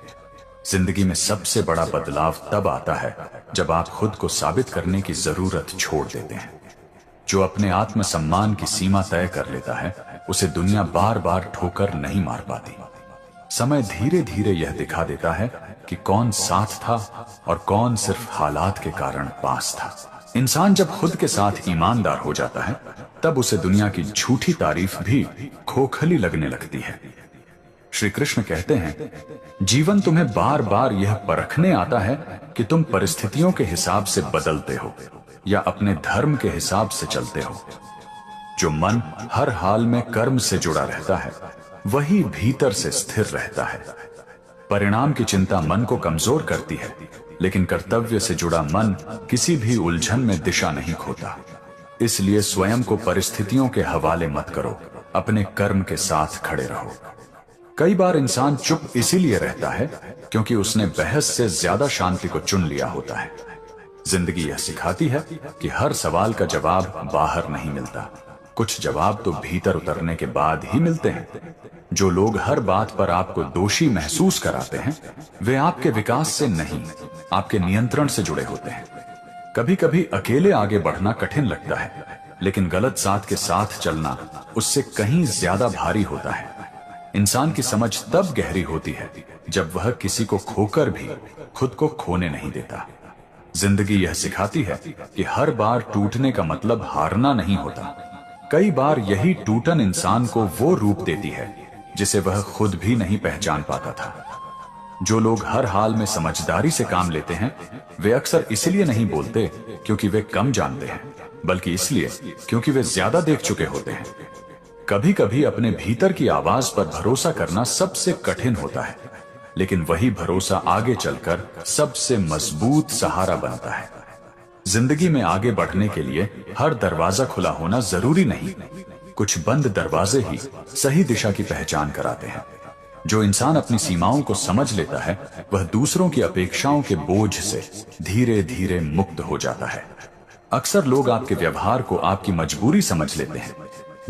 जिंदगी में सबसे बड़ा बदलाव तब आता है जब आप खुद को साबित करने की जरूरत छोड़ देते हैं। जो अपने आत्मसम्मान की सीमा तय कर लेता है, उसे दुनिया बार बार ठोकर नहीं मार पाती। समय धीरे धीरे यह दिखा देता है कि कौन साथ था और कौन सिर्फ हालात के कारण पास था। इंसान जब खुद के साथ ईमानदार हो जाता है, तब उसे दुनिया की झूठी तारीफ भी खोखली लगने लगती है। श्री कृष्ण कहते हैं, जीवन तुम्हें बार बार यह परखने आता है कि तुम परिस्थितियों के हिसाब से बदलते हो या अपने धर्म के हिसाब से चलते हो। जो मन हर हाल में कर्म से जुड़ा रहता है, वही भीतर से स्थिर रहता है। परिणाम की चिंता मन को कमजोर करती है, लेकिन कर्तव्य से जुड़ा मन किसी भी उलझन में दिशा नहीं खोता। इसलिए स्वयं को परिस्थितियों के हवाले मत करो, अपने कर्म के साथ खड़े रहो। कई बार इंसान चुप इसीलिए रहता है क्योंकि उसने बहस से ज्यादा शांति को चुन लिया होता है। जिंदगी यह सिखाती है कि हर सवाल का जवाब बाहर नहीं मिलता, कुछ जवाब तो भीतर उतरने के बाद ही मिलते हैं। जो लोग हर बात पर आपको दोषी महसूस कराते हैं, वे आपके विकास से नहीं, आपके नियंत्रण से जुड़े होते हैं। कभी कभी अकेले आगे बढ़ना कठिन लगता है, लेकिन गलत साथ के साथ चलना उससे कहीं ज्यादा भारी होता है। इंसान की समझ तब गहरी होती है जब वह किसी को खोकर भी खुद को खोने नहीं देता। जिंदगी यह सिखाती है कि हर बार टूटने का मतलब हारना नहीं होता। कई बार यही टूटन इंसान को वो रूप देती है जिसे वह खुद भी नहीं पहचान पाता था। जो लोग हर हाल में समझदारी से काम लेते हैं, वे अक्सर इसलिए नहीं बोलते क्योंकि वे कम जानते हैं, बल्कि इसलिए क्योंकि वे ज्यादा देख चुके होते हैं। कभी कभी अपने भीतर की आवाज पर भरोसा करना सबसे कठिन होता है, लेकिन वही भरोसा आगे चलकर सबसे मजबूत सहारा बनता है। जिंदगी में आगे बढ़ने के लिए हर दरवाजा खुला होना जरूरी नहीं, कुछ बंद दरवाजे ही सही दिशा की पहचान कराते हैं। जो इंसान अपनी सीमाओं को समझ लेता है, वह दूसरों की अपेक्षाओं के बोझ से धीरे धीरे मुक्त हो जाता है। अक्सर लोग आपके व्यवहार को आपकी मजबूरी समझ लेते हैं,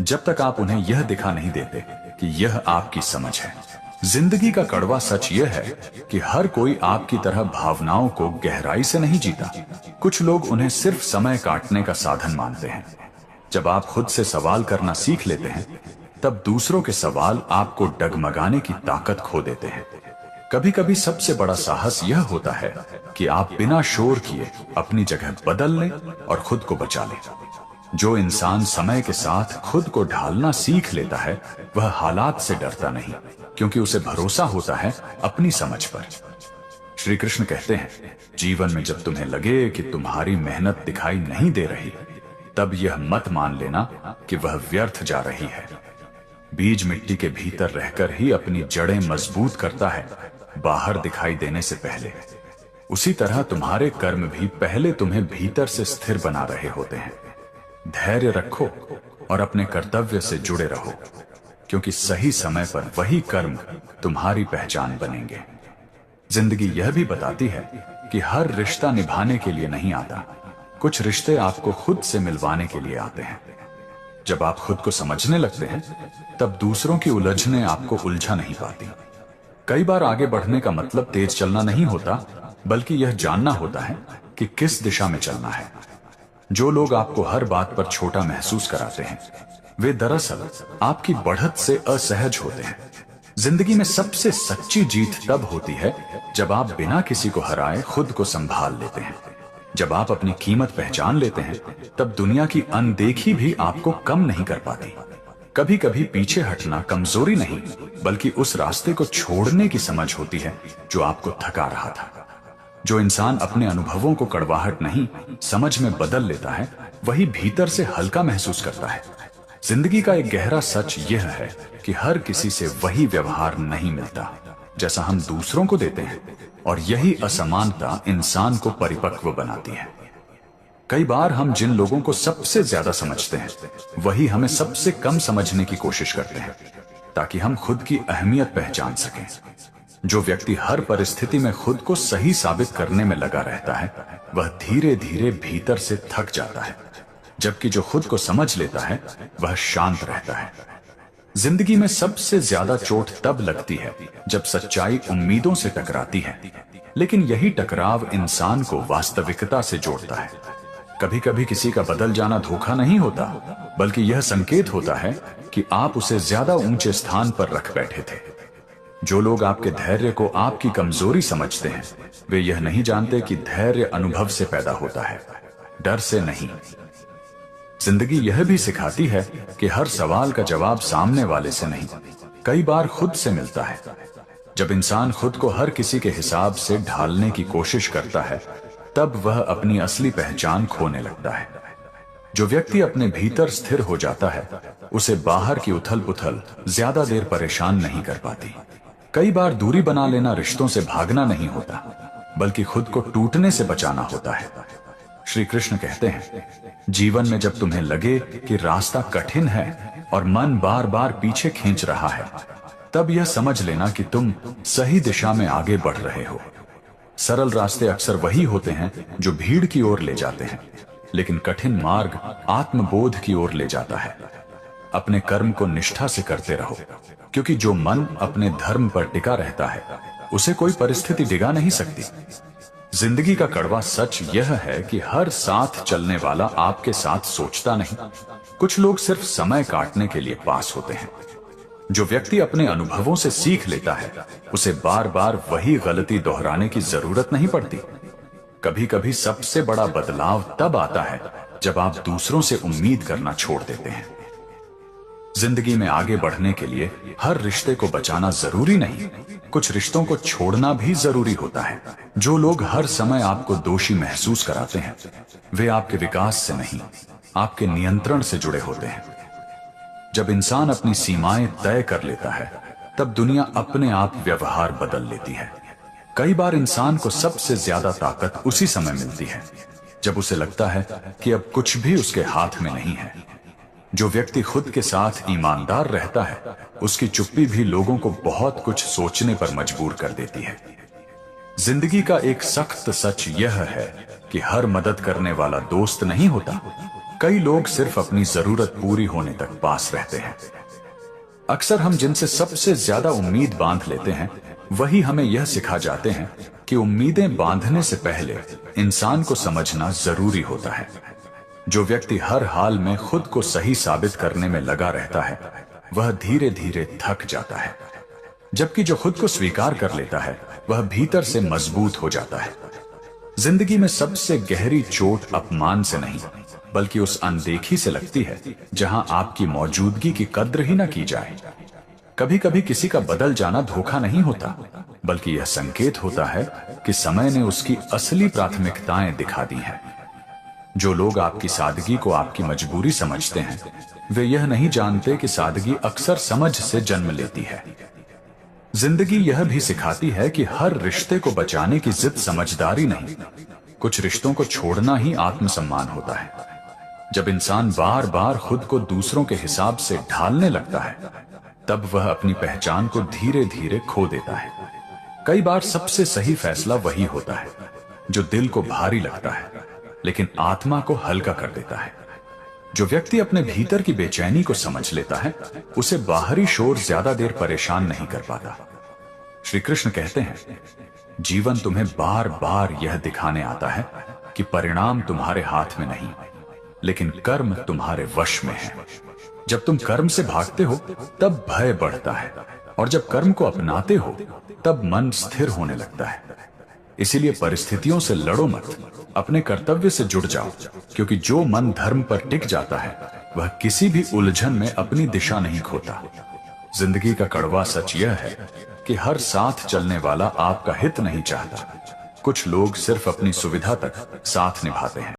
जब तक आप उन्हें यह दिखा नहीं देते कि यह आपकी समझ है। जिंदगी का कड़वा सच यह है कि हर कोई आपकी तरह भावनाओं को गहराई से नहीं जीता। कुछ लोग उन्हें सिर्फ समय काटने का साधन मानते हैं। जब आप खुद से सवाल करना सीख लेते हैं, तब दूसरों के सवाल आपको डगमगाने की ताकत खो देते हैं। कभी कभी सबसे बड़ा साहस यह होता है कि आप बिना शोर किए अपनी जगह बदल लें और खुद को बचा लें। जो इंसान समय के साथ खुद को ढालना सीख लेता है वह हालात से डरता नहीं, क्योंकि उसे भरोसा होता है अपनी समझ पर। श्री कृष्ण कहते हैं, जीवन में जब तुम्हें लगे कि तुम्हारी मेहनत दिखाई नहीं दे रही, तब यह मत मान लेना कि वह व्यर्थ जा रही है। बीज मिट्टी के भीतर रहकर ही अपनी जड़ें मजबूत करता है, बाहर दिखाई देने से पहले। उसी तरह तुम्हारे कर्म भी पहले तुम्हें भीतर से स्थिर बना रहे होते हैं। धैर्य रखो और अपने कर्तव्य से जुड़े रहो, क्योंकि सही समय पर वही कर्म तुम्हारी पहचान बनेंगे। जिंदगी यह भी बताती है कि हर रिश्ता निभाने के लिए नहीं आता, कुछ रिश्ते आपको खुद से मिलवाने के लिए आते हैं। जब आप खुद को समझने लगते हैं, तब दूसरों की उलझने आपको उलझा नहीं पाती। कई बार आगे बढ़ने का मतलब तेज चलना नहीं होता, बल्कि यह जानना होता है कि किस दिशा में चलना है। जो लोग आपको हर बात पर छोटा महसूस कराते हैं, वे दरअसल आपकी बढ़त से असहज होते हैं। जिंदगी में सबसे सच्ची जीत तब होती है जब आप बिना किसी को हराए खुद को संभाल लेते हैं। जब आप अपनी कीमत पहचान लेते हैं, तब दुनिया की अनदेखी भी आपको कम नहीं कर पाती। कभी कभी पीछे हटना कमजोरी नहीं, बल्कि उस रास्ते को छोड़ने की समझ होती है जो आपको थका रहा था। जो इंसान अपने अनुभवों को कड़वाहट नहीं, समझ में बदल लेता है, वही भीतर से हल्का महसूस करता है। जिंदगी का एक गहरा सच यह है कि हर किसी से वही व्यवहार नहीं मिलता जैसा हम दूसरों को देते हैं, और यही असमानता इंसान को परिपक्व बनाती है। कई बार हम जिन लोगों को सबसे ज्यादा समझते हैं, वही हमें सबसे कम समझने की कोशिश करते हैं, ताकि हम खुद की अहमियत पहचान सकें। जो व्यक्ति हर परिस्थिति में खुद को सही साबित करने में लगा रहता है, वह धीरे धीरे भीतर से थक जाता है, जबकि जो खुद को समझ लेता है वह शांत रहता है। जिंदगी में सबसे ज्यादा चोट तब लगती है जब सच्चाई उम्मीदों से टकराती है, लेकिन यही टकराव इंसान को वास्तविकता से जोड़ता है। कभी कभी किसी का बदल जाना धोखा नहीं होता, बल्कि यह संकेत होता है कि आप उसे ज्यादा ऊंचे स्थान पर रख बैठे थे। जो लोग आपके धैर्य को आपकी कमजोरी समझते हैं, वे यह नहीं जानते कि धैर्य अनुभव से पैदा होता है, डर से नहीं। जिंदगी यह भी सिखाती है कि हर सवाल का जवाब सामने वाले से नहीं, कई बार खुद से मिलता है। जब इंसान खुद को हर किसी के हिसाब से ढालने की कोशिश करता है, तब वह अपनी असली पहचान खोने लगता है। जो व्यक्ति अपने भीतर स्थिर हो जाता है, उसे बाहर की उथल पुथल ज्यादा देर परेशान नहीं कर पाती। कई बार दूरी बना लेना रिश्तों से भागना नहीं होता, बल्कि खुद को टूटने से बचाना होता है। श्री कृष्ण कहते हैं, जीवन में जब तुम्हें लगे कि रास्ता कठिन है और मन बार बार पीछे खींच रहा है, तब यह समझ लेना कि तुम सही दिशा में आगे बढ़ रहे हो। सरल रास्ते अक्सर वही होते हैं जो भीड़ की ओर ले जाते हैं, लेकिन कठिन मार्ग आत्मबोध की ओर ले जाता है। अपने कर्म को निष्ठा से करते रहो, क्योंकि जो मन अपने धर्म पर टिका रहता है, उसे कोई परिस्थिति डिगा नहीं सकती। जिंदगी का कड़वा सच यह है कि हर साथ चलने वाला आपके साथ सोचता नहीं। कुछ लोग सिर्फ समय काटने के लिए पास होते हैं। जो व्यक्ति अपने अनुभवों से सीख लेता है, उसे बार बार वही गलती दोहराने की जरूरत नहीं पड़ती। कभी कभी सबसे बड़ा बदलाव तब आता है जब आप दूसरों से उम्मीद करना छोड़ देते हैं। जिंदगी में आगे बढ़ने के लिए हर रिश्ते को बचाना जरूरी नहीं, कुछ रिश्तों को छोड़ना भी जरूरी होता है। जो लोग हर समय आपको दोषी महसूस कराते हैं, वे आपके विकास से नहीं, आपके नियंत्रण से जुड़े होते हैं। जब इंसान अपनी सीमाएं तय कर लेता है, तब दुनिया अपने आप व्यवहार बदल लेती है। कई बार इंसान को सबसे ज्यादा ताकत उसी समय मिलती है जब उसे लगता है कि अब कुछ भी उसके हाथ में नहीं है। जो व्यक्ति खुद के साथ ईमानदार रहता है, उसकी चुप्पी भी लोगों को बहुत कुछ सोचने पर मजबूर कर देती है। जिंदगी का एक सख्त सच यह है कि हर मदद करने वाला दोस्त नहीं होता। कई लोग सिर्फ अपनी जरूरत पूरी होने तक पास रहते हैं। अक्सर हम जिनसे सबसे ज्यादा उम्मीद बांध लेते हैं, वही हमें यह सिखा जाते हैं कि उम्मीदें बांधने से पहले इंसान को समझना जरूरी होता है। जो व्यक्ति हर हाल में खुद को सही साबित करने में लगा रहता है, वह धीरे धीरे थक जाता है, जबकि जो खुद को स्वीकार कर लेता है वह भीतर से मजबूत हो जाता है। जिंदगी में सबसे गहरी चोट अपमान से नहीं, बल्कि उस अनदेखी से लगती है जहां आपकी मौजूदगी की कद्र ही न की जाए। कभी कभी किसी का बदल जाना धोखा नहीं होता, बल्कि यह संकेत होता है कि समय ने उसकी असली प्राथमिकताएं दिखा दी हैं। जो लोग आपकी सादगी को आपकी मजबूरी समझते हैं, वे यह नहीं जानते कि सादगी अक्सर समझ से जन्म लेती है। जिंदगी यह भी सिखाती है कि हर रिश्ते को बचाने की जिद समझदारी नहीं, कुछ रिश्तों को छोड़ना ही आत्मसम्मान होता है। जब इंसान बार बार खुद को दूसरों के हिसाब से ढालने लगता है, तब वह अपनी पहचान को धीरे धीरे खो देता है। कई बार सबसे सही फैसला वही होता है जो दिल को भारी लगता है, लेकिन आत्मा को हल्का कर देता है। जो व्यक्ति अपने भीतर की बेचैनी को समझ लेता है, उसे बाहरी शोर ज्यादा देर परेशान नहीं कर पाता। श्री कृष्ण कहते हैं, जीवन तुम्हें बार बार यह दिखाने आता है कि परिणाम तुम्हारे हाथ में नहीं, लेकिन कर्म तुम्हारे वश में है। जब तुम कर्म से भागते हो तब भय बढ़ता है, और जब कर्म को अपनाते हो तब मन स्थिर होने लगता है। इसीलिए परिस्थितियों से लड़ो मत, अपने कर्तव्य से जुड़ जाओ, क्योंकि जो मन धर्म पर टिक जाता है वह किसी भी उलझन में अपनी दिशा नहीं खोता। जिंदगी का कड़वा सच यह है कि हर साथ चलने वाला आपका हित नहीं चाहता। कुछ लोग सिर्फ अपनी सुविधा तक साथ निभाते हैं।